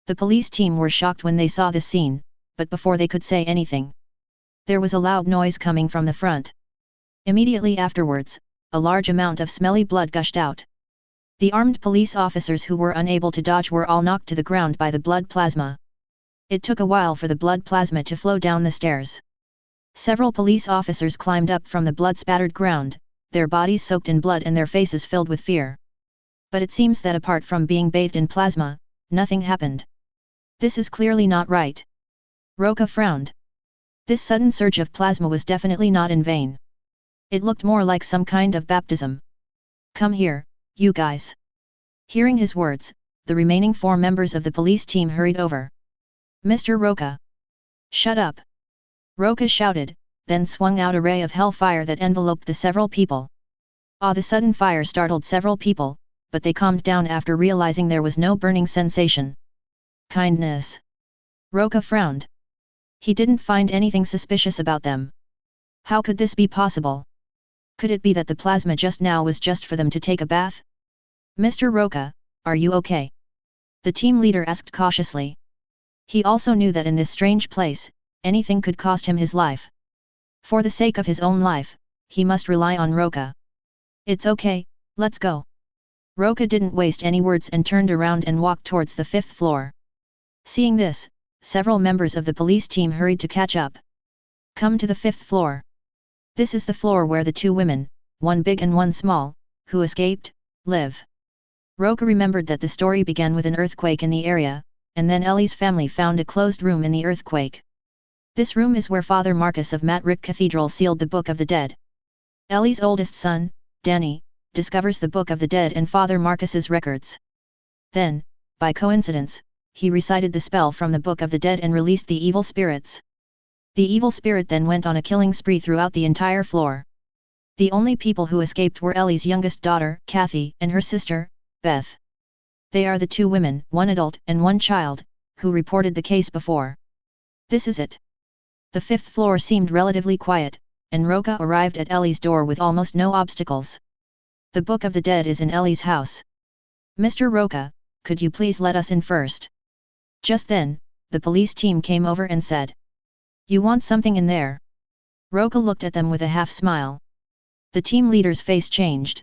The police team were shocked when they saw this scene, but before they could say anything, there was a loud noise coming from the front. Immediately afterwards, a large amount of smelly blood gushed out. The armed police officers who were unable to dodge were all knocked to the ground by the blood plasma. It took a while for the blood plasma to flow down the stairs. Several police officers climbed up from the blood-spattered ground, their bodies soaked in blood and their faces filled with fear. But it seems that apart from being bathed in plasma, nothing happened. This is clearly not right. Roca frowned. This sudden surge of plasma was definitely not in vain. It looked more like some kind of baptism. "Come here, you guys." Hearing his words, the remaining 4 members of the police team hurried over. "Mr. Roca." "Shut up." Roca shouted, then swung out a ray of hellfire that enveloped the several people. The sudden fire startled several people, but they calmed down after realizing there was no burning sensation. Kindness. Roca frowned. He didn't find anything suspicious about them. How could this be possible? Could it be that the plasma just now was just for them to take a bath? Mr. Roca, are you okay? The team leader asked cautiously. He also knew that in this strange place, anything could cost him his life. For the sake of his own life, he must rely on Roca. It's okay, let's go. Roca didn't waste any words and turned around and walked towards the 5th floor. Seeing this, several members of the police team hurried to catch up. Come to the 5th floor. This is the floor where the 2 women, one big and one small, who escaped, live. Roca remembered that the story began with an earthquake in the area, and then Ellie's family found a closed room in the earthquake. This room is where Father Marcus of Matrick Cathedral sealed the Book of the Dead. Ellie's oldest son, Danny, discovers the Book of the Dead and Father Marcus's records. Then, by coincidence, he recited the spell from the Book of the Dead and released the evil spirits. The evil spirit then went on a killing spree throughout the entire floor. The only people who escaped were Ellie's youngest daughter, Kathy, and her sister, Beth. They are the 2 women, one adult and one child, who reported the case before. This is it. The 5th floor seemed relatively quiet, and Roca arrived at Ellie's door with almost no obstacles. The Book of the Dead is in Ellie's house. Mr. Roca, could you please let us in first? Just then, the police team came over and said. You want something in there? Roca looked at them with a half-smile. The team leader's face changed.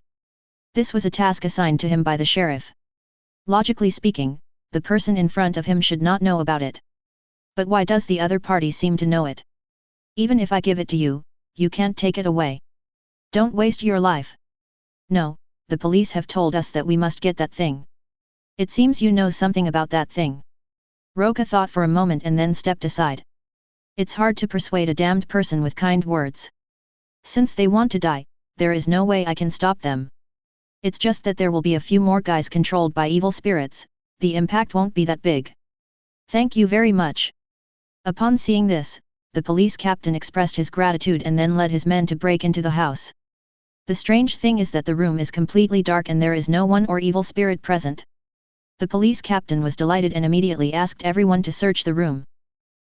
This was a task assigned to him by the sheriff. Logically speaking, the person in front of him should not know about it. But why does the other party seem to know it? Even if I give it to you, you can't take it away. Don't waste your life. No, the police have told us that we must get that thing. It seems you know something about that thing. Roca thought for a moment and then stepped aside. It's hard to persuade a damned person with kind words. Since they want to die, there is no way I can stop them. It's just that there will be a few more guys controlled by evil spirits, the impact won't be that big. Thank you very much. Upon seeing this, the police captain expressed his gratitude and then led his men to break into the house. The strange thing is that the room is completely dark and there is no one or evil spirit present. The police captain was delighted and immediately asked everyone to search the room.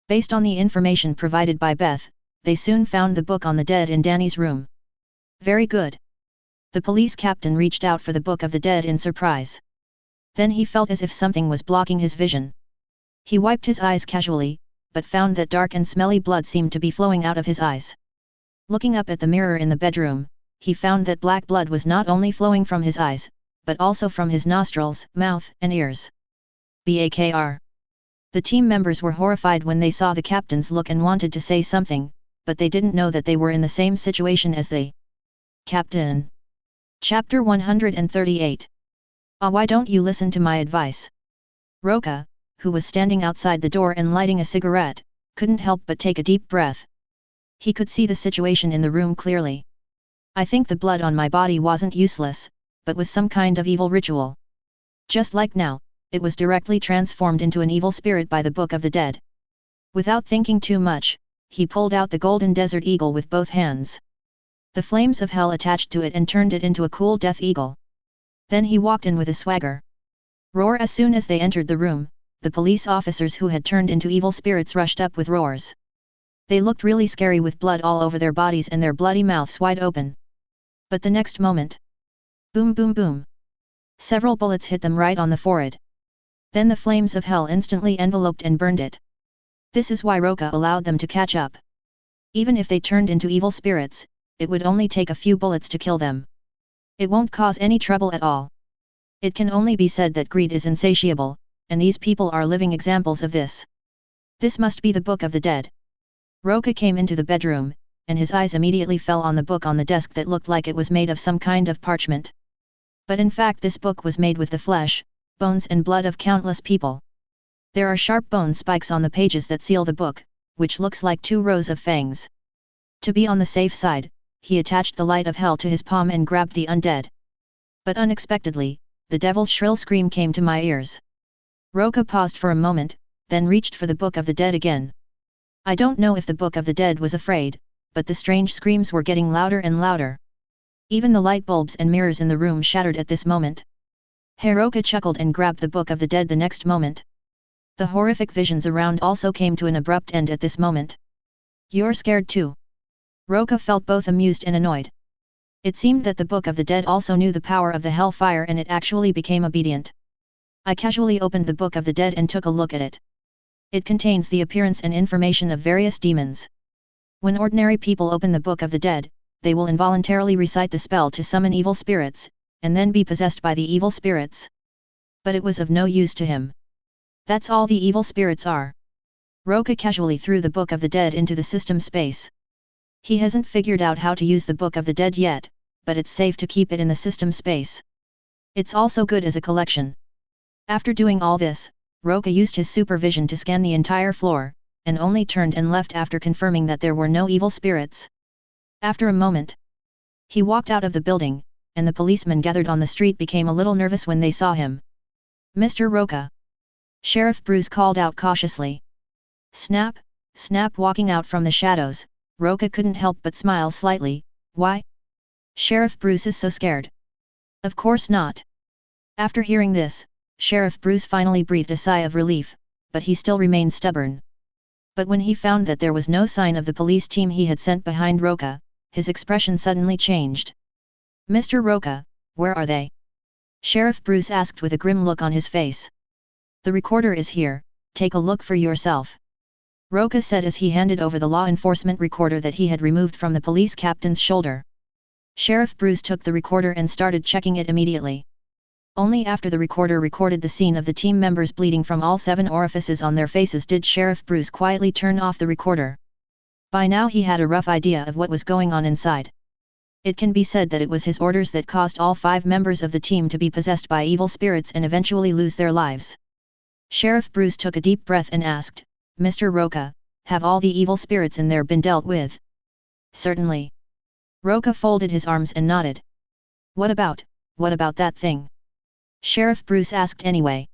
Based on the information provided by Beth, they soon found the Book on the Dead in Danny's room. Very good. The police captain reached out for the Book of the Dead in surprise. Then he felt as if something was blocking his vision. He wiped his eyes casually, but found that dark and smelly blood seemed to be flowing out of his eyes. Looking up at the mirror in the bedroom, he found that black blood was not only flowing from his eyes, but also from his nostrils, mouth, and ears. Bakr. The team members were horrified when they saw the captain's look and wanted to say something, but they didn't know that they were in the same situation as the Captain. Chapter 138. Why don't you listen to my advice? Roca, who was standing outside the door and lighting a cigarette, couldn't help but take a deep breath. He could see the situation in the room clearly. I think the blood on my body wasn't useless, but was some kind of evil ritual. Just like now, it was directly transformed into an evil spirit by the Book of the Dead. Without thinking too much, he pulled out the golden desert eagle with both hands. The flames of hell attached to it and turned it into a cool death eagle. Then he walked in with a swagger. Roar! As soon as they entered the room, the police officers who had turned into evil spirits rushed up with roars. They looked really scary with blood all over their bodies and their bloody mouths wide open. But the next moment, boom boom boom! Several bullets hit them right on the forehead. Then the flames of hell instantly enveloped and burned it. This is why Roca allowed them to catch up. Even if they turned into evil spirits, it would only take a few bullets to kill them. It won't cause any trouble at all. It can only be said that greed is insatiable, and these people are living examples of this. This must be the Book of the Dead. Roca came into the bedroom, and his eyes immediately fell on the book on the desk that looked like it was made of some kind of parchment. But in fact this book was made with the flesh, bones and blood of countless people. There are sharp bone spikes on the pages that seal the book, which looks like 2 rows of fangs. To be on the safe side, he attached the light of hell to his palm and grabbed the undead. But unexpectedly, the devil's shrill scream came to my ears. Roca paused for a moment, then reached for the Book of the Dead again. I don't know if the Book of the Dead was afraid, but the strange screams were getting louder and louder. Even the light bulbs and mirrors in the room shattered at this moment. Roca chuckled and grabbed the Book of the Dead the next moment. The horrific visions around also came to an abrupt end at this moment. You're scared too? Roca felt both amused and annoyed. It seemed that the Book of the Dead also knew the power of the hellfire and it actually became obedient. I casually opened the Book of the Dead and took a look at it. It contains the appearance and information of various demons. When ordinary people open the Book of the Dead, they will involuntarily recite the spell to summon evil spirits, and then be possessed by the evil spirits. But it was of no use to him. That's all the evil spirits are. Roca casually threw the Book of the Dead into the system space. He hasn't figured out how to use the Book of the Dead yet, but it's safe to keep it in the system space. It's also good as a collection. After doing all this, Roca used his supervision to scan the entire floor, and only turned and left after confirming that there were no evil spirits. After a moment, he walked out of the building, and the policemen gathered on the street became a little nervous when they saw him. Mr. Roca! Sheriff Bruce called out cautiously. Snap, snap. Walking out from the shadows, Roca couldn't help but smile slightly. Why? Sheriff Bruce is so scared. Of course not. After hearing this, Sheriff Bruce finally breathed a sigh of relief, but he still remained stubborn. But when he found that there was no sign of the police team he had sent behind Roca, his expression suddenly changed. Mr. Roca, where are they? Sheriff Bruce asked with a grim look on his face. The recorder is here, take a look for yourself. Roca said as he handed over the law enforcement recorder that he had removed from the police captain's shoulder. Sheriff Bruce took the recorder and started checking it immediately. Only after the recorder recorded the scene of the team members bleeding from all 7 orifices on their faces did Sheriff Bruce quietly turn off the recorder. By now he had a rough idea of what was going on inside. It can be said that it was his orders that caused all 5 members of the team to be possessed by evil spirits and eventually lose their lives. Sheriff Bruce took a deep breath and asked, Mr. Roca, have all the evil spirits in there been dealt with? Certainly. Roca folded his arms and nodded. What about that thing? Sheriff Bruce asked anyway.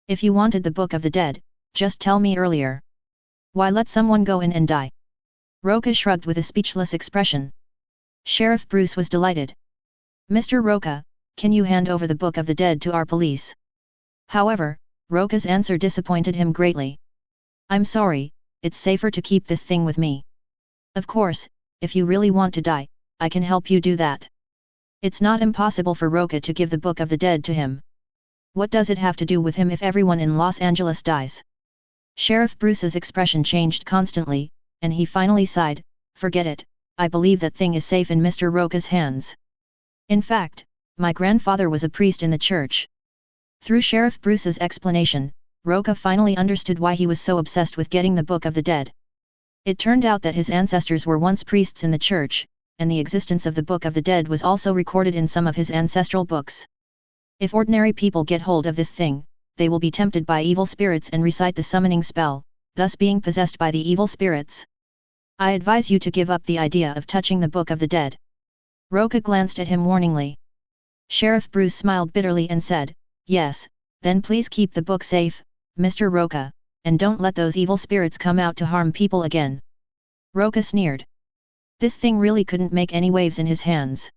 If you wanted the Book of the Dead, just tell me earlier. Why let someone go in and die? Roca shrugged with a speechless expression. Sheriff Bruce was delighted. Mr. Roca, can you hand over the Book of the Dead to our police? However, Roca's answer disappointed him greatly. I'm sorry, it's safer to keep this thing with me. Of course, if you really want to die, I can help you do that. It's not impossible for Roca to give the Book of the Dead to him. What does it have to do with him if everyone in Los Angeles dies? Sheriff Bruce's expression changed constantly, and he finally sighed, forget it, I believe that thing is safe in Mr. Roca's hands. In fact, my grandfather was a priest in the church. Through Sheriff Bruce's explanation, Roca finally understood why he was so obsessed with getting the Book of the Dead. It turned out that his ancestors were once priests in the church, and the existence of the Book of the Dead was also recorded in some of his ancestral books. If ordinary people get hold of this thing, they will be tempted by evil spirits and recite the summoning spell, thus being possessed by the evil spirits. I advise you to give up the idea of touching the Book of the Dead. Roca glanced at him warningly. Sheriff Bruce smiled bitterly and said, yes, then please keep the book safe, Mr. Roca, and don't let those evil spirits come out to harm people again. Roca sneered. This thing really couldn't make any waves in his hands.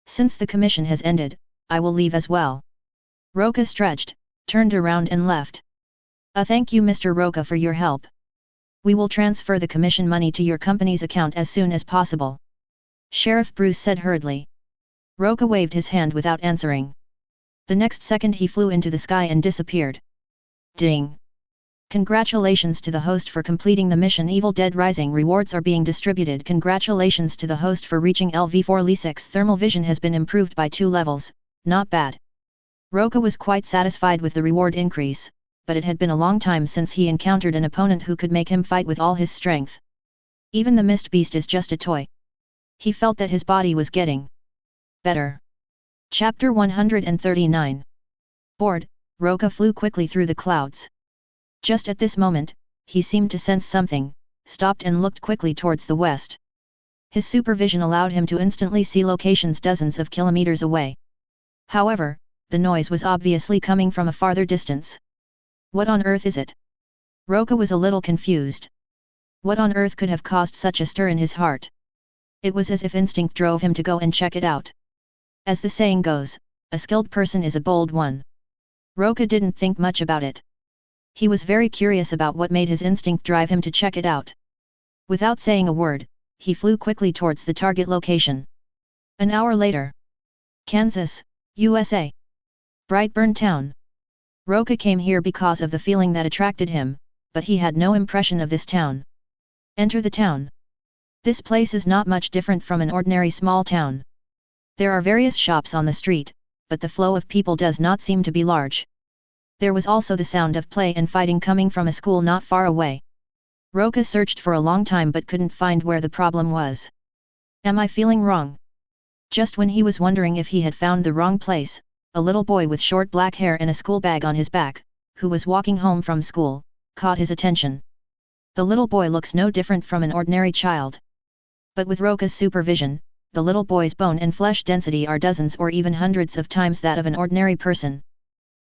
Since the commission has ended, I will leave as well. Roca stretched, turned around and left. Thank you Mr. Roca for your help. We will transfer the commission money to your company's account as soon as possible. Sheriff Bruce said hurriedly. Roca waved his hand without answering. The next second he flew into the sky and disappeared. Ding! Congratulations to the host for completing the mission. Evil Dead Rising rewards are being distributed. Congratulations to the host for reaching LV4 LE6. Thermal vision has been improved by 2 levels, not bad. Roca was quite satisfied with the reward increase, but it had been a long time since he encountered an opponent who could make him fight with all his strength. Even the Mist Beast is just a toy. He felt that his body was getting better. Chapter 139. Bored, Roca flew quickly through the clouds. Just at this moment, he seemed to sense something, stopped and looked quickly towards the west. His supervision allowed him to instantly see locations dozens of kilometers away. However, the noise was obviously coming from a farther distance. What on earth is it? Roca was a little confused. What on earth could have caused such a stir in his heart? It was as if instinct drove him to go and check it out. As the saying goes, a skilled person is a bold one. Roca didn't think much about it. He was very curious about what made his instinct drive him to check it out. Without saying a word, he flew quickly towards the target location. An hour later. Kansas, USA. Brightburn Town. Roca came here because of the feeling that attracted him, but he had no impression of this town. Enter the town. This place is not much different from an ordinary small town. There are various shops on the street, but the flow of people does not seem to be large. There was also the sound of play and fighting coming from a school not far away. Roca searched for a long time but couldn't find where the problem was. Am I feeling wrong? Just when he was wondering if he had found the wrong place, a little boy with short black hair and a school bag on his back, who was walking home from school, caught his attention. The little boy looks no different from an ordinary child. But with Roca's supervision, the little boy's bone and flesh density are dozens or even hundreds of times that of an ordinary person.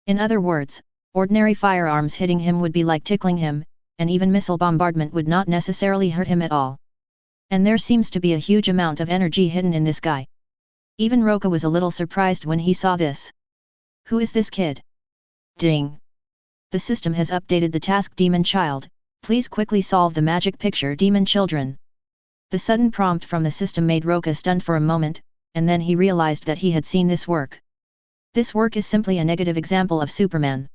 In other words, ordinary firearms hitting him would be like tickling him, and even missile bombardment would not necessarily hurt him at all. And there seems to be a huge amount of energy hidden in this guy. Even Roca was a little surprised when he saw this. Who is this kid? Ding! The system has updated the task Demon Child, please quickly solve the magic picture Demon Children. The sudden prompt from the system made Roca stunned for a moment, and then he realized that he had seen this work. This work is simply a negative example of Superman.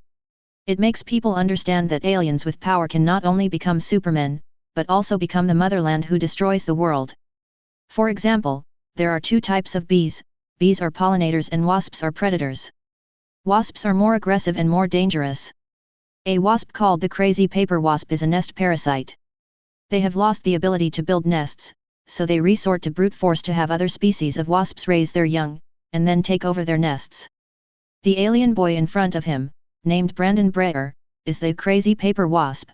It makes people understand that aliens with power can not only become Supermen, but also become the motherland who destroys the world. For example, there are two types of bees. Bees are pollinators and wasps are predators. Wasps are more aggressive and more dangerous. A wasp called the crazy paper wasp is a nest parasite. They have lost the ability to build nests, so they resort to brute force to have other species of wasps raise their young, and then take over their nests. The alien boy in front of him, named Brandon Breyer, is the crazy paper wasp.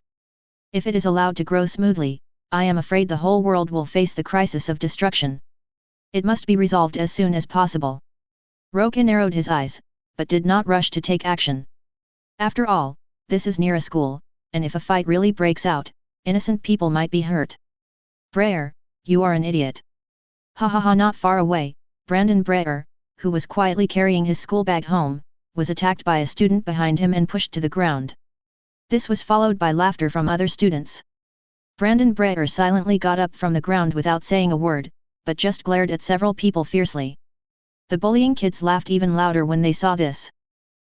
If it is allowed to grow smoothly, I am afraid the whole world will face the crisis of destruction. It must be resolved as soon as possible. Roca narrowed his eyes, but did not rush to take action. After all, this is near a school, and if a fight really breaks out, innocent people might be hurt. Breyer, you are an idiot. Ha ha ha! Not far away, Brandon Breyer, who was quietly carrying his school bag home, was attacked by a student behind him and pushed to the ground. This was followed by laughter from other students. Brandon Breyer silently got up from the ground without saying a word, but just glared at several people fiercely. The bullying kids laughed even louder when they saw this.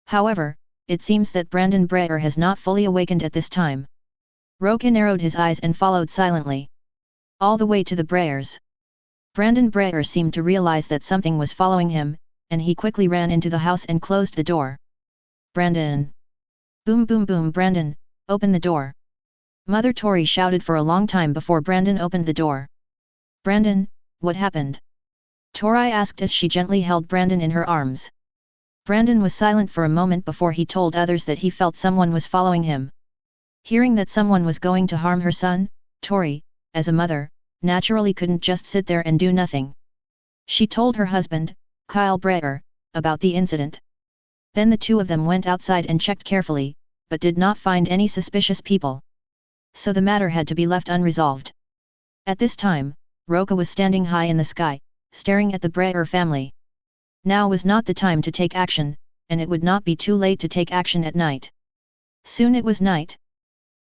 However, it seems that Brandon Breyer has not fully awakened at this time. Roca narrowed his eyes and followed silently. All the way to the Breyers. Brandon Breyer seemed to realize that something was following him, and he quickly ran into the house and closed the door. Brandon! Boom boom boom! Brandon, open the door! Mother Tori shouted for a long time before Brandon opened the door. Brandon, what happened? Tori asked as she gently held Brandon in her arms. Brandon was silent for a moment before he told others that he felt someone was following him. Hearing that someone was going to harm her son, Tori, as a mother, naturally couldn't just sit there and do nothing. She told her husband, Kyle Breyer, about the incident. Then the two of them went outside and checked carefully, but did not find any suspicious people. So the matter had to be left unresolved. At this time, Roca was standing high in the sky, staring at the Breyer family. Now was not the time to take action, and it would not be too late to take action at night. Soon it was night.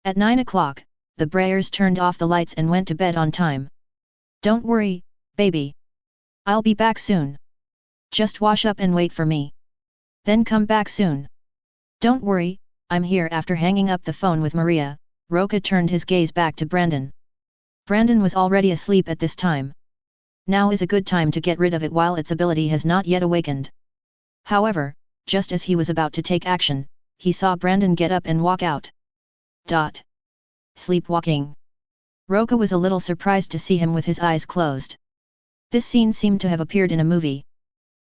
At 9 o'clock, the Breyers turned off the lights and went to bed on time. Don't worry, baby. I'll be back soon. Just wash up and wait for me. Then come back soon. Don't worry, I'm here. After hanging up the phone with Maria, Roca turned his gaze back to Brandon. Brandon was already asleep at this time. Now is a good time to get rid of it while its ability has not yet awakened. However, just as he was about to take action, he saw Brandon get up and walk out. Sleepwalking. Roca was a little surprised to see him with his eyes closed. This scene seemed to have appeared in a movie.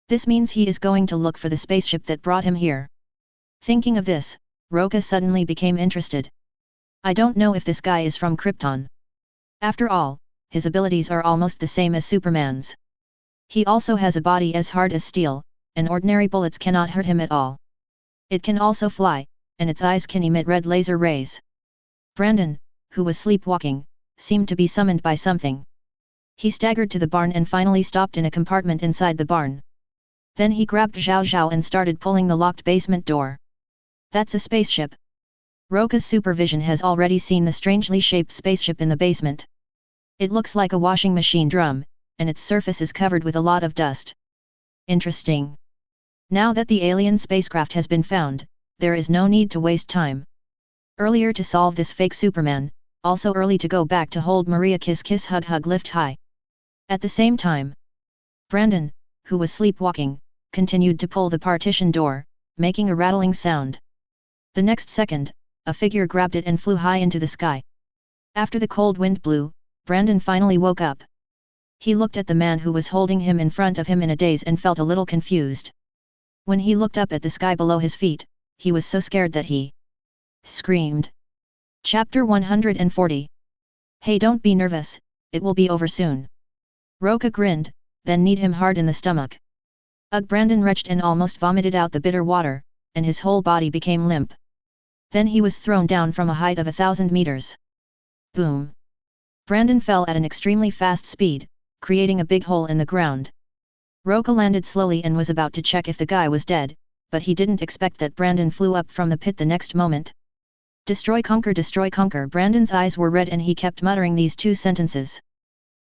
This means he is going to look for the spaceship that brought him here. Thinking of this, Roca suddenly became interested. I don't know if this guy is from Krypton. After all, his abilities are almost the same as Superman's. He also has a body as hard as steel, and ordinary bullets cannot hurt him at all. It can also fly, and its eyes can emit red laser rays. Brandon, who was sleepwalking, seemed to be summoned by something. He staggered to the barn and finally stopped in a compartment inside the barn. Then he grabbed Zhao Zhao and started pulling the locked basement door. That's a spaceship. Roca's supervision has already seen the strangely shaped spaceship in the basement. It looks like a washing machine drum, and its surface is covered with a lot of dust. Interesting. Now that the alien spacecraft has been found, there is no need to waste time. Earlier to solve this fake Superman, also early to go back to hold Maria kiss kiss hug hug lift high. At the same time, Brandon, who was sleepwalking, continued to pull the partition door, making a rattling sound. The next second, a figure grabbed it and flew high into the sky. After the cold wind blew, Brandon finally woke up. He looked at the man who was holding him in front of him in a daze and felt a little confused. When he looked up at the sky below his feet, he was so scared that he screamed. Chapter 140. Hey, don't be nervous, it will be over soon. Roca grinned, then kneed him hard in the stomach. Ugh! Brandon retched and almost vomited out the bitter water, and his whole body became limp. Then he was thrown down from a height of 1,000 meters. Boom! Brandon fell at an extremely fast speed, creating a big hole in the ground. Roca landed slowly and was about to check if the guy was dead, but he didn't expect that Brandon flew up from the pit the next moment. Destroy, conquer, destroy, conquer. Brandon's eyes were red and he kept muttering these two sentences.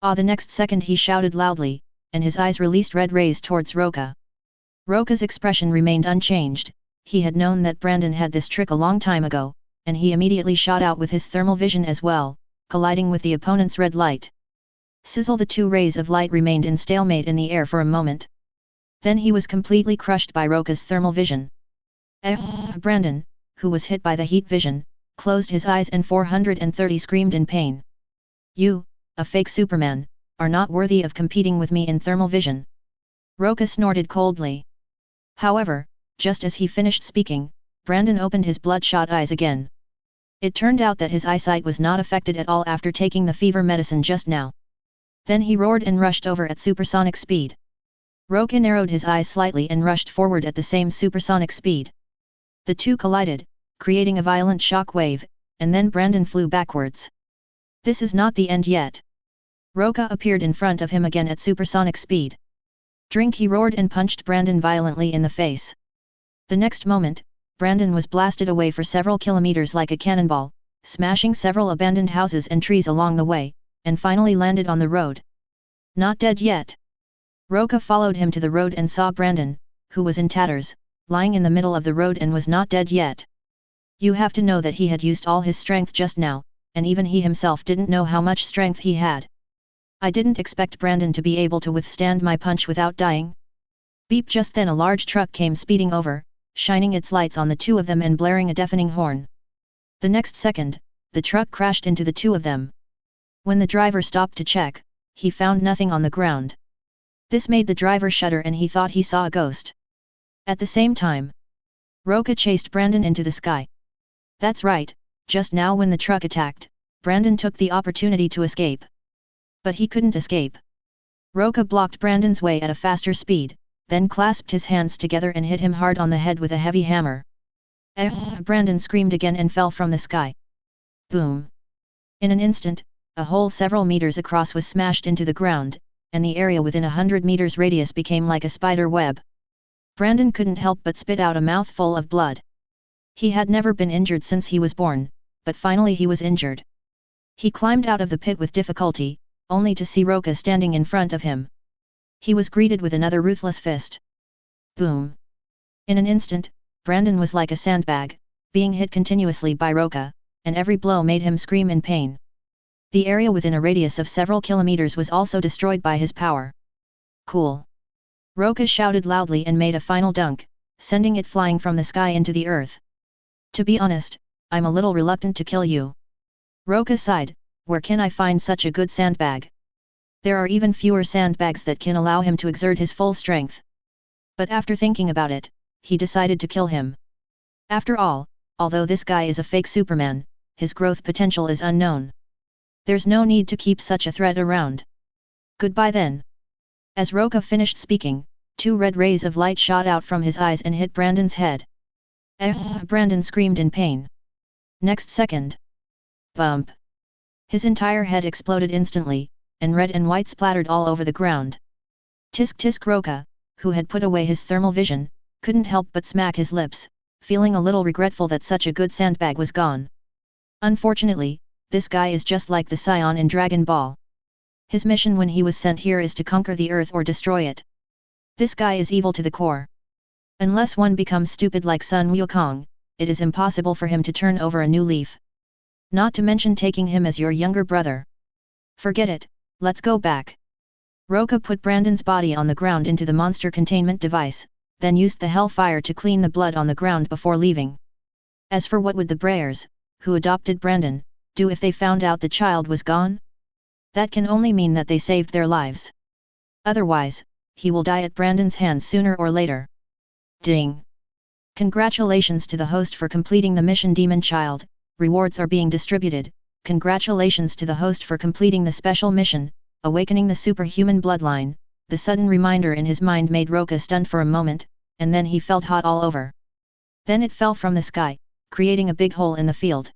The next second he shouted loudly, and his eyes released red rays towards Roca. Roca's expression remained unchanged. He had known that Brandon had this trick a long time ago, and he immediately shot out with his thermal vision as well, colliding with the opponent's red light. Sizzle! The two rays of light remained in stalemate in the air for a moment. Then he was completely crushed by Roca's thermal vision. Brandon, who was hit by the heat vision, closed his eyes and 430 screamed in pain. You, a fake Superman, are not worthy of competing with me in thermal vision. Roca snorted coldly. However, just as he finished speaking, Brandon opened his bloodshot eyes again. It turned out that his eyesight was not affected at all after taking the fever medicine just now. Then he roared and rushed over at supersonic speed. Roca narrowed his eyes slightly and rushed forward at the same supersonic speed. The two collided, creating a violent shock wave, and then Brandon flew backwards. This is not the end yet. Roca appeared in front of him again at supersonic speed. Drink! He roared and punched Brandon violently in the face. The next moment, Brandon was blasted away for several kilometers like a cannonball, smashing several abandoned houses and trees along the way, and finally landed on the road. Not dead yet. Roca followed him to the road and saw Brandon, who was in tatters, lying in the middle of the road and was not dead yet. You have to know that he had used all his strength just now, and even he himself didn't know how much strength he had. I didn't expect Brandon to be able to withstand my punch without dying. Beep! Just then a large truck came speeding over, shining its lights on the two of them and blaring a deafening horn. The next second, the truck crashed into the two of them. When the driver stopped to check, he found nothing on the ground. This made the driver shudder and he thought he saw a ghost. At the same time, Roca chased Brandon into the sky. That's right, just now when the truck attacked, Brandon took the opportunity to escape. But he couldn't escape. Roca blocked Brandon's way at a faster speed, then clasped his hands together and hit him hard on the head with a heavy hammer. Brandon screamed again and fell from the sky. Boom! In an instant, a hole several meters across was smashed into the ground, and the area within 100 meters radius became like a spider web. Brandon couldn't help but spit out a mouthful of blood. He had never been injured since he was born, but finally he was injured. He climbed out of the pit with difficulty, only to see Roca standing in front of him. He was greeted with another ruthless fist. Boom! In an instant, Brandon was like a sandbag, being hit continuously by Roca, and every blow made him scream in pain. The area within a radius of several kilometers was also destroyed by his power. Cool! Roca shouted loudly and made a final dunk, sending it flying from the sky into the earth. To be honest, I'm a little reluctant to kill you. Roca sighed, where can I find such a good sandbag? There are even fewer sandbags that can allow him to exert his full strength. But after thinking about it, he decided to kill him. After all, although this guy is a fake Superman, his growth potential is unknown. There's no need to keep such a threat around. Goodbye then. As Roca finished speaking, two red rays of light shot out from his eyes and hit Brandon's head. Brandon screamed in pain. Next second. Bump! His entire head exploded instantly, and red and white splattered all over the ground. Tisk tisk. Roca, who had put away his thermal vision, couldn't help but smack his lips, feeling a little regretful that such a good sandbag was gone. Unfortunately, this guy is just like the Scion in Dragon Ball. His mission when he was sent here is to conquer the earth or destroy it. This guy is evil to the core. Unless one becomes stupid like Sun Wukong, it is impossible for him to turn over a new leaf. Not to mention taking him as your younger brother. Forget it, let's go back. Roca put Brandon's body on the ground into the monster containment device, then used the hellfire to clean the blood on the ground before leaving. As for what would the Brayers, who adopted Brandon, do if they found out the child was gone? That can only mean that they saved their lives. Otherwise, he will die at Brandon's hands sooner or later. Ding! Congratulations to the host for completing the mission. Demon Child, rewards are being distributed. Congratulations to the host for completing the special mission, awakening the superhuman bloodline. The sudden reminder in his mind made Roca stunned for a moment, and then he felt hot all over. Then it fell from the sky, creating a big hole in the field.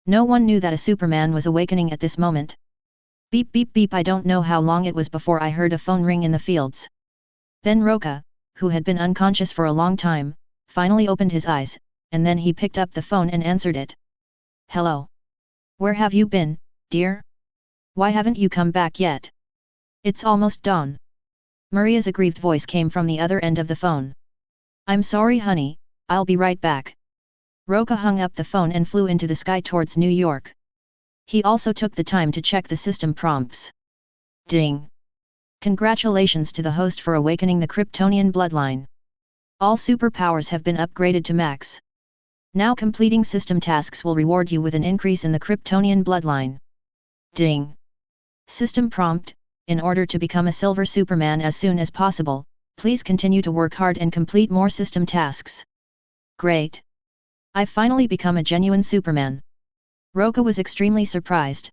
No one knew that a Superman was awakening at this moment. Beep beep beep. I don't know how long it was before I heard a phone ring in the fields. Then Roca, who had been unconscious for a long time, finally opened his eyes, and then he picked up the phone and answered it. Hello. Where have you been, dear? Why haven't you come back yet? It's almost dawn. Maria's aggrieved voice came from the other end of the phone. I'm sorry honey, I'll be right back. Roca hung up the phone and flew into the sky towards New York. He also took the time to check the system prompts. Ding! Congratulations to the host for awakening the Kryptonian bloodline. All superpowers have been upgraded to max. Now completing system tasks will reward you with an increase in the Kryptonian bloodline. Ding! System prompt: in order to become a Silver Superman as soon as possible, please continue to work hard and complete more system tasks. Great! I've finally become a genuine Superman. Roca was extremely surprised.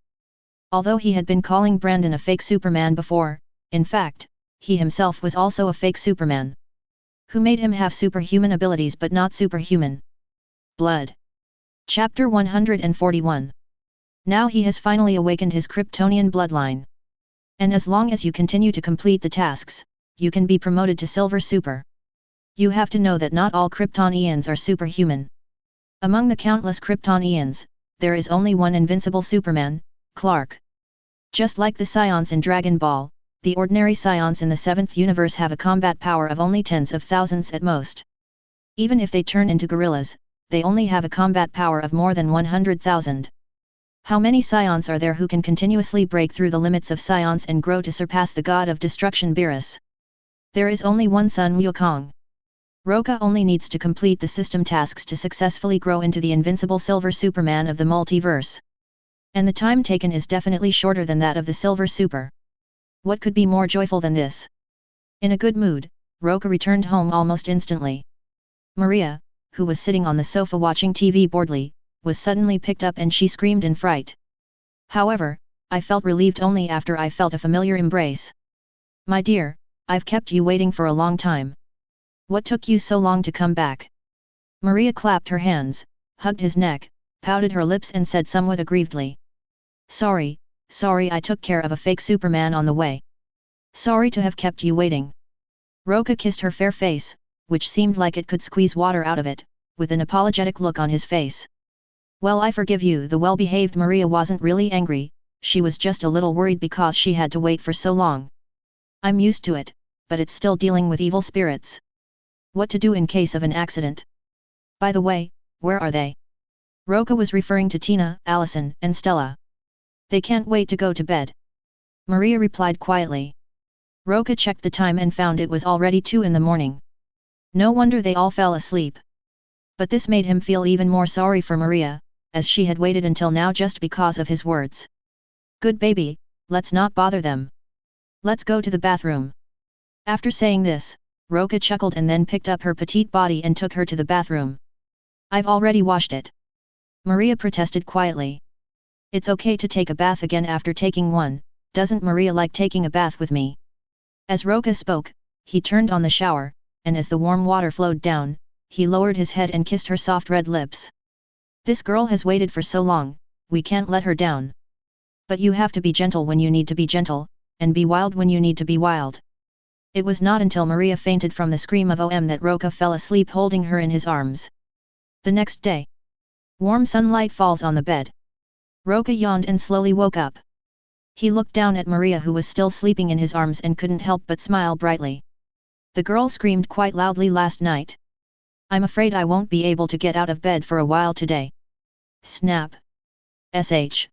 Although he had been calling Brandon a fake Superman before, in fact, he himself was also a fake Superman. Who made him have superhuman abilities but not superhuman. Blood. Chapter 141. Now he has finally awakened his Kryptonian bloodline. And as long as you continue to complete the tasks, you can be promoted to Silver Super. You have to know that not all Kryptonians are superhuman. Among the countless Kryptonians, there is only one invincible Superman, Clark. Just like the Scions in Dragon Ball, the ordinary Scions in the 7th universe have a combat power of only tens of thousands at most. Even if they turn into gorillas, they only have a combat power of more than 100,000. How many Scions are there who can continuously break through the limits of Scions and grow to surpass the god of destruction Beerus? There is only one Sun Wukong. Roca only needs to complete the system tasks to successfully grow into the invincible Silver Superman of the multiverse. And the time taken is definitely shorter than that of the Silver Super. What could be more joyful than this? In a good mood, Roca returned home almost instantly. Maria, who was sitting on the sofa watching TV boredly, was suddenly picked up and she screamed in fright. However, I felt relieved only after I felt a familiar embrace. My dear, I've kept you waiting for a long time. What took you so long to come back? Maria clapped her hands, hugged his neck, pouted her lips and said somewhat aggrievedly. Sorry, I took care of a fake Superman on the way. Sorry to have kept you waiting. Roca kissed her fair face, which seemed like it could squeeze water out of it, with an apologetic look on his face. Well, I forgive you. The well-behaved Maria wasn't really angry, she was just a little worried because she had to wait for so long. I'm used to it, but it's still dealing with evil spirits. What to do in case of an accident? By the way, where are they? Roca was referring to Tina, Allison, and Stella. They can't wait to go to bed. Maria replied quietly. Roca checked the time and found it was already 2 in the morning. No wonder they all fell asleep. But this made him feel even more sorry for Maria, as she had waited until now just because of his words. Good baby, let's not bother them. Let's go to the bathroom. After saying this, Roca chuckled and then picked up her petite body and took her to the bathroom. I've already washed it. Maria protested quietly. It's okay to take a bath again after taking one, doesn't Maria like taking a bath with me? As Roca spoke, he turned on the shower, and as the warm water flowed down, he lowered his head and kissed her soft red lips. This girl has waited for so long, we can't let her down. But you have to be gentle when you need to be gentle, and be wild when you need to be wild. It was not until Maria fainted from the scream of OM that Roca fell asleep holding her in his arms. The next day. Warm sunlight falls on the bed. Roca yawned and slowly woke up. He looked down at Maria who was still sleeping in his arms and couldn't help but smile brightly. The girl screamed quite loudly last night. I'm afraid I won't be able to get out of bed for a while today. Snap. Sh.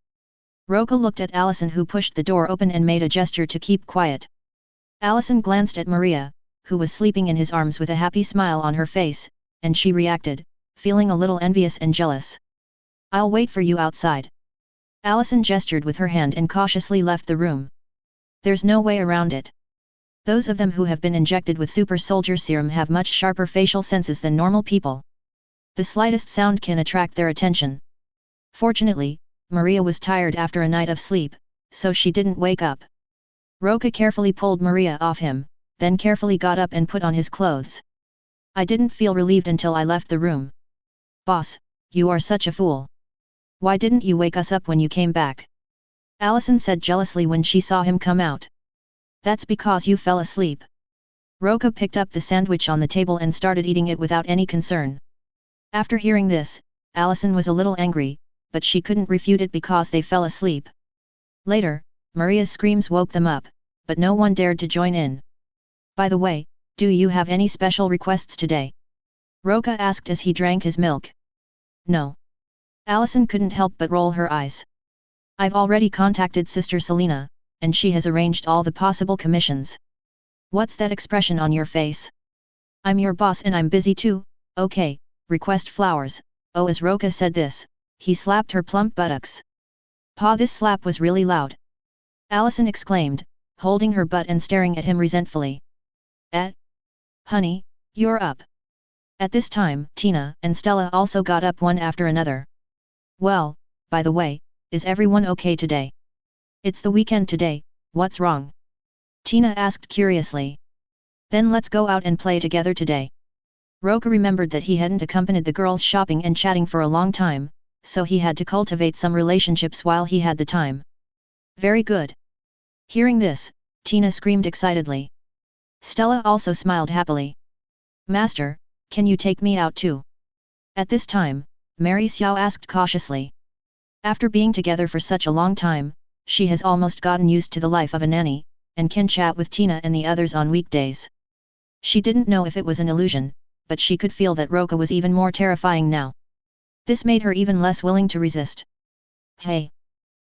Roca looked at Allison who pushed the door open and made a gesture to keep quiet. Allison glanced at Maria, who was sleeping in his arms with a happy smile on her face, and she reacted, feeling a little envious and jealous. I'll wait for you outside. Allison gestured with her hand and cautiously left the room. There's no way around it. Those of them who have been injected with super soldier serum have much sharper facial senses than normal people. The slightest sound can attract their attention. Fortunately, Maria was tired after a night of sleep, so she didn't wake up. Roca carefully pulled Maria off him, then carefully got up and put on his clothes. I didn't feel relieved until I left the room. Boss, you are such a fool. Why didn't you wake us up when you came back? Allison said jealously when she saw him come out. That's because you fell asleep. Roca picked up the sandwich on the table and started eating it without any concern. After hearing this, Allison was a little angry, but she couldn't refute it because they fell asleep. Later, Maria's screams woke them up, but no one dared to join in. By the way, do you have any special requests today? Roca asked as he drank his milk. No. Allison couldn't help but roll her eyes. I've already contacted Sister Selena, and she has arranged all the possible commissions. What's that expression on your face? I'm your boss and I'm busy too. Okay, request flowers. Oh, as Roca said this, he slapped her plump buttocks. Pa, this slap was really loud. Allison exclaimed, holding her butt and staring at him resentfully. Honey, you're up. At this time, Tina and Stella also got up one after another. Well, by the way, is everyone okay today? It's the weekend today, what's wrong? Tina asked curiously. Then let's go out and play together today. Roca remembered that he hadn't accompanied the girls shopping and chatting for a long time, so he had to cultivate some relationships while he had the time. Very good. Hearing this, Tina screamed excitedly. Stella also smiled happily. Master, can you take me out too? At this time, Mary Xiao asked cautiously. After being together for such a long time, she has almost gotten used to the life of a nanny, and can chat with Tina and the others on weekdays. She didn't know if it was an illusion, but she could feel that Roca was even more terrifying now. This made her even less willing to resist. Hey!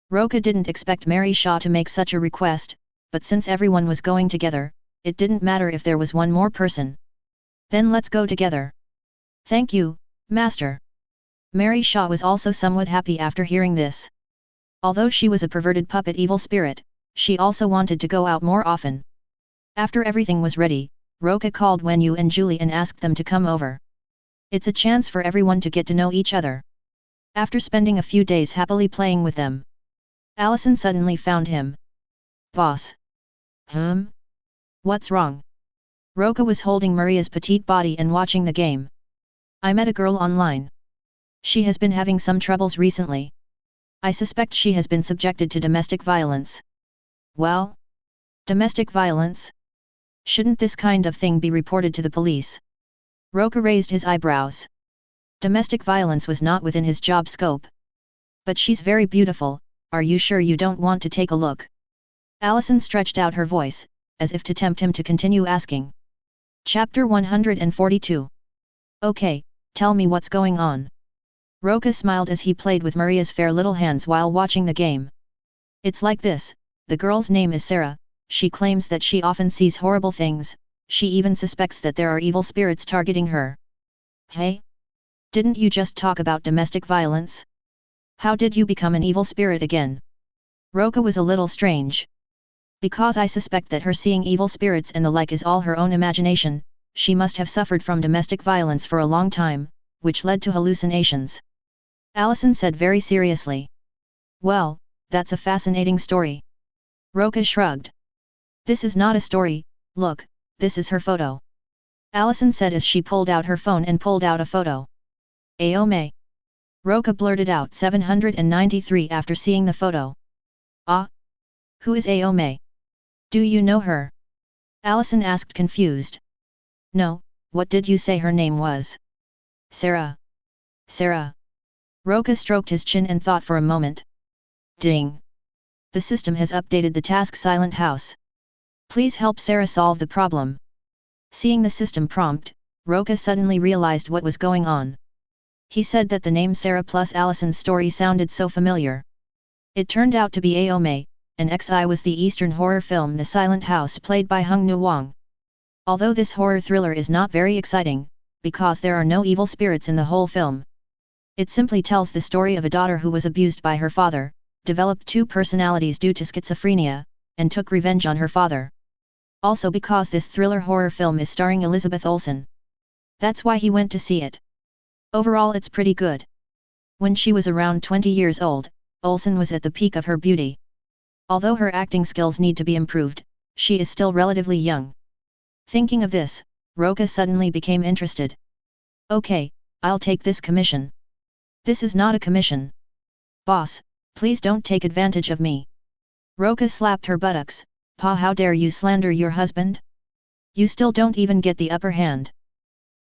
Roca didn't expect Mary Shaw to make such a request, but since everyone was going together, it didn't matter if there was one more person. Then let's go together. Thank you, Master. Mary Shaw was also somewhat happy after hearing this. Although she was a perverted puppet evil spirit, she also wanted to go out more often. After everything was ready, Roca called Wenyu and Julie and asked them to come over. It's a chance for everyone to get to know each other. After spending a few days happily playing with them, Allison suddenly found him. Boss. What's wrong? Roca was holding Maria's petite body and watching the game. I met a girl online. She has been having some troubles recently. I suspect she has been subjected to domestic violence. Well? Domestic violence? Shouldn't this kind of thing be reported to the police? Roca raised his eyebrows. Domestic violence was not within his job scope. But she's very beautiful, are you sure you don't want to take a look? Allison stretched out her voice, as if to tempt him to continue asking. Chapter 142. Okay, tell me what's going on. Roca smiled as he played with Maria's fair little hands while watching the game. It's like this, the girl's name is Sarah, she claims that she often sees horrible things, she even suspects that there are evil spirits targeting her. Hey? Didn't you just talk about domestic violence? How did you become an evil spirit again? Roca was a little strange. Because I suspect that her seeing evil spirits and the like is all her own imagination, she must have suffered from domestic violence for a long time, which led to hallucinations. Allison said very seriously. Well, that's a fascinating story. Roca shrugged. This is not a story, look, this is her photo. Allison said as she pulled out her phone and pulled out a photo. Aome. Roca blurted out 793 after seeing the photo. Who is Aome? Do you know her? Allison asked confused. No, what did you say her name was? Sarah. Sarah. Roca stroked his chin and thought for a moment. Ding. The system has updated the task Silent House. Please help Sarah solve the problem. Seeing the system prompt, Roca suddenly realized what was going on. He said that the name Sarah plus Allison's story sounded so familiar. It turned out to be Aome, and XI was the Eastern horror film The Silent House played by Hung Nu Wang. Although this horror thriller is not very exciting, because there are no evil spirits in the whole film. It simply tells the story of a daughter who was abused by her father, developed two personalities due to schizophrenia, and took revenge on her father. Also because this thriller horror film is starring Elizabeth Olsen. That's why he went to see it. Overall it's pretty good. When she was around 20 years old, Olsen was at the peak of her beauty. Although her acting skills need to be improved, she is still relatively young. Thinking of this, Roca suddenly became interested. Okay, I'll take this commission. This is not a commission. Boss, please don't take advantage of me. Roca slapped her buttocks. Pa, how dare you slander your husband? You still don't even get the upper hand.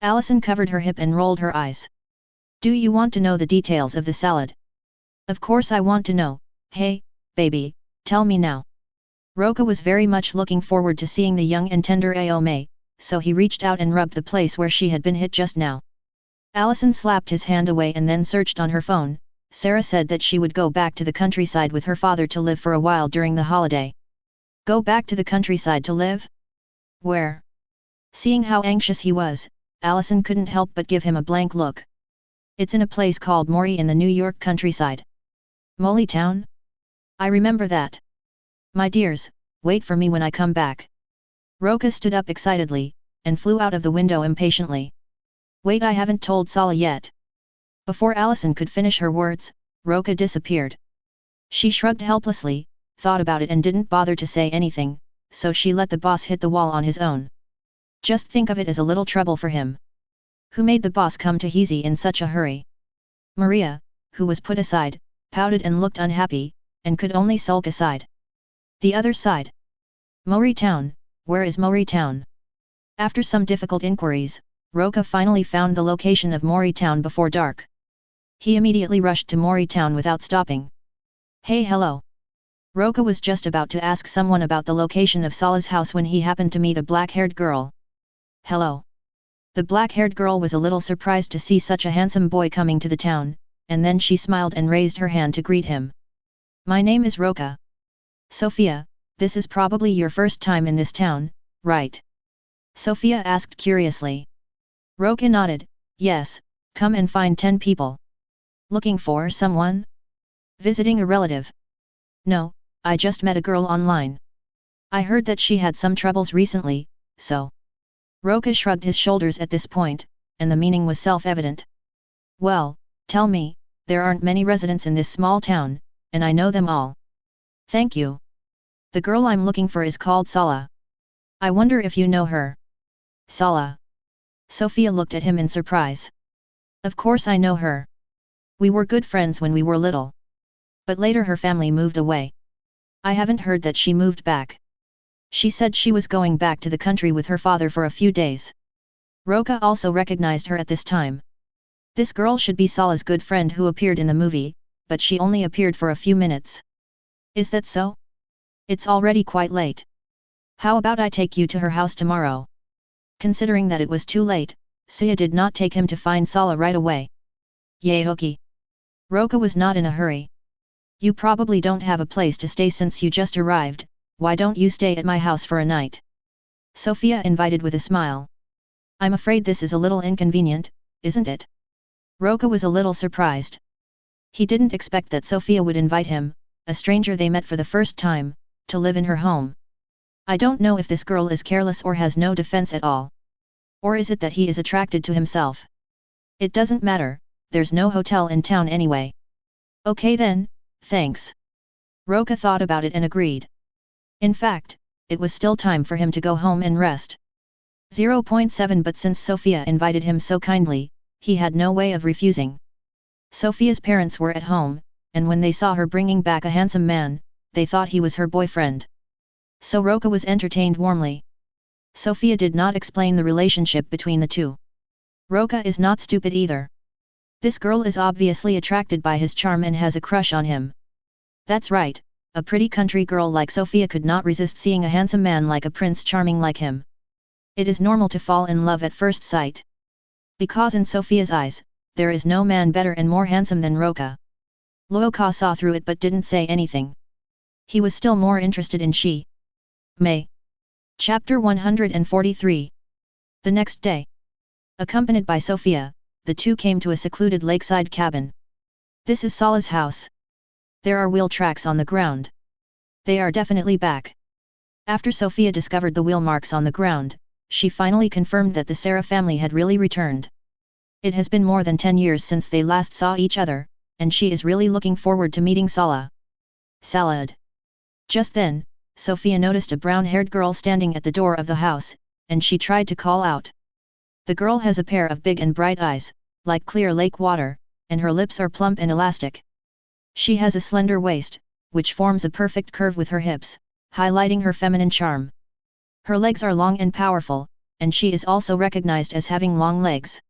Allison covered her hip and rolled her eyes. Do you want to know the details of the salad? Of course I want to know. Hey, baby, tell me now. Roca was very much looking forward to seeing the young and tender Aome, so he reached out and rubbed the place where she had been hit just now. Allison slapped his hand away and then searched on her phone. Sarah said that she would go back to the countryside with her father to live for a while during the holiday. Go back to the countryside to live? Where? Seeing how anxious he was, Allison couldn't help but give him a blank look. It's in a place called Mori in the New York countryside. Molly Town? I remember that. My dears, wait for me when I come back. Roca stood up excitedly, and flew out of the window impatiently. Wait, I haven't told Sala yet. Before Allison could finish her words, Roca disappeared. She shrugged helplessly, thought about it and didn't bother to say anything, so she let the boss hit the wall on his own. Just think of it as a little trouble for him. Who made the boss come to Heezy in such a hurry? Maria, who was put aside, pouted and looked unhappy, and could only sulk aside. The other side. Mori Town, where is Mori Town? After some difficult inquiries, Roca finally found the location of Mori Town before dark. He immediately rushed to Mori Town without stopping. Hey, hello. Roca was just about to ask someone about the location of Sala's house when he happened to meet a black-haired girl. Hello. The black-haired girl was a little surprised to see such a handsome boy coming to the town, and then she smiled and raised her hand to greet him. My name is Roca. Sophia, this is probably your first time in this town, right? Sophia asked curiously. Roca nodded, yes, come and find 10 people. Looking for someone? Visiting a relative? No, I just met a girl online. I heard that she had some troubles recently, so. Roca shrugged his shoulders at this point, and the meaning was self-evident. Well, tell me, there aren't many residents in this small town, and I know them all. Thank you. The girl I'm looking for is called Sala. I wonder if you know her. Sala. Sophia looked at him in surprise. Of course I know her. We were good friends when we were little. But later her family moved away. I haven't heard that she moved back. She said she was going back to the country with her father for a few days. Roca also recognized her at this time. This girl should be Sala's good friend who appeared in the movie, but she only appeared for a few minutes. Is that so? It's already quite late. How about I take you to her house tomorrow? Considering that it was too late, Sia did not take him to find Sala right away. Yay, okay. Roca was not in a hurry. You probably don't have a place to stay since you just arrived, why don't you stay at my house for a night? Sophia invited with a smile. I'm afraid this is a little inconvenient, isn't it? Roca was a little surprised. He didn't expect that Sophia would invite him, a stranger they met for the first time, to live in her home. I don't know if this girl is careless or has no defense at all. Or is it that he is attracted to himself? It doesn't matter, there's no hotel in town anyway. Okay then, thanks. Roca thought about it and agreed. In fact, it was still time for him to go home and rest. 0.7 But since Sophia invited him so kindly, he had no way of refusing. Sophia's parents were at home, and when they saw her bringing back a handsome man, they thought he was her boyfriend. So Roca was entertained warmly. Sophia did not explain the relationship between the two. Roca is not stupid either. This girl is obviously attracted by his charm and has a crush on him. That's right, a pretty country girl like Sophia could not resist seeing a handsome man like a prince charming like him. It is normal to fall in love at first sight. Because in Sophia's eyes, there is no man better and more handsome than Roca. Roca saw through it but didn't say anything. He was still more interested in she. May. Chapter 143. The next day. Accompanied by Sophia, the two came to a secluded lakeside cabin. This is Sala's house. There are wheel tracks on the ground. They are definitely back. After Sophia discovered the wheel marks on the ground, she finally confirmed that the Sarah family had really returned. It has been more than 10 years since they last saw each other, and she is really looking forward to meeting Sala. Salad. Just then, Sophia noticed a brown-haired girl standing at the door of the house, and she tried to call out. The girl has a pair of big and bright eyes, like clear lake water, and her lips are plump and elastic. She has a slender waist, which forms a perfect curve with her hips, highlighting her feminine charm. Her legs are long and powerful, and she is also recognized as having long legs.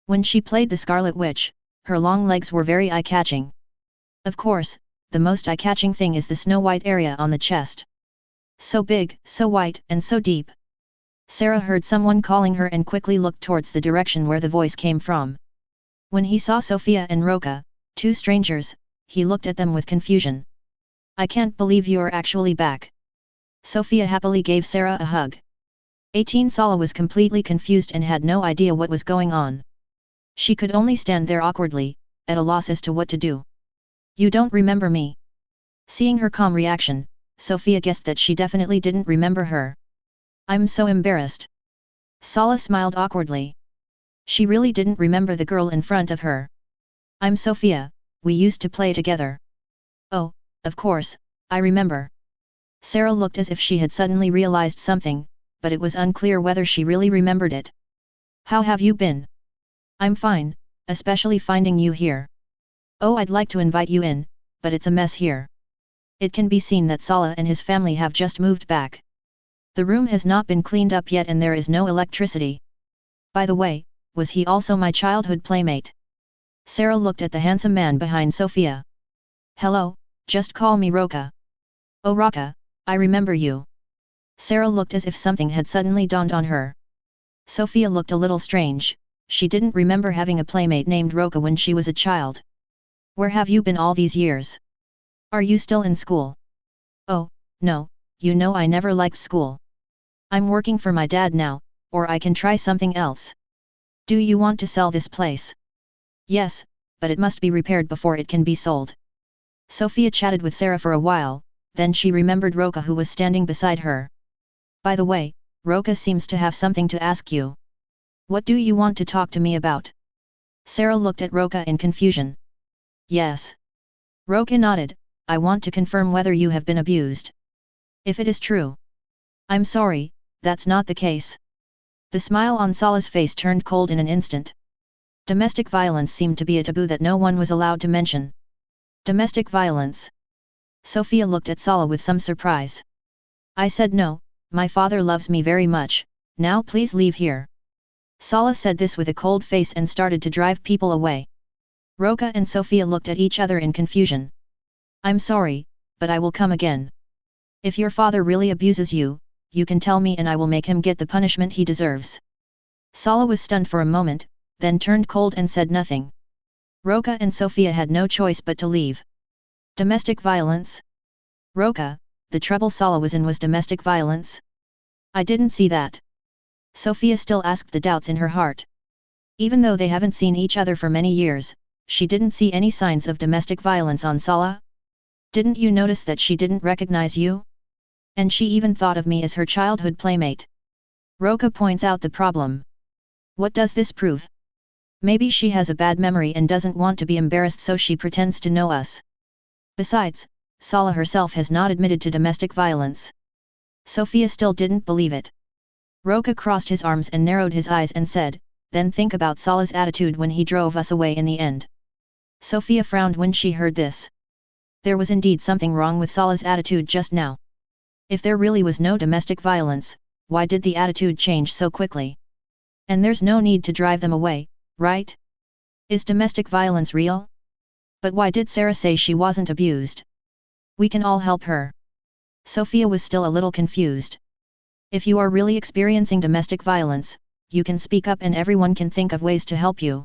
When she played the Scarlet Witch, her long legs were very eye-catching. Of course, the most eye-catching thing is the snow-white area on the chest. So big, so white, and so deep. Sarah heard someone calling her and quickly looked towards the direction where the voice came from. When he saw Sophia and Roca, two strangers, he looked at them with confusion. I can't believe you are actually back. Sophia happily gave Sarah a hug. 18 Sala was completely confused and had no idea what was going on. She could only stand there awkwardly, at a loss as to what to do. You don't remember me? Seeing her calm reaction, Sophia guessed that she definitely didn't remember her. I'm so embarrassed. Sala smiled awkwardly. She really didn't remember the girl in front of her. I'm Sophia, we used to play together. Oh, of course, I remember. Sarah looked as if she had suddenly realized something, but it was unclear whether she really remembered it. How have you been? I'm fine, especially finding you here. Oh, I'd like to invite you in, but it's a mess here. It can be seen that Sala and his family have just moved back. The room has not been cleaned up yet and there is no electricity. By the way, was he also my childhood playmate? Sarah looked at the handsome man behind Sophia. Hello, just call me Roca. Oh Roca, I remember you. Sarah looked as if something had suddenly dawned on her. Sophia looked a little strange, she didn't remember having a playmate named Roca when she was a child. Where have you been all these years? Are you still in school? Oh, no, you know I never liked school. I'm working for my dad now, or I can try something else. Do you want to sell this place? Yes, but it must be repaired before it can be sold. Sophia chatted with Sarah for a while, then she remembered Roca who was standing beside her. By the way, Roca seems to have something to ask you. What do you want to talk to me about? Sarah looked at Roca in confusion. Yes. Roca nodded, I want to confirm whether you have been abused. If it is true. I'm sorry, that's not the case. The smile on Sala's face turned cold in an instant. Domestic violence seemed to be a taboo that no one was allowed to mention. Domestic violence. Sophia looked at Sala with some surprise. I said no, my father loves me very much, now please leave here. Sala said this with a cold face and started to drive people away. Roca and Sophia looked at each other in confusion. I'm sorry, but I will come again. If your father really abuses you, you can tell me and I will make him get the punishment he deserves. Sala was stunned for a moment, then turned cold and said nothing. Roca and Sophia had no choice but to leave. Domestic violence? Roca, the trouble Sala was in was domestic violence? I didn't see that. Sophia still asked the doubts in her heart. Even though they haven't seen each other for many years, she didn't see any signs of domestic violence on Sala. Didn't you notice that she didn't recognize you? And she even thought of me as her childhood playmate. Roca points out the problem. What does this prove? Maybe she has a bad memory and doesn't want to be embarrassed so she pretends to know us. Besides, Sala herself has not admitted to domestic violence. Sophia still didn't believe it. Roca crossed his arms and narrowed his eyes and said, then think about Sala's attitude when he drove us away in the end. Sophia frowned when she heard this. There was indeed something wrong with Sala's attitude just now. If there really was no domestic violence, why did the attitude change so quickly? And there's no need to drive them away, right? Is domestic violence real? But why did Sarah say she wasn't abused? We can all help her. Sophia was still a little confused. If you are really experiencing domestic violence, you can speak up and everyone can think of ways to help you.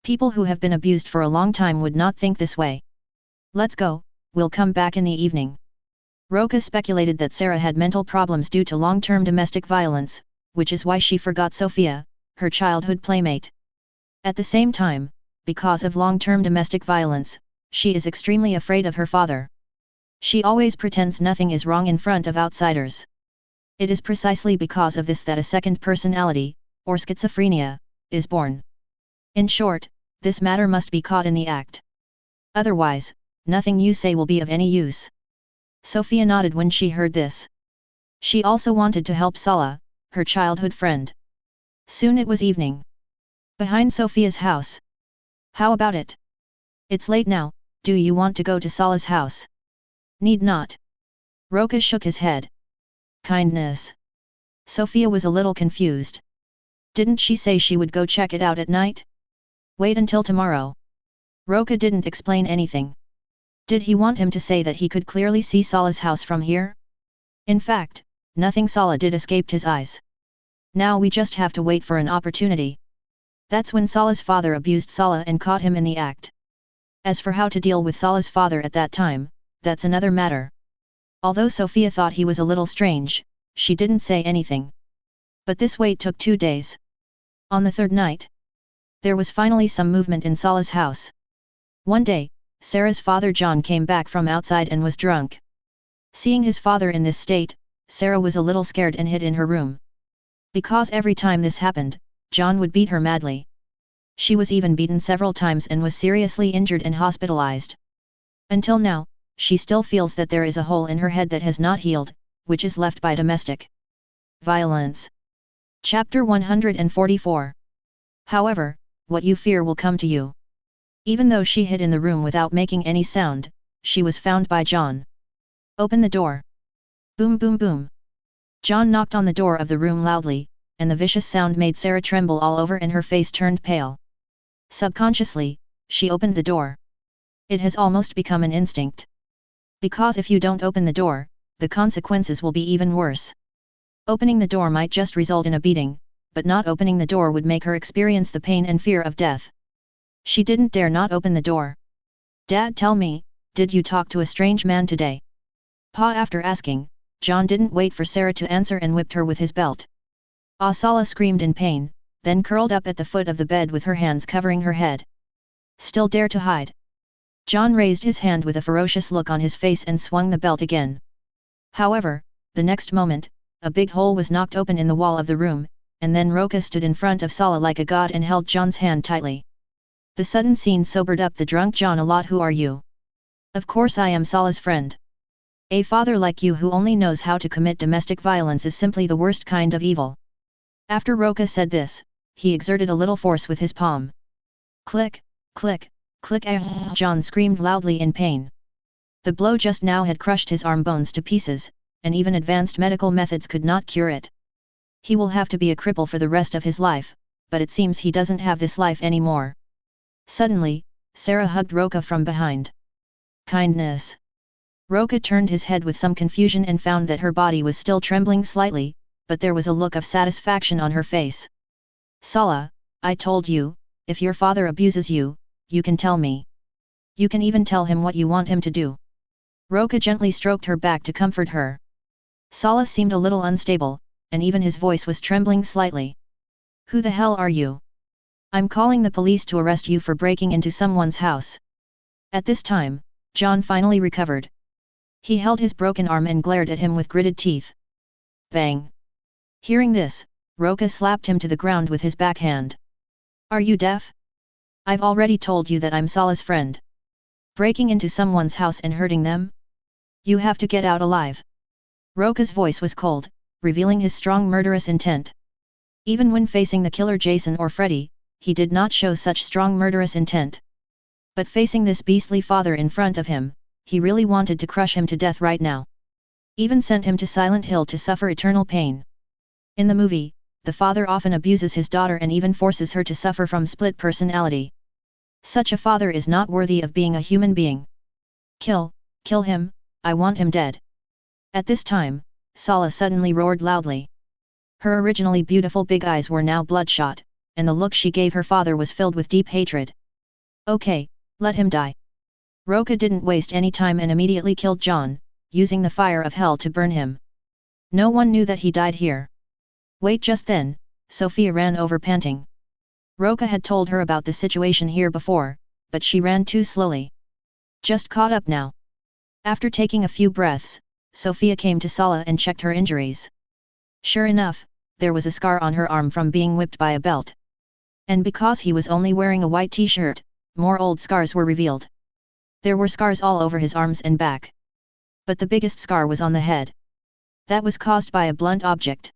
People who have been abused for a long time would not think this way. Let's go, we'll come back in the evening. Roca speculated that Sarah had mental problems due to long-term domestic violence, which is why she forgot Sophia, her childhood playmate. At the same time, because of long-term domestic violence, she is extremely afraid of her father. She always pretends nothing is wrong in front of outsiders. It is precisely because of this that a second personality, or schizophrenia, is born. In short, this matter must be caught in the act. Otherwise, nothing you say will be of any use. Sophia nodded when she heard this. She also wanted to help Sala, her childhood friend. Soon it was evening. Behind Sophia's house. How about it? It's late now, do you want to go to Sala's house? Need not. Roca shook his head. Kindness. Sophia was a little confused. Didn't she say she would go check it out at night? Wait until tomorrow. Roca didn't explain anything. Did he want him to say that he could clearly see Sala's house from here? In fact, nothing Sala did escaped his eyes. Now we just have to wait for an opportunity. That's when Sala's father abused Sala and caught him in the act. As for how to deal with Sala's father at that time, that's another matter. Although Sophia thought he was a little strange, she didn't say anything. But this wait took 2 days. On the third night, there was finally some movement in Sala's house. One day, Sarah's father John came back from outside and was drunk. Seeing his father in this state, Sarah was a little scared and hid in her room. Because every time this happened, John would beat her madly. She was even beaten several times and was seriously injured and hospitalized. Until now, she still feels that there is a hole in her head that has not healed, which is left by domestic violence. Chapter 144. However, what you fear will come to you. Even though she hid in the room without making any sound, she was found by John. Open the door. Boom boom boom. John knocked on the door of the room loudly, and the vicious sound made Sarah tremble all over and her face turned pale. Subconsciously, she opened the door. It has almost become an instinct. Because if you don't open the door, the consequences will be even worse. Opening the door might just result in a beating, but not opening the door would make her experience the pain and fear of death. She didn't dare not open the door. Dad, tell me, did you talk to a strange man today? Pa. After asking, John didn't wait for Sarah to answer and whipped her with his belt. Sala screamed in pain, then curled up at the foot of the bed with her hands covering her head. Still dare to hide? John raised his hand with a ferocious look on his face and swung the belt again. However, the next moment, a big hole was knocked open in the wall of the room, and then Roca stood in front of Sala like a god and held John's hand tightly. The sudden scene sobered up the drunk John a lot. Who are you? Of course I am Sala's friend. A father like you who only knows how to commit domestic violence is simply the worst kind of evil. After Roca said this, he exerted a little force with his palm. Click, click, click. John screamed loudly in pain. The blow just now had crushed his arm bones to pieces, and even advanced medical methods could not cure it. He will have to be a cripple for the rest of his life, but it seems he doesn't have this life anymore. Suddenly, Sarah hugged Roca from behind. Kindness. Roca turned his head with some confusion and found that her body was still trembling slightly, but there was a look of satisfaction on her face. Sala, I told you, if your father abuses you, you can tell me. You can even tell him what you want him to do. Roca gently stroked her back to comfort her. Sala seemed a little unstable, and even his voice was trembling slightly. Who the hell are you? I'm calling the police to arrest you for breaking into someone's house. At this time, John finally recovered. He held his broken arm and glared at him with gritted teeth. Bang! Hearing this, Roca slapped him to the ground with his backhand. Are you deaf? I've already told you that I'm Sala's friend. Breaking into someone's house and hurting them? You have to get out alive. Roca's voice was cold, revealing his strong murderous intent. Even when facing the killer Jason or Freddy, he did not show such strong murderous intent. But facing this beastly father in front of him, he really wanted to crush him to death right now. Even sent him to Silent Hill to suffer eternal pain. In the movie, the father often abuses his daughter and even forces her to suffer from split personality. Such a father is not worthy of being a human being. Kill him, I want him dead. At this time, Sala suddenly roared loudly. Her originally beautiful big eyes were now bloodshot, and the look she gave her father was filled with deep hatred. Okay, let him die. Roca didn't waste any time and immediately killed John, using the fire of hell to burn him. No one knew that he died here. Wait, just then, Sophia ran over panting. Roca had told her about the situation here before, but she ran too slowly. Just caught up now. After taking a few breaths, Sophia came to Sala and checked her injuries. Sure enough, there was a scar on her arm from being whipped by a belt. And because he was only wearing a white t-shirt, more old scars were revealed. There were scars all over his arms and back. But the biggest scar was on the head. That was caused by a blunt object.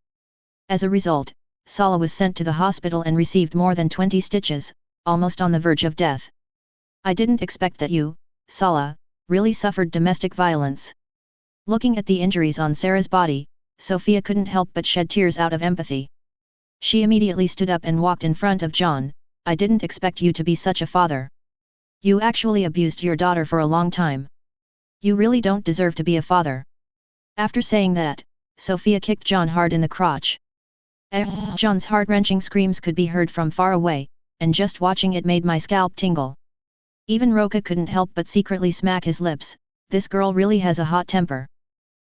As a result, Sala was sent to the hospital and received more than 20 stitches, almost on the verge of death. I didn't expect that you, Sala, really suffered domestic violence. Looking at the injuries on Sarah's body, Sophia couldn't help but shed tears out of empathy. She immediately stood up and walked in front of John. I didn't expect you to be such a father. You actually abused your daughter for a long time. You really don't deserve to be a father. After saying that, Sophia kicked John hard in the crotch. John's heart-wrenching screams could be heard from far away, and just watching it made my scalp tingle. Even Roca couldn't help but secretly smack his lips. This girl really has a hot temper.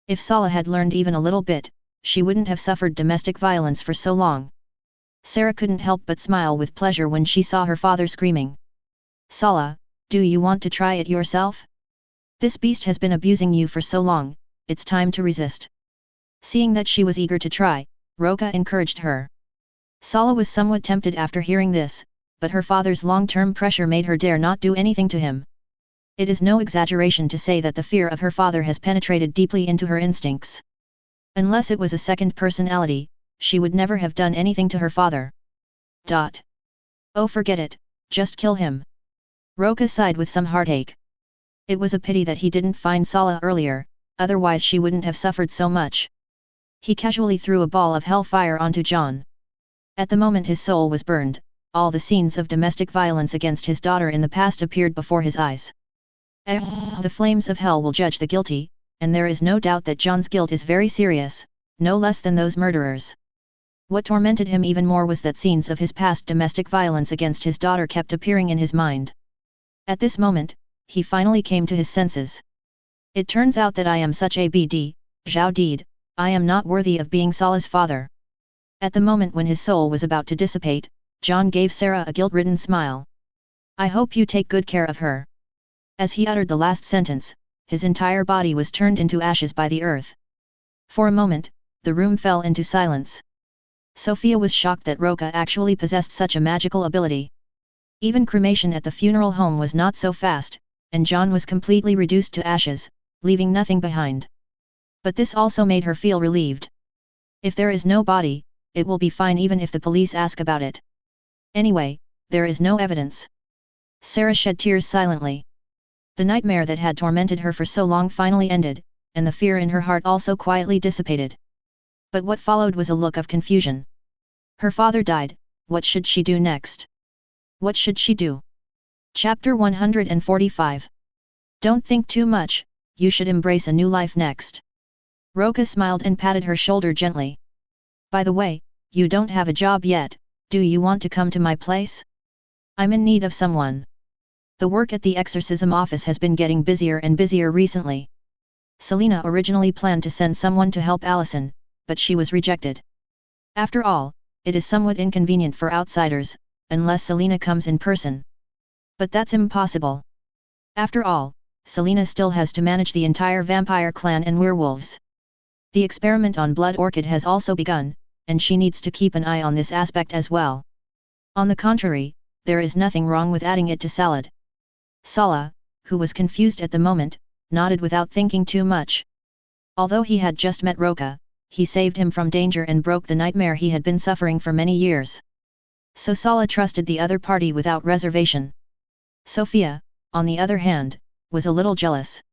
If Sala had learned even a little bit, she wouldn't have suffered domestic violence for so long. Sarah couldn't help but smile with pleasure when she saw her father screaming. Sala, do you want to try it yourself? This beast has been abusing you for so long, it's time to resist. Seeing that she was eager to try, Roca encouraged her. Sala was somewhat tempted after hearing this, but her father's long-term pressure made her dare not do anything to him. It is no exaggeration to say that the fear of her father has penetrated deeply into her instincts. Unless it was a second personality, she would never have done anything to her father. Oh, forget it, just kill him. Roca sighed with some heartache. It was a pity that he didn't find Sala earlier, otherwise she wouldn't have suffered so much. He casually threw a ball of hellfire onto John. At the moment his soul was burned, all the scenes of domestic violence against his daughter in the past appeared before his eyes. The flames of hell will judge the guilty, and there is no doubt that John's guilt is very serious, no less than those murderers. What tormented him even more was that scenes of his past domestic violence against his daughter kept appearing in his mind. At this moment, he finally came to his senses. It turns out that I am such a bd, Zhao Deed, I am not worthy of being Sala's father. At the moment when his soul was about to dissipate, John gave Sarah a guilt-ridden smile. I hope you take good care of her. As he uttered the last sentence, his entire body was turned into ashes by the earth. For a moment, the room fell into silence. Sophia was shocked that Roca actually possessed such a magical ability. Even cremation at the funeral home was not so fast, and John was completely reduced to ashes, leaving nothing behind. But this also made her feel relieved. If there is no body, it will be fine even if the police ask about it. Anyway, there is no evidence. Sarah shed tears silently. The nightmare that had tormented her for so long finally ended, and the fear in her heart also quietly dissipated. But what followed was a look of confusion. Her father died, what should she do next? What should she do? Chapter 145. Don't think too much, you should embrace a new life next. Roca smiled and patted her shoulder gently. By the way, you don't have a job yet, do you want to come to my place? I'm in need of someone. The work at the exorcism office has been getting busier and busier recently. Selina originally planned to send someone to help Allison, but she was rejected. After all, it is somewhat inconvenient for outsiders, unless Selina comes in person. But that's impossible. After all, Selina still has to manage the entire vampire clan and werewolves. The experiment on Blood Orchid has also begun, and she needs to keep an eye on this aspect as well. On the contrary, there is nothing wrong with adding it to salad. Sala, who was confused at the moment, nodded without thinking too much. Although he had just met Roca, he saved him from danger and broke the nightmare he had been suffering for many years. So Sala trusted the other party without reservation. Sophia, on the other hand, was a little jealous.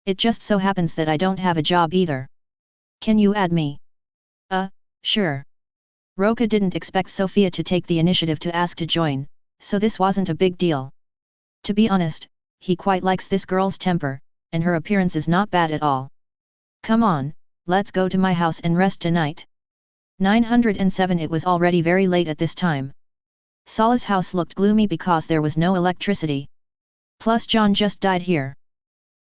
It just so happens that I don't have a job either. Can you add me? Sure. Roca didn't expect Sophia to take the initiative to ask to join, so this wasn't a big deal. To be honest, he quite likes this girl's temper, and her appearance is not bad at all. Come on, let's go to my house and rest tonight. 907. It was already very late at this time. Sala's house looked gloomy because there was no electricity. Plus John just died here.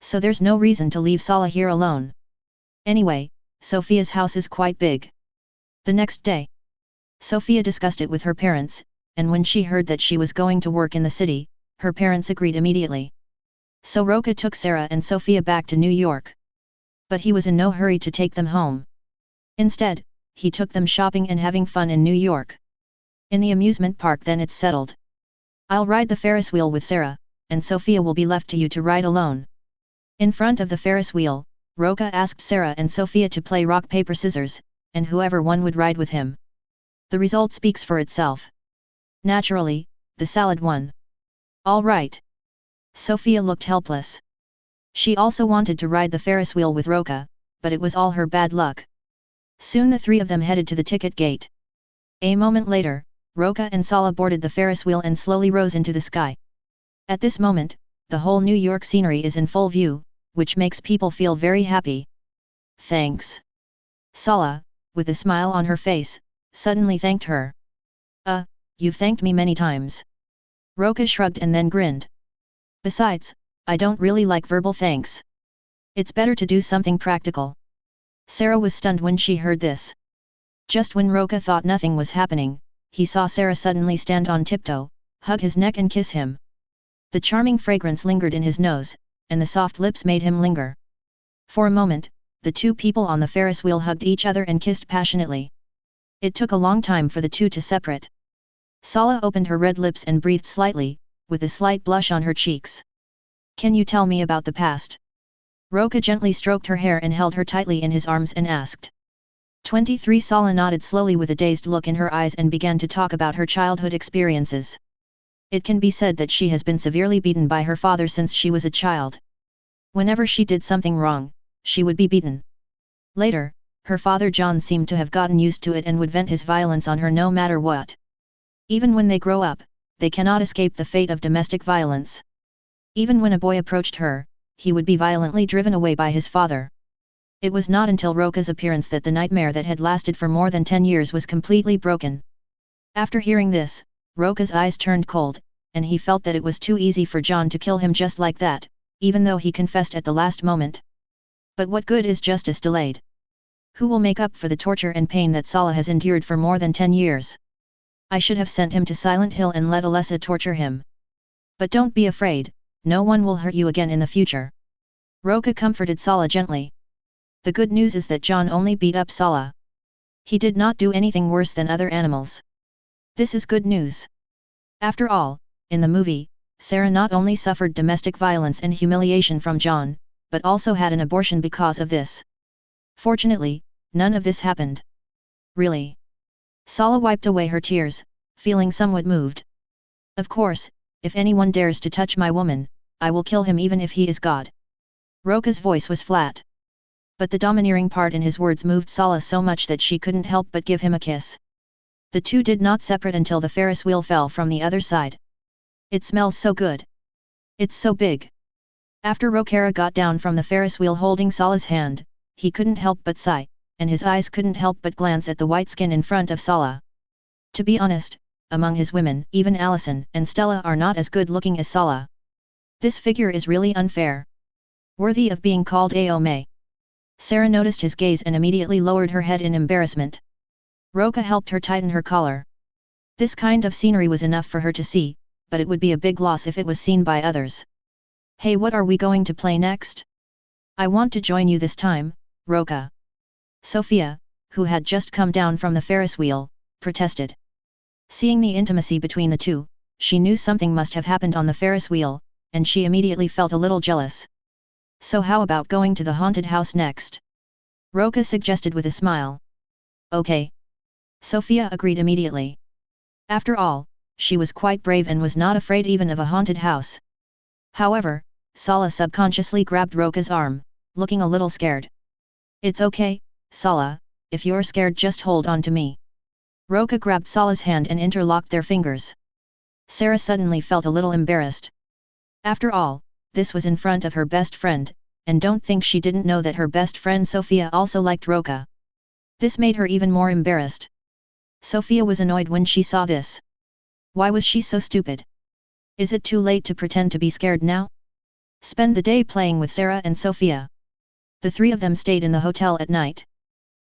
So there's no reason to leave Sala here alone. Anyway, Sophia's house is quite big. The next day, Sophia discussed it with her parents, and when she heard that she was going to work in the city, her parents agreed immediately. So Roca took Sarah and Sophia back to New York. But he was in no hurry to take them home. Instead, he took them shopping and having fun in New York. In the amusement park then it's settled. I'll ride the Ferris wheel with Sarah, and Sophia will be left to you to ride alone. In front of the Ferris wheel, Roca asked Sarah and Sophia to play rock paper scissors, and whoever won would ride with him. The result speaks for itself. Naturally, the salad won. All right. Sophia looked helpless. She also wanted to ride the Ferris wheel with Roca, but it was all her bad luck. Soon the three of them headed to the ticket gate. A moment later, Roca and Sala boarded the Ferris wheel and slowly rose into the sky. At this moment, the whole New York scenery is in full view, which makes people feel very happy. Thanks. Sala, with a smile on her face, suddenly thanked her. You've thanked me many times. Roca shrugged and then grinned. Besides, I don't really like verbal thanks. It's better to do something practical. Sarah was stunned when she heard this. Just when Roca thought nothing was happening, he saw Sarah suddenly stand on tiptoe, hug his neck and kiss him. The charming fragrance lingered in his nose, and the soft lips made him linger. For a moment, the two people on the Ferris wheel hugged each other and kissed passionately. It took a long time for the two to separate. Sala opened her red lips and breathed slightly, with a slight blush on her cheeks. Can you tell me about the past? Roca gently stroked her hair and held her tightly in his arms and asked. 23. Sala nodded slowly with a dazed look in her eyes and began to talk about her childhood experiences. It can be said that she has been severely beaten by her father since she was a child. Whenever she did something wrong, she would be beaten. Later, her father John seemed to have gotten used to it and would vent his violence on her no matter what. Even when they grow up, they cannot escape the fate of domestic violence. Even when a boy approached her, he would be violently driven away by his father. It was not until Roca's appearance that the nightmare that had lasted for more than 10 years was completely broken. After hearing this, Roca's eyes turned cold, and he felt that it was too easy for John to kill him just like that, even though he confessed at the last moment. But what good is justice delayed? Who will make up for the torture and pain that Sala has endured for more than 10 years? I should have sent him to Silent Hill and let Alessa torture him. But don't be afraid, no one will hurt you again in the future. Roca comforted Sala gently. The good news is that John only beat up Sala. He did not do anything worse than other animals. This is good news. After all, in the movie, Sarah not only suffered domestic violence and humiliation from John, but also had an abortion because of this. Fortunately, none of this happened. Really? Sala wiped away her tears, feeling somewhat moved. Of course, if anyone dares to touch my woman, I will kill him even if he is God. Roca's voice was flat. But the domineering part in his words moved Sala so much that she couldn't help but give him a kiss. The two did not separate until the Ferris wheel fell from the other side. It smells so good. It's so big. After Roca got down from the Ferris wheel holding Sala's hand, he couldn't help but sigh, and his eyes couldn't help but glance at the white skin in front of Sala. To be honest, among his women, even Allison and Stella are not as good looking as Sala. This figure is really unfair. Worthy of being called Aome. Sarah noticed his gaze and immediately lowered her head in embarrassment. Roca helped her tighten her collar. This kind of scenery was enough for her to see, but it would be a big loss if it was seen by others. Hey, what are we going to play next? I want to join you this time, Roca. Sophia, who had just come down from the Ferris wheel, protested. Seeing the intimacy between the two, she knew something must have happened on the Ferris wheel, and she immediately felt a little jealous. So how about going to the haunted house next? Roca suggested with a smile. Okay. Sophia agreed immediately. After all, she was quite brave and was not afraid even of a haunted house. However, Sala subconsciously grabbed Roca's arm. looking a little scared. It's okay, Sala, if you're scared just hold on to me. Roca grabbed Sala's hand and interlocked their fingers. Sarah suddenly felt a little embarrassed. After all, this was in front of her best friend, and don't think she didn't know that her best friend Sophia also liked Roca. This made her even more embarrassed. Sophia was annoyed when she saw this. Why was she so stupid? Is it too late to pretend to be scared now? Spend the day playing with Sarah and Sophia. The three of them stayed in the hotel at night.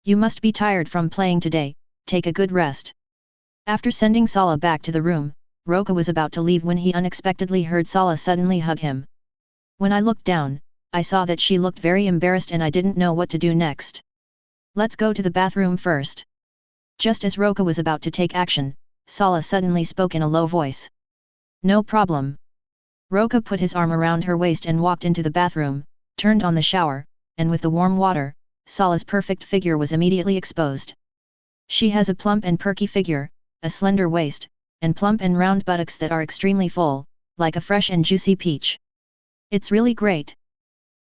You must be tired from playing today, take a good rest. After sending Sala back to the room, Roca was about to leave when he unexpectedly heard Sala suddenly hug him. When I looked down, I saw that she looked very embarrassed and I didn't know what to do next. Let's go to the bathroom first. Just as Roca was about to take action, Sala suddenly spoke in a low voice. No problem. Roca put his arm around her waist and walked into the bathroom, turned on the shower, and with the warm water, Sala's perfect figure was immediately exposed. She has a plump and perky figure, a slender waist, and plump and round buttocks that are extremely full, like a fresh and juicy peach. It's really great.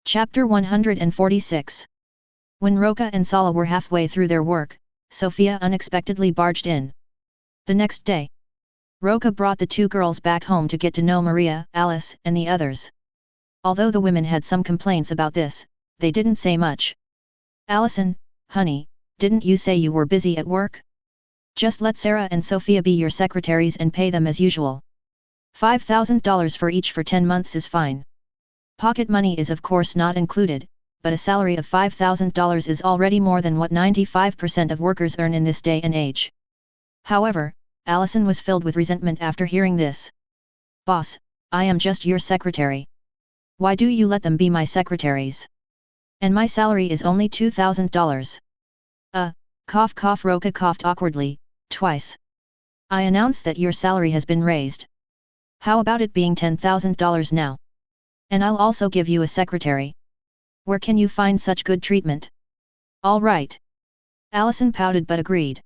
Chapter 146. When Roca and Sala were halfway through their work, Sophia unexpectedly barged in. The next day, Roca brought the two girls back home to get to know Maria, Alice, and the others. Although the women had some complaints about this, they didn't say much. Allison, honey, didn't you say you were busy at work? Just let Sarah and Sophia be your secretaries and pay them as usual. $5,000 for each for 10 months is fine. Pocket money is of course not included, but a salary of $5,000 is already more than what 95% of workers earn in this day and age. However, Allison was filled with resentment after hearing this. Boss, I am just your secretary. Why do you let them be my secretaries? And my salary is only $2,000. Cough cough. Roca coughed awkwardly, twice. I announce that your salary has been raised. How about it being $10,000 now? And I'll also give you a secretary. Where can you find such good treatment? All right. Allison pouted but agreed.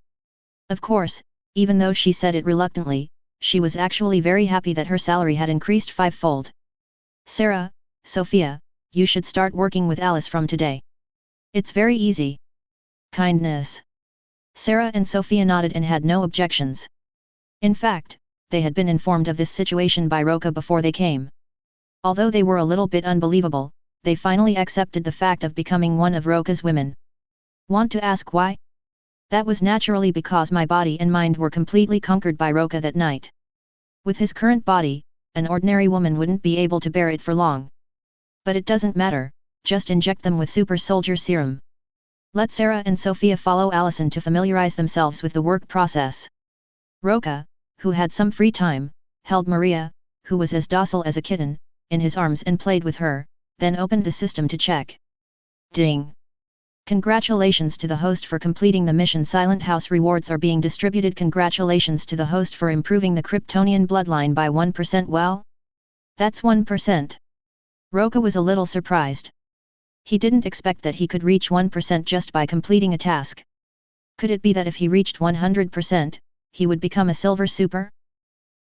Of course, even though she said it reluctantly, she was actually very happy that her salary had increased fivefold. Sarah, Sophia, you should start working with Alice from today. It's very easy. Kindness. Sarah and Sophia nodded and had no objections. In fact, they had been informed of this situation by Roca before they came. Although they were a little bit unbelievable, they finally accepted the fact of becoming one of Roca's women. Want to ask why? That was naturally because my body and mind were completely conquered by Roca that night. With his current body, an ordinary woman wouldn't be able to bear it for long. But it doesn't matter, just inject them with super soldier serum. Let Sarah and Sophia follow Allison to familiarize themselves with the work process. Roca, who had some free time, held Maria, who was as docile as a kitten, in his arms and played with her, then opened the system to check. Ding! Congratulations to the host for completing the mission. Silent House rewards are being distributed. Congratulations to the host for improving the Kryptonian bloodline by 1%. Well, that's 1%. Roca was a little surprised. He didn't expect that he could reach 1% just by completing a task. Could it be that if he reached 100%, he would become a silver super?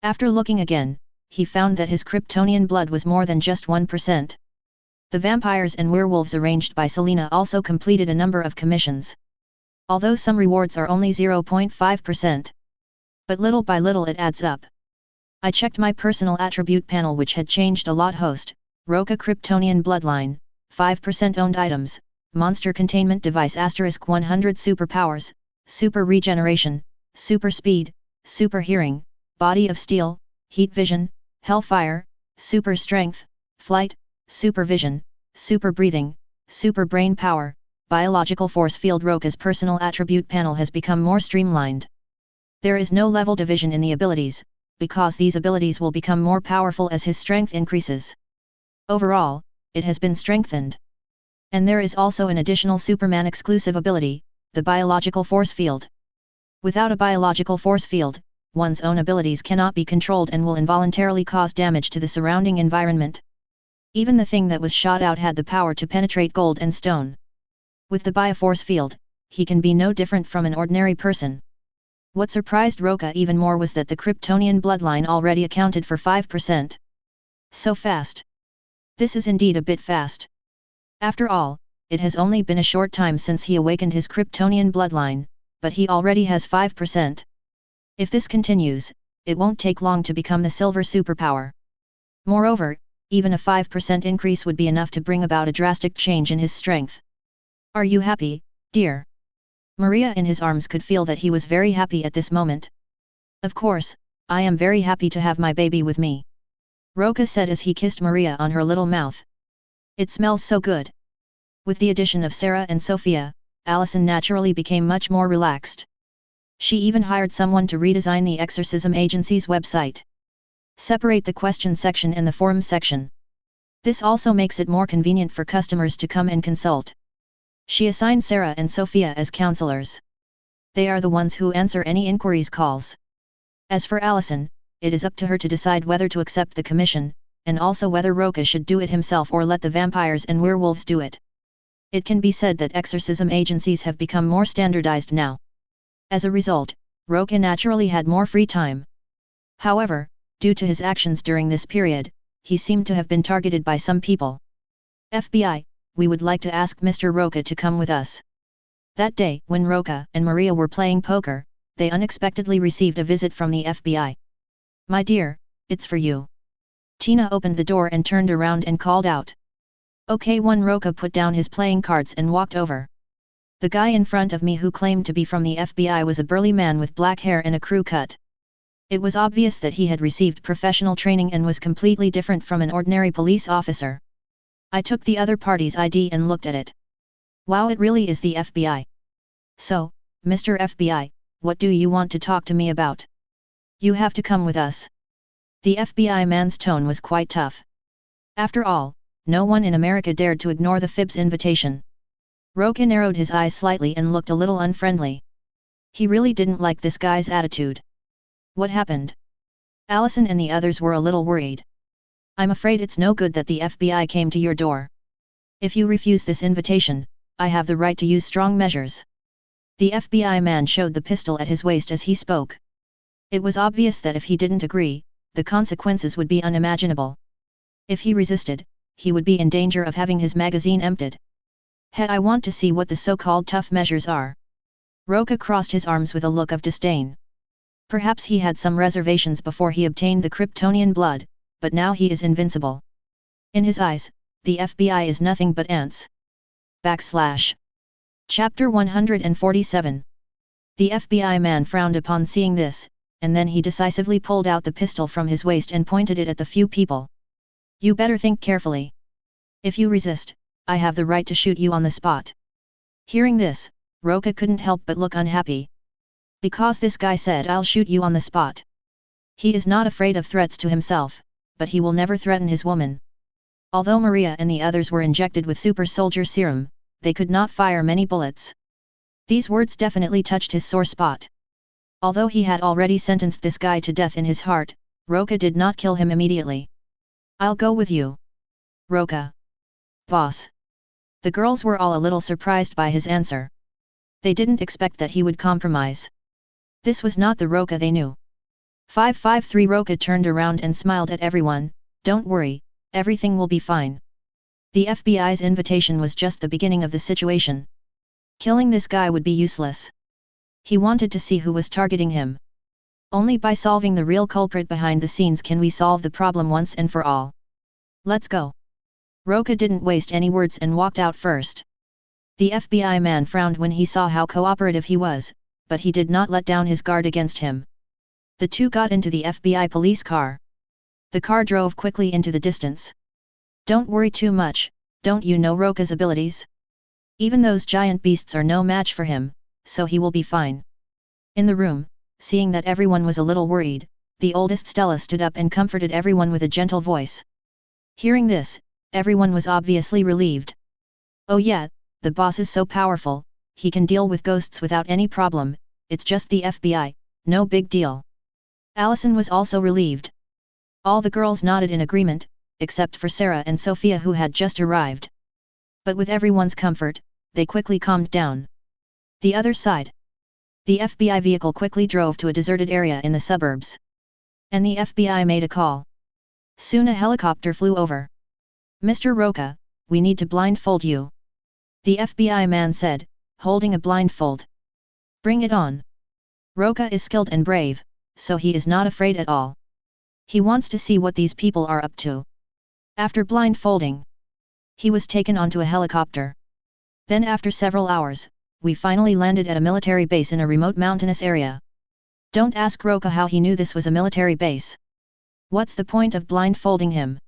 After looking again, he found that his Kryptonian blood was more than just 1%. The vampires and werewolves arranged by Selena also completed a number of commissions. Although some rewards are only 0.5%. But little by little it adds up. I checked my personal attribute panel which had changed a lot. Host, Roca Kryptonian bloodline, 5% owned items, monster containment device *100 superpowers, super regeneration, super speed, super hearing, body of steel, heat vision, hellfire, super strength, flight, supervision, super breathing, super brain power, biological force field. Roca's personal attribute panel has become more streamlined. There is no level division in the abilities, because these abilities will become more powerful as his strength increases. Overall, it has been strengthened. And there is also an additional Superman exclusive ability, the biological force field. Without a biological force field, one's own abilities cannot be controlled and will involuntarily cause damage to the surrounding environment. Even the thing that was shot out had the power to penetrate gold and stone. With the bioforce field, he can be no different from an ordinary person. What surprised Roca even more was that the Kryptonian bloodline already accounted for 5%. So fast. This is indeed a bit fast. After all, it has only been a short time since he awakened his Kryptonian bloodline, but he already has 5%. If this continues, it won't take long to become the silver superpower. Moreover, even a 5% increase would be enough to bring about a drastic change in his strength. Are you happy, dear? Maria in his arms could feel that he was very happy at this moment. Of course, I am very happy to have my baby with me. Roca said as he kissed Maria on her little mouth. It smells so good. With the addition of Sarah and Sophia, Allison naturally became much more relaxed. She even hired someone to redesign the exorcism agency's website. Separate the question section and the forum section. This also makes it more convenient for customers to come and consult. She assigned Sarah and Sophia as counselors. They are the ones who answer any inquiries calls. As for Allison, it is up to her to decide whether to accept the commission, and also whether Roca should do it himself or let the vampires and werewolves do it. It can be said that exorcism agencies have become more standardized now. As a result, Roca naturally had more free time. However, due to his actions during this period, he seemed to have been targeted by some people. FBI, we would like to ask Mr. Roca to come with us. That day, when Roca and Maria were playing poker, they unexpectedly received a visit from the FBI. My dear, it's for you. Tina opened the door and turned around and called out. Okay, Roca put down his playing cards and walked over. The guy in front of me who claimed to be from the FBI was a burly man with black hair and a crew cut. It was obvious that he had received professional training and was completely different from an ordinary police officer. I took the other party's ID and looked at it. Wow, it really is the FBI. So, Mr. FBI, what do you want to talk to me about? You have to come with us. The FBI man's tone was quite tough. After all, no one in America dared to ignore the Fib's invitation. Roca narrowed his eyes slightly and looked a little unfriendly. He really didn't like this guy's attitude. What happened? Allison and the others were a little worried. I'm afraid it's no good that the FBI came to your door. If you refuse this invitation, I have the right to use strong measures. The FBI man showed the pistol at his waist as he spoke. It was obvious that if he didn't agree, the consequences would be unimaginable. If he resisted, he would be in danger of having his magazine emptied. Hey, I want to see what the so-called tough measures are. Roca crossed his arms with a look of disdain. Perhaps he had some reservations before he obtained the Kryptonian blood, but now he is invincible. In his eyes, the FBI is nothing but ants. Chapter 147. The FBI man frowned upon seeing this, and then he decisively pulled out the pistol from his waist and pointed it at the few people. You better think carefully. If you resist, I have the right to shoot you on the spot. Hearing this, Roca couldn't help but look unhappy. Because this guy said I'll shoot you on the spot. He is not afraid of threats to himself, but he will never threaten his woman. Although Maria and the others were injected with super soldier serum, they could not fire many bullets. These words definitely touched his sore spot. Although he had already sentenced this guy to death in his heart, Roca did not kill him immediately. I'll go with you. Roca. Boss. The girls were all a little surprised by his answer. They didn't expect that he would compromise. This was not the Roca they knew. 553 Roca turned around and smiled at everyone. Don't worry, everything will be fine. The FBI's invitation was just the beginning of the situation. Killing this guy would be useless. He wanted to see who was targeting him. Only by solving the real culprit behind the scenes can we solve the problem once and for all. Let's go. Roca didn't waste any words and walked out first. The FBI man frowned when he saw how cooperative he was, but he did not let down his guard against him. The two got into the FBI police car. The car drove quickly into the distance. Don't worry too much, don't you know Roca's abilities? Even those giant beasts are no match for him, so he will be fine. In the room, seeing that everyone was a little worried, the oldest Stella stood up and comforted everyone with a gentle voice. Hearing this, everyone was obviously relieved. Oh yeah, the boss is so powerful, he can deal with ghosts without any problem, it's just the FBI, no big deal. Allison was also relieved. All the girls nodded in agreement, except for Sarah and Sophia who had just arrived. But with everyone's comfort, they quickly calmed down. The other side. The FBI vehicle quickly drove to a deserted area in the suburbs. And the FBI made a call. Soon a helicopter flew over. Mr. Roca, we need to blindfold you. The FBI man said, holding a blindfold. Bring it on. Roca is skilled and brave, so he is not afraid at all. He wants to see what these people are up to. After blindfolding, he was taken onto a helicopter. Then after several hours, we finally landed at a military base in a remote mountainous area. Don't ask Roca how he knew this was a military base. What's the point of blindfolding him?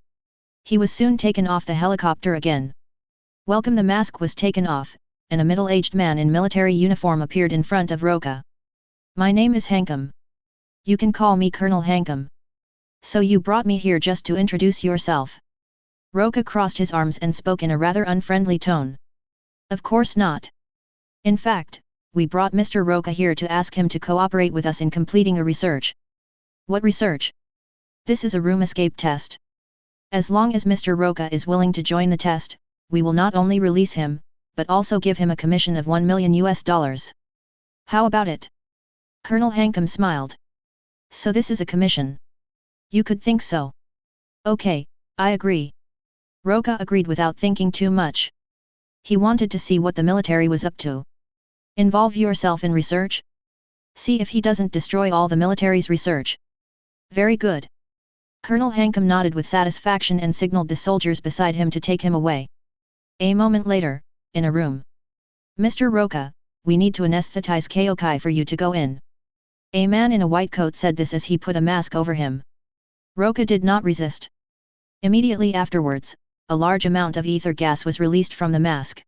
He was soon taken off the helicopter again. Welcome. The mask was taken off, and a middle-aged man in military uniform appeared in front of Roca. My name is Hankum. You can call me Colonel Hankum. So you brought me here just to introduce yourself? Roca crossed his arms and spoke in a rather unfriendly tone. Of course not. In fact, we brought Mr. Roca here to ask him to cooperate with us in completing a research. What research? This is a room escape test. As long as Mr. Roca is willing to join the test, we will not only release him, but also give him a commission of $1 million. How about it? Colonel Hankum smiled. So this is a commission. You could think so. Okay, I agree. Roca agreed without thinking too much. He wanted to see what the military was up to. Involve yourself in research? See if he doesn't destroy all the military's research. Very good. Colonel Hankum nodded with satisfaction and signaled the soldiers beside him to take him away. A moment later, in a room. Mr. Roca, we need to anesthetize Kaokai for you to go in. A man in a white coat said this as he put a mask over him. Roca did not resist. Immediately afterwards, a large amount of ether gas was released from the mask.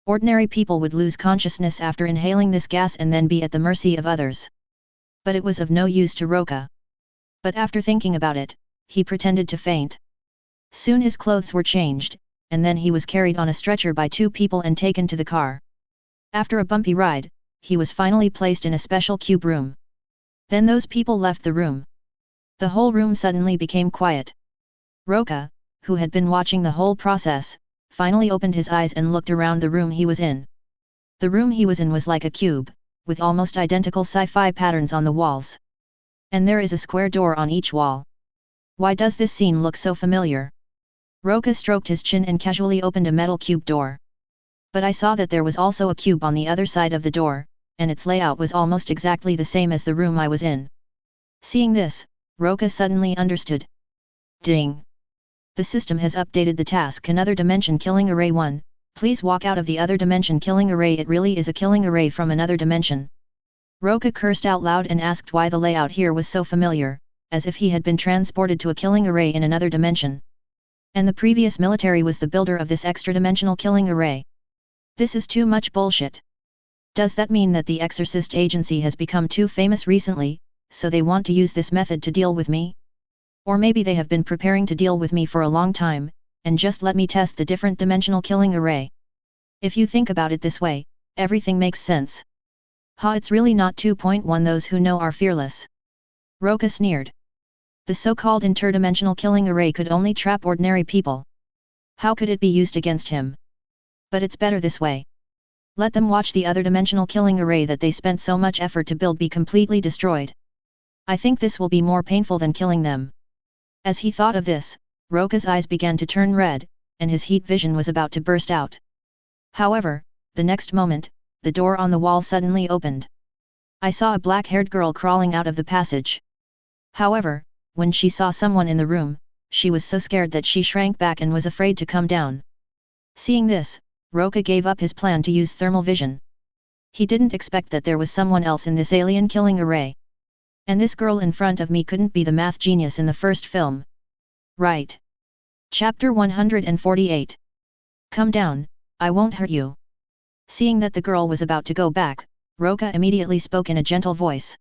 Ordinary people would lose consciousness after inhaling this gas and then be at the mercy of others. But it was of no use to Roca. But after thinking about it, he pretended to faint. Soon his clothes were changed, and then he was carried on a stretcher by two people and taken to the car. After a bumpy ride, he was finally placed in a special cube room. Then those people left the room. The whole room suddenly became quiet. Roca, who had been watching the whole process, finally opened his eyes and looked around the room he was in. The room he was in was like a cube, with almost identical sci-fi patterns on the walls. And there is a square door on each wall. Why does this scene look so familiar? Roca stroked his chin and casually opened a metal cube door. But I saw that there was also a cube on the other side of the door, and its layout was almost exactly the same as the room I was in. Seeing this, Roca suddenly understood. Ding! The system has updated the task Another Dimension Killing Array 1, please walk out of the other dimension killing array. It really is a killing array from another dimension. Roca cursed out loud and asked why the layout here was so familiar, as if he had been transported to a killing array in another dimension. And the previous military was the builder of this extra-dimensional killing array. This is too much bullshit. Does that mean that the Exorcist Agency has become too famous recently, so they want to use this method to deal with me? Or maybe they have been preparing to deal with me for a long time, and just let me test the different dimensional killing array. If you think about it this way, everything makes sense. It's really not 2.1. Those who know are fearless. Roca sneered. The so-called interdimensional killing array could only trap ordinary people. How could it be used against him? But it's better this way. Let them watch the other dimensional killing array that they spent so much effort to build be completely destroyed. I think this will be more painful than killing them. As he thought of this, Roca's eyes began to turn red, and his heat vision was about to burst out. However, the next moment, the door on the wall suddenly opened. I saw a black-haired girl crawling out of the passage. However, when she saw someone in the room, she was so scared that she shrank back and was afraid to come down. Seeing this, Roca gave up his plan to use thermal vision. He didn't expect that there was someone else in this alien killing array. And this girl in front of me couldn't be the math genius in the first film. Right. Chapter 148. Come down, I won't hurt you. Seeing that the girl was about to go back, Roca immediately spoke in a gentle voice.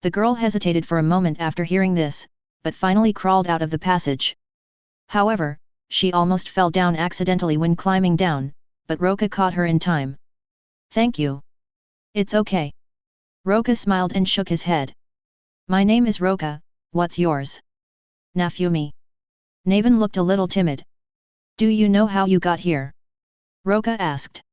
The girl hesitated for a moment after hearing this, but finally crawled out of the passage. However, she almost fell down accidentally when climbing down, but Roca caught her in time. Thank you. It's okay. Roca smiled and shook his head. My name is Roca, what's yours? Nafumi. Naven looked a little timid. Do you know how you got here? Roca asked.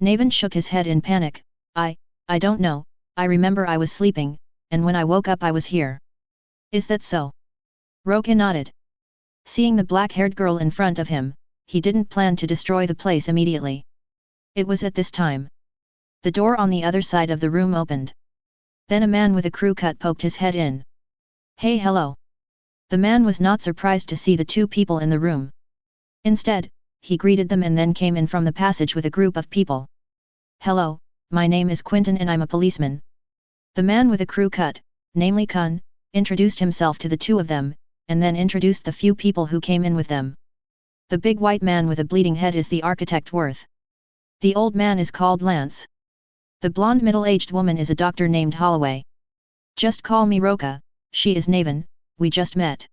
Naven shook his head in panic. I don't know, I remember I was sleeping, and when I woke up I was here. Is that so? Roca nodded. Seeing the black-haired girl in front of him, he didn't plan to destroy the place immediately. It was at this time. The door on the other side of the room opened. Then a man with a crew cut poked his head in. Hey, hello. The man was not surprised to see the two people in the room. Instead, he greeted them and then came in from the passage with a group of people. Hello, my name is Quentin and I'm a policeman. The man with a crew cut, namely Kun, introduced himself to the two of them, and then introduced the few people who came in with them. The big white man with a bleeding head is the architect Worth. The old man is called Lance. The blonde middle-aged woman is a doctor named Holloway. Just call me Roca, she is Naven, we just met.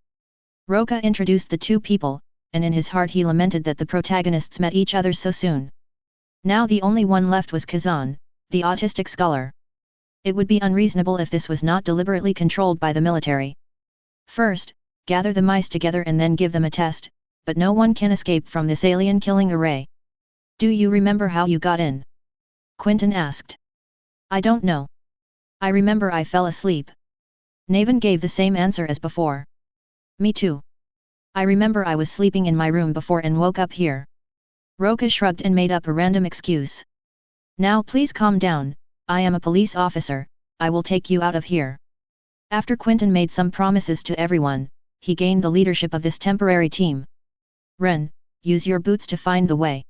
Roca introduced the two people, and in his heart he lamented that the protagonists met each other so soon. Now the only one left was Kazan, the autistic scholar. It would be unreasonable if this was not deliberately controlled by the military. First, gather the mice together and then give them a test, but no one can escape from this alien-killing array. Do you remember how you got in? Quentin asked. I don't know. I remember I fell asleep. Naven gave the same answer as before. Me too. I remember I was sleeping in my room before and woke up here. Roca shrugged and made up a random excuse. Now please calm down, I am a police officer, I will take you out of here. After Quentin made some promises to everyone, he gained the leadership of this temporary team. Ren, use your boots to find the way.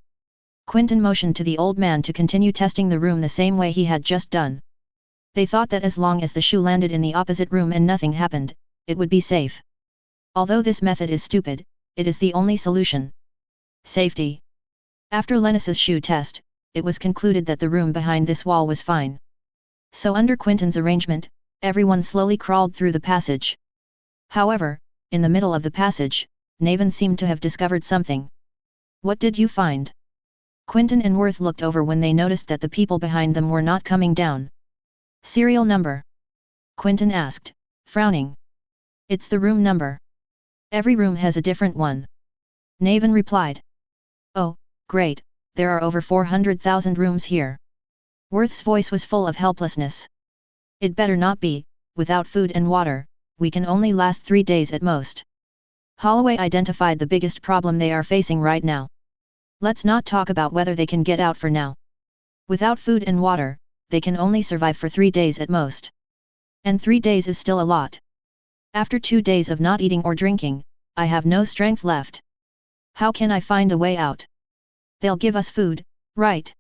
Quentin motioned to the old man to continue testing the room the same way he had just done. They thought that as long as the shoe landed in the opposite room and nothing happened, it would be safe. Although this method is stupid, it is the only solution. Safety. After Lennis's shoe test, it was concluded that the room behind this wall was fine. So under Quentin's arrangement, everyone slowly crawled through the passage. However, in the middle of the passage, Naven seemed to have discovered something. What did you find? Quentin and Worth looked over when they noticed that the people behind them were not coming down. Serial number? Quentin asked, frowning. It's the room number. Every room has a different one. Naven replied. Oh, great, there are over 400,000 rooms here. Worth's voice was full of helplessness. It better not be, without food and water, we can only last 3 days at most. Holloway identified the biggest problem they are facing right now. Let's not talk about whether they can get out for now. Without food and water, they can only survive for 3 days at most. And 3 days is still a lot. After 2 days of not eating or drinking, I have no strength left. How can I find a way out? They'll give us food, right?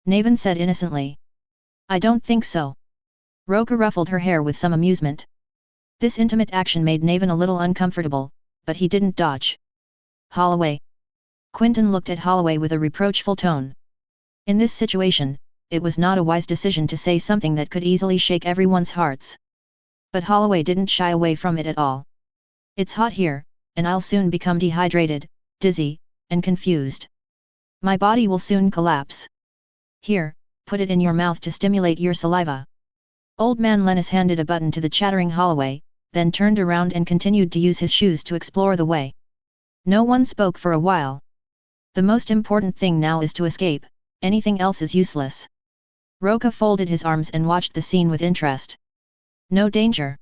Naven said innocently. I don't think so. Roca ruffled her hair with some amusement. This intimate action made Naven a little uncomfortable, but he didn't dodge. Holloway. Quentin looked at Holloway with a reproachful tone. In this situation, it was not a wise decision to say something that could easily shake everyone's hearts. But Holloway didn't shy away from it at all. It's hot here, and I'll soon become dehydrated, dizzy, and confused. My body will soon collapse. Here, put it in your mouth to stimulate your saliva. Old man Lennis handed a button to the chattering Holloway, then turned around and continued to use his shoes to explore the way. No one spoke for a while. The most important thing now is to escape, anything else is useless. Roca folded his arms and watched the scene with interest. No danger.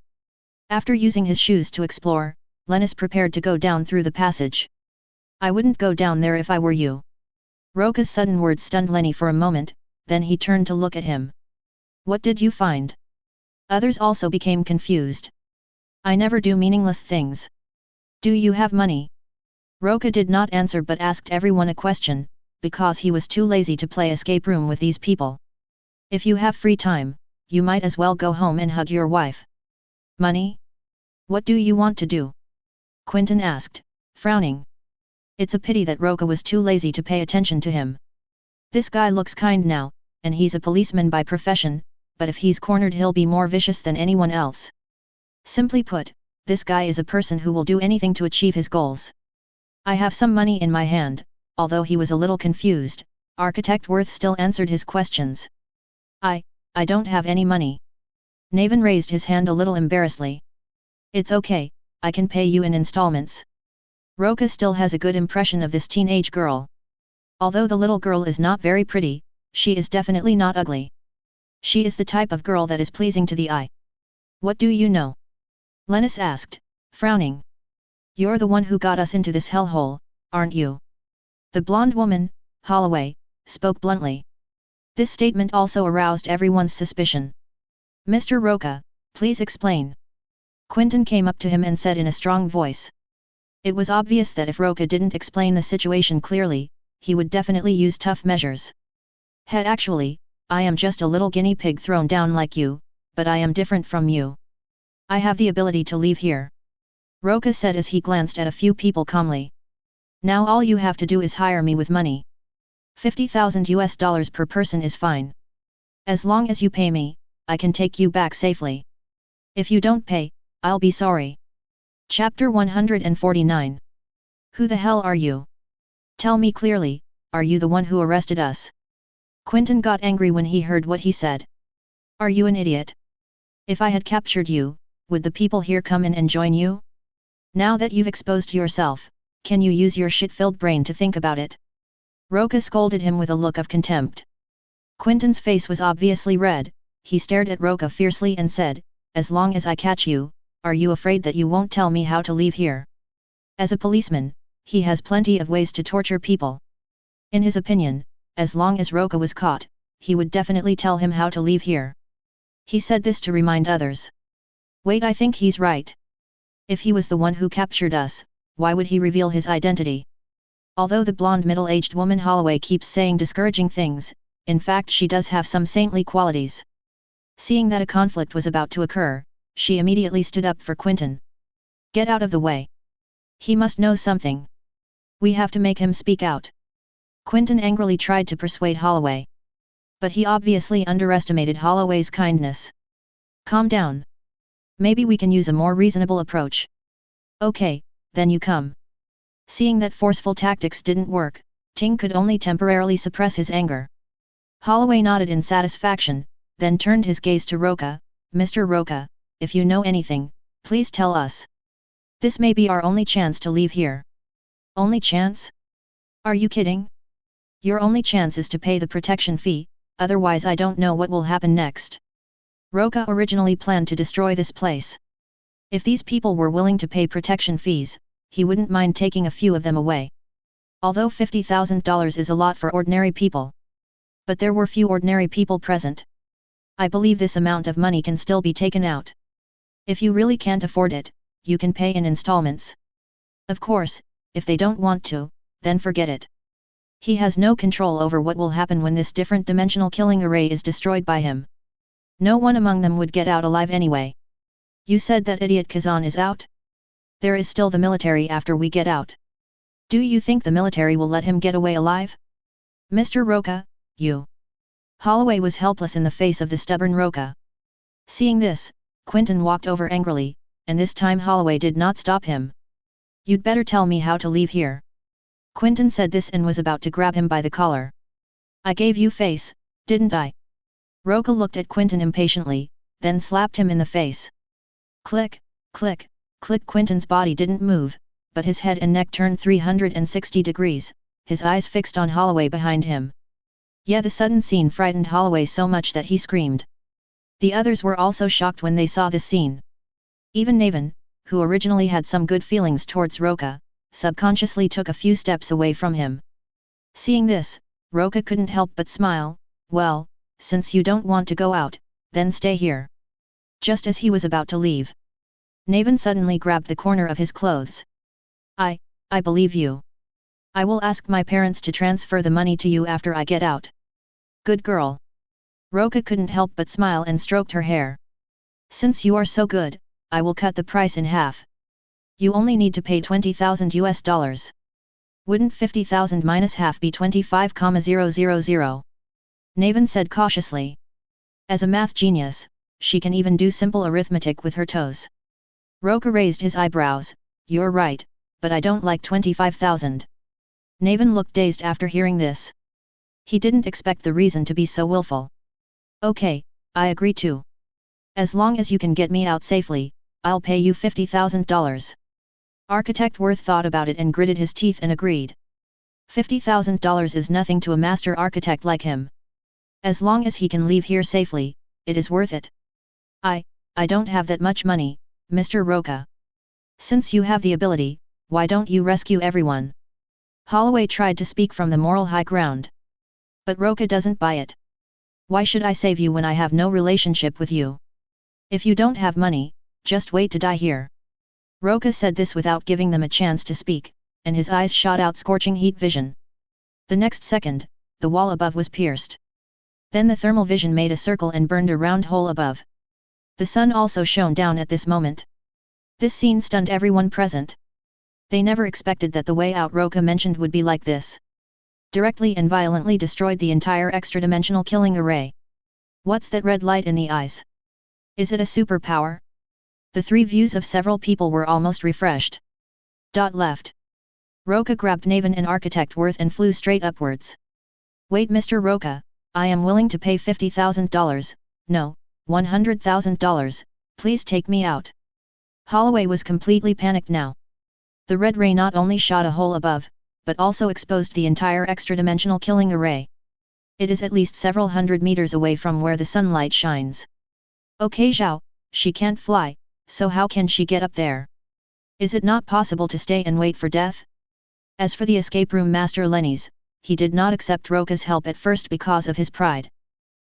After using his shoes to explore, Lennis prepared to go down through the passage. I wouldn't go down there if I were you. Roca's sudden words stunned Lenny for a moment, then he turned to look at him. What did you find? Others also became confused. I never do meaningless things. Do you have money? Roca did not answer but asked everyone a question, because he was too lazy to play escape room with these people. If you have free time, you might as well go home and hug your wife. Money? What do you want to do? Quentin asked, frowning. It's a pity that Roca was too lazy to pay attention to him. This guy looks kind now, and he's a policeman by profession, but if he's cornered he'll be more vicious than anyone else. Simply put, this guy is a person who will do anything to achieve his goals. I have some money in my hand. Although he was a little confused, Architect Worth still answered his questions. I don't have any money. Naven raised his hand a little embarrassedly. It's okay, I can pay you in installments. Roca still has a good impression of this teenage girl. Although the little girl is not very pretty, she is definitely not ugly. She is the type of girl that is pleasing to the eye. What do you know? Lennis asked, frowning. You're the one who got us into this hellhole, aren't you? The blonde woman, Holloway, spoke bluntly. This statement also aroused everyone's suspicion. Mr. Roca, please explain. Quentin came up to him and said in a strong voice. It was obvious that if Roca didn't explain the situation clearly, he would definitely use tough measures. Actually, I am just a little guinea pig thrown down like you, but I am different from you. I have the ability to leave here. Roca said as he glanced at a few people calmly. Now all you have to do is hire me with money. $50,000 per person is fine. As long as you pay me, I can take you back safely. If you don't pay, I'll be sorry. Chapter 149. Who the hell are you? Tell me clearly, are you the one who arrested us? Quentin got angry when he heard what he said. Are you an idiot? If I had captured you, would the people here come in and join you? Now that you've exposed yourself, can you use your shit-filled brain to think about it? Roca scolded him with a look of contempt. Quentin's face was obviously red, he stared at Roca fiercely and said, as long as I catch you, are you afraid that you won't tell me how to leave here? As a policeman, he has plenty of ways to torture people. In his opinion, as long as Roca was caught, he would definitely tell him how to leave here. He said this to remind others. Wait, I think he's right. If he was the one who captured us, why would he reveal his identity? Although the blonde middle-aged woman Holloway keeps saying discouraging things, in fact she does have some saintly qualities. Seeing that a conflict was about to occur, she immediately stood up for Quentin. Get out of the way. He must know something. We have to make him speak out. Quentin angrily tried to persuade Holloway. But he obviously underestimated Holloway's kindness. Calm down. Maybe we can use a more reasonable approach. Okay, then you come. Seeing that forceful tactics didn't work, Ting could only temporarily suppress his anger. Holloway nodded in satisfaction, then turned his gaze to Roca. Mr. Roca, if you know anything, please tell us. This may be our only chance to leave here. Only chance? Are you kidding? Your only chance is to pay the protection fee, otherwise I don't know what will happen next. Roca originally planned to destroy this place. If these people were willing to pay protection fees, he wouldn't mind taking a few of them away. Although $50,000 is a lot for ordinary people. But there were few ordinary people present. I believe this amount of money can still be taken out. If you really can't afford it, you can pay in installments. Of course, if they don't want to, then forget it. He has no control over what will happen when this different dimensional killing array is destroyed by him. No one among them would get out alive anyway. You said that idiot Kazan is out? There is still the military after we get out. Do you think the military will let him get away alive? Mr. Roca, you. Holloway was helpless in the face of the stubborn Roca. Seeing this, Quentin walked over angrily, and this time Holloway did not stop him. You'd better tell me how to leave here. Quentin said this and was about to grab him by the collar. I gave you face, didn't I? Roca looked at Quentin impatiently, then slapped him in the face. Click, click, click. Quentin's body didn't move, but his head and neck turned 360 degrees, his eyes fixed on Holloway behind him. Yeah, the sudden scene frightened Holloway so much that he screamed. The others were also shocked when they saw this scene. Even Naven, who originally had some good feelings towards Roca, subconsciously took a few steps away from him. Seeing this, Roca couldn't help but smile. Well, since you don't want to go out, then stay here. Just as he was about to leave, Naven suddenly grabbed the corner of his clothes. I believe you. I will ask my parents to transfer the money to you after I get out. Good girl. Roca couldn't help but smile and stroked her hair. Since you are so good, I will cut the price in half. You only need to pay $20,000. Wouldn't 50,000 minus half be 25,000? Naven said cautiously. As a math genius, she can even do simple arithmetic with her toes. Roca raised his eyebrows. You're right, but I don't like 25,000. Naven looked dazed after hearing this. He didn't expect the reason to be so willful. Okay, I agree too. As long as you can get me out safely, I'll pay you $50,000. Architect Worth thought about it and gritted his teeth and agreed. $50,000 is nothing to a master architect like him. As long as he can leave here safely, it is worth it. I don't have that much money, Mr. Roca. Since you have the ability, why don't you rescue everyone? Holloway tried to speak from the moral high ground. But Roca doesn't buy it. Why should I save you when I have no relationship with you? If you don't have money, just wait to die here. Roca said this without giving them a chance to speak, and his eyes shot out scorching heat vision. The next second, the wall above was pierced. Then the thermal vision made a circle and burned a round hole above. The sun also shone down at this moment. This scene stunned everyone present. They never expected that the way out Roca mentioned would be like this. Directly and violently destroyed the entire extra-dimensional killing array. What's that red light in the eyes? Is it a superpower? The three views of several people were almost refreshed. Left. Roca grabbed Naven and Architect Worth and flew straight upwards. Wait, Mr. Roca, I am willing to pay $50,000, no, $100,000, please take me out. Holloway was completely panicked now. The red ray not only shot a hole above, but also exposed the entire extra-dimensional killing array. It is at least several hundred meters away from where the sunlight shines. Okay Zhao, she can't fly, so how can she get up there? Is it not possible to stay and wait for death? As for the escape room master Lenny's, he did not accept Roca's help at first because of his pride.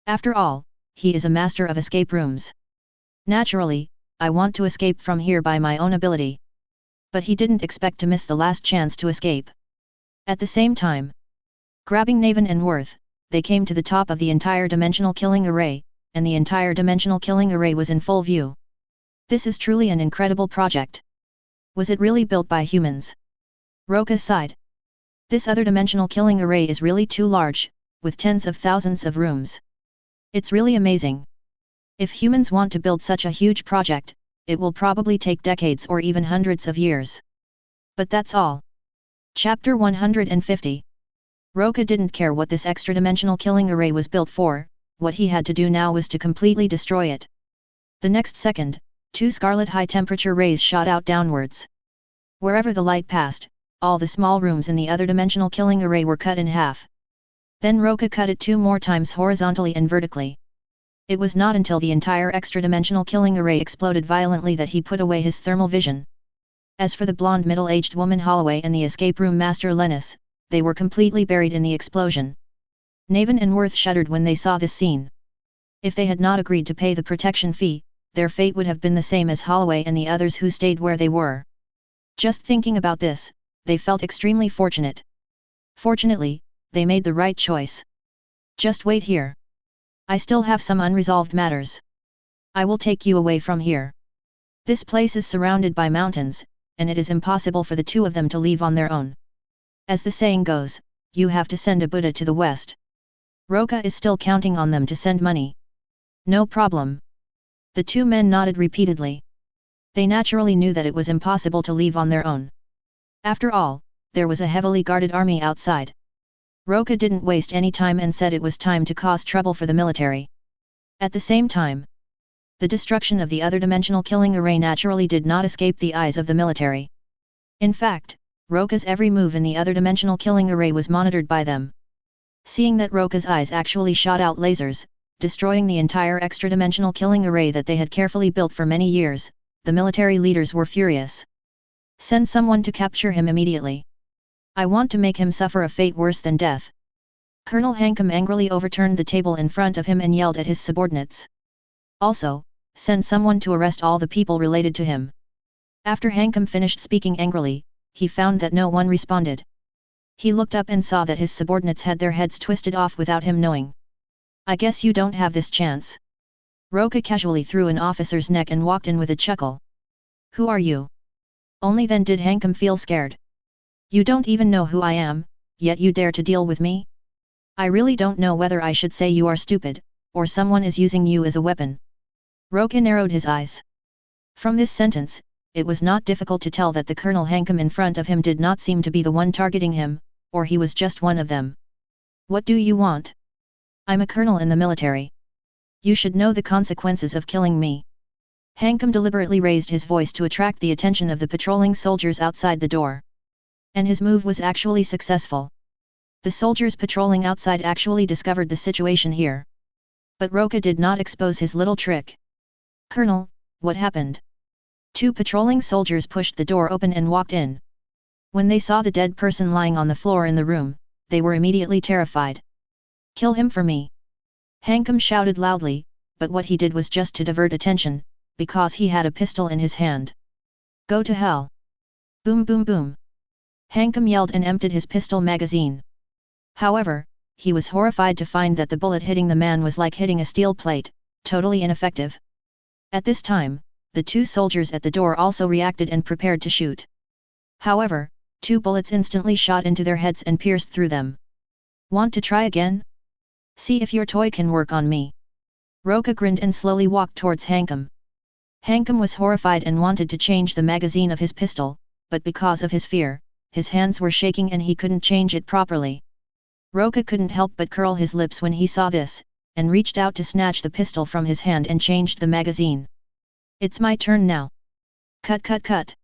After all, he is a master of escape rooms. Naturally, I want to escape from here by my own ability. But he didn't expect to miss the last chance to escape. At the same time, grabbing Naven and Worth, they came to the top of the entire dimensional killing array, and the entire dimensional killing array was in full view. This is truly an incredible project. Was it really built by humans? Roca sighed. This other dimensional killing array is really too large, with tens of thousands of rooms. It's really amazing. If humans want to build such a huge project, it will probably take decades or even hundreds of years. But that's all. Chapter 150. Roca didn't care what this extra-dimensional killing array was built for, what he had to do now was to completely destroy it. The next second, two scarlet high-temperature rays shot out downwards. Wherever the light passed, all the small rooms in the other dimensional killing array were cut in half. Then Roca cut it 2 more times horizontally and vertically. It was not until the entire extra-dimensional killing array exploded violently that he put away his thermal vision. As for the blonde middle-aged woman Holloway and the escape room master Lennis, they were completely buried in the explosion. Naven and Worth shuddered when they saw this scene. If they had not agreed to pay the protection fee, their fate would have been the same as Holloway and the others who stayed where they were. Just thinking about this, they felt extremely fortunate. Fortunately, they made the right choice. Just wait here. I still have some unresolved matters. I will take you away from here. This place is surrounded by mountains, and it is impossible for the two of them to leave on their own. As the saying goes, you have to send a Buddha to the west. Roca is still counting on them to send money. No problem. The two men nodded repeatedly. They naturally knew that it was impossible to leave on their own. After all, there was a heavily guarded army outside. Roca didn't waste any time and said it was time to cause trouble for the military. At the same time, the destruction of the other dimensional killing array naturally did not escape the eyes of the military. In fact, Roca's every move in the other dimensional killing array was monitored by them. Seeing that Roca's eyes actually shot out lasers, destroying the entire extra-dimensional killing array that they had carefully built for many years, the military leaders were furious. Send someone to capture him immediately. I want to make him suffer a fate worse than death. Colonel Hankum angrily overturned the table in front of him and yelled at his subordinates. Also, send someone to arrest all the people related to him. After Hankum finished speaking angrily, he found that no one responded. He looked up and saw that his subordinates had their heads twisted off without him knowing. I guess you don't have this chance. Roca casually threw an officer's neck and walked in with a chuckle. Who are you? Only then did Hankum feel scared. You don't even know who I am, yet you dare to deal with me? I really don't know whether I should say you are stupid, or someone is using you as a weapon. Roca narrowed his eyes. From this sentence, it was not difficult to tell that the Colonel Hankum in front of him did not seem to be the one targeting him, or he was just one of them. What do you want? I'm a colonel in the military. You should know the consequences of killing me. Hankum deliberately raised his voice to attract the attention of the patrolling soldiers outside the door. And his move was actually successful. The soldiers patrolling outside actually discovered the situation here. But Roca did not expose his little trick. Colonel, what happened? 2 patrolling soldiers pushed the door open and walked in. When they saw the dead person lying on the floor in the room, they were immediately terrified. Kill him for me! Hankum shouted loudly, but what he did was just to divert attention, because he had a pistol in his hand. Go to hell! Boom boom boom! Hankum yelled and emptied his pistol magazine. However, he was horrified to find that the bullet hitting the man was like hitting a steel plate, totally ineffective. At this time, the two soldiers at the door also reacted and prepared to shoot. However, 2 bullets instantly shot into their heads and pierced through them. Want to try again? See if your toy can work on me. Roca grinned and slowly walked towards Hankum. Hankum was horrified and wanted to change the magazine of his pistol, but because of his fear, his hands were shaking and he couldn't change it properly. Roca couldn't help but curl his lips when he saw this, and reached out to snatch the pistol from his hand and changed the magazine. It's my turn now. Cut cut cut.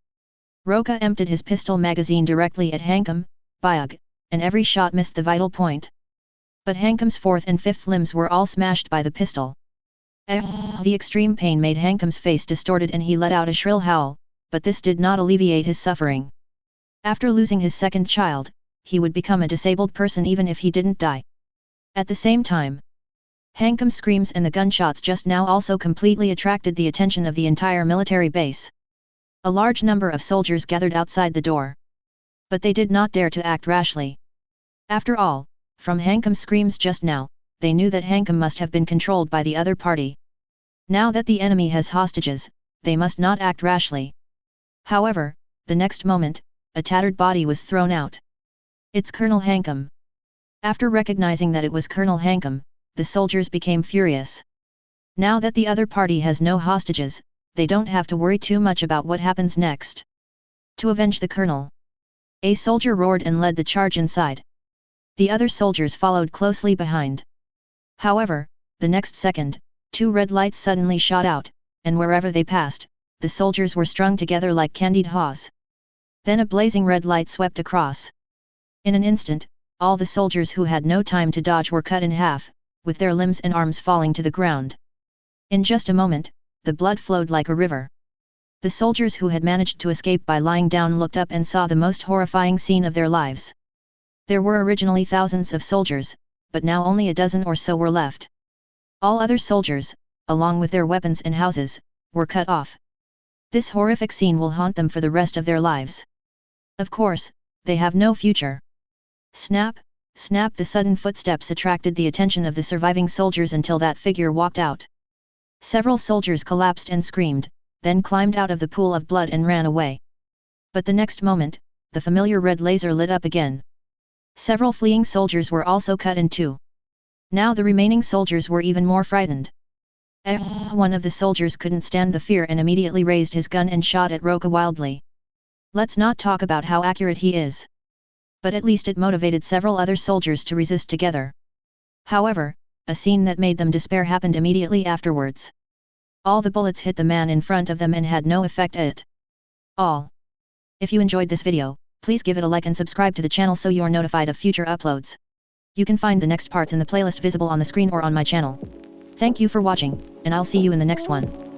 Roca emptied his pistol magazine directly at Hankum, Byug, and every shot missed the vital point. But Hankum's 4th and 5th limbs were all smashed by the pistol. The extreme pain made Hankum's face distorted and he let out a shrill howl, but this did not alleviate his suffering. After losing his second child, he would become a disabled person even if he didn't die. At the same time, Hankum's screams and the gunshots just now also completely attracted the attention of the entire military base. A large number of soldiers gathered outside the door. But they did not dare to act rashly. After all, from Hankum's screams just now, they knew that Hankum must have been controlled by the other party. Now that the enemy has hostages, they must not act rashly. However, the next moment, a tattered body was thrown out. It's Colonel Hankum. After recognizing that it was Colonel Hankum, the soldiers became furious. Now that the other party has no hostages, they don't have to worry too much about what happens next. To avenge the colonel, a soldier roared and led the charge inside. The other soldiers followed closely behind. However, the next second, 2 red lights suddenly shot out, and wherever they passed, the soldiers were strung together like candied haws. Then a blazing red light swept across. In an instant, all the soldiers who had no time to dodge were cut in half, with their limbs and arms falling to the ground. In just a moment, the blood flowed like a river. The soldiers who had managed to escape by lying down looked up and saw the most horrifying scene of their lives. There were originally thousands of soldiers, but now only a dozen or so were left. All other soldiers, along with their weapons and houses, were cut off. This horrific scene will haunt them for the rest of their lives. Of course, they have no future. Snap, snap! The sudden footsteps attracted the attention of the surviving soldiers until that figure walked out. Several soldiers collapsed and screamed, then climbed out of the pool of blood and ran away. But the next moment, the familiar red laser lit up again. Several fleeing soldiers were also cut in two. Now the remaining soldiers were even more frightened. One of the soldiers couldn't stand the fear and immediately raised his gun and shot at Roca wildly. Let's not talk about how accurate he is. But at least it motivated several other soldiers to resist together. However, a scene that made them despair happened immediately afterwards. All the bullets hit the man in front of them and had no effect at all. If you enjoyed this video, please give it a like and subscribe to the channel so you are notified of future uploads. You can find the next parts in the playlist visible on the screen or on my channel. Thank you for watching, and I'll see you in the next one.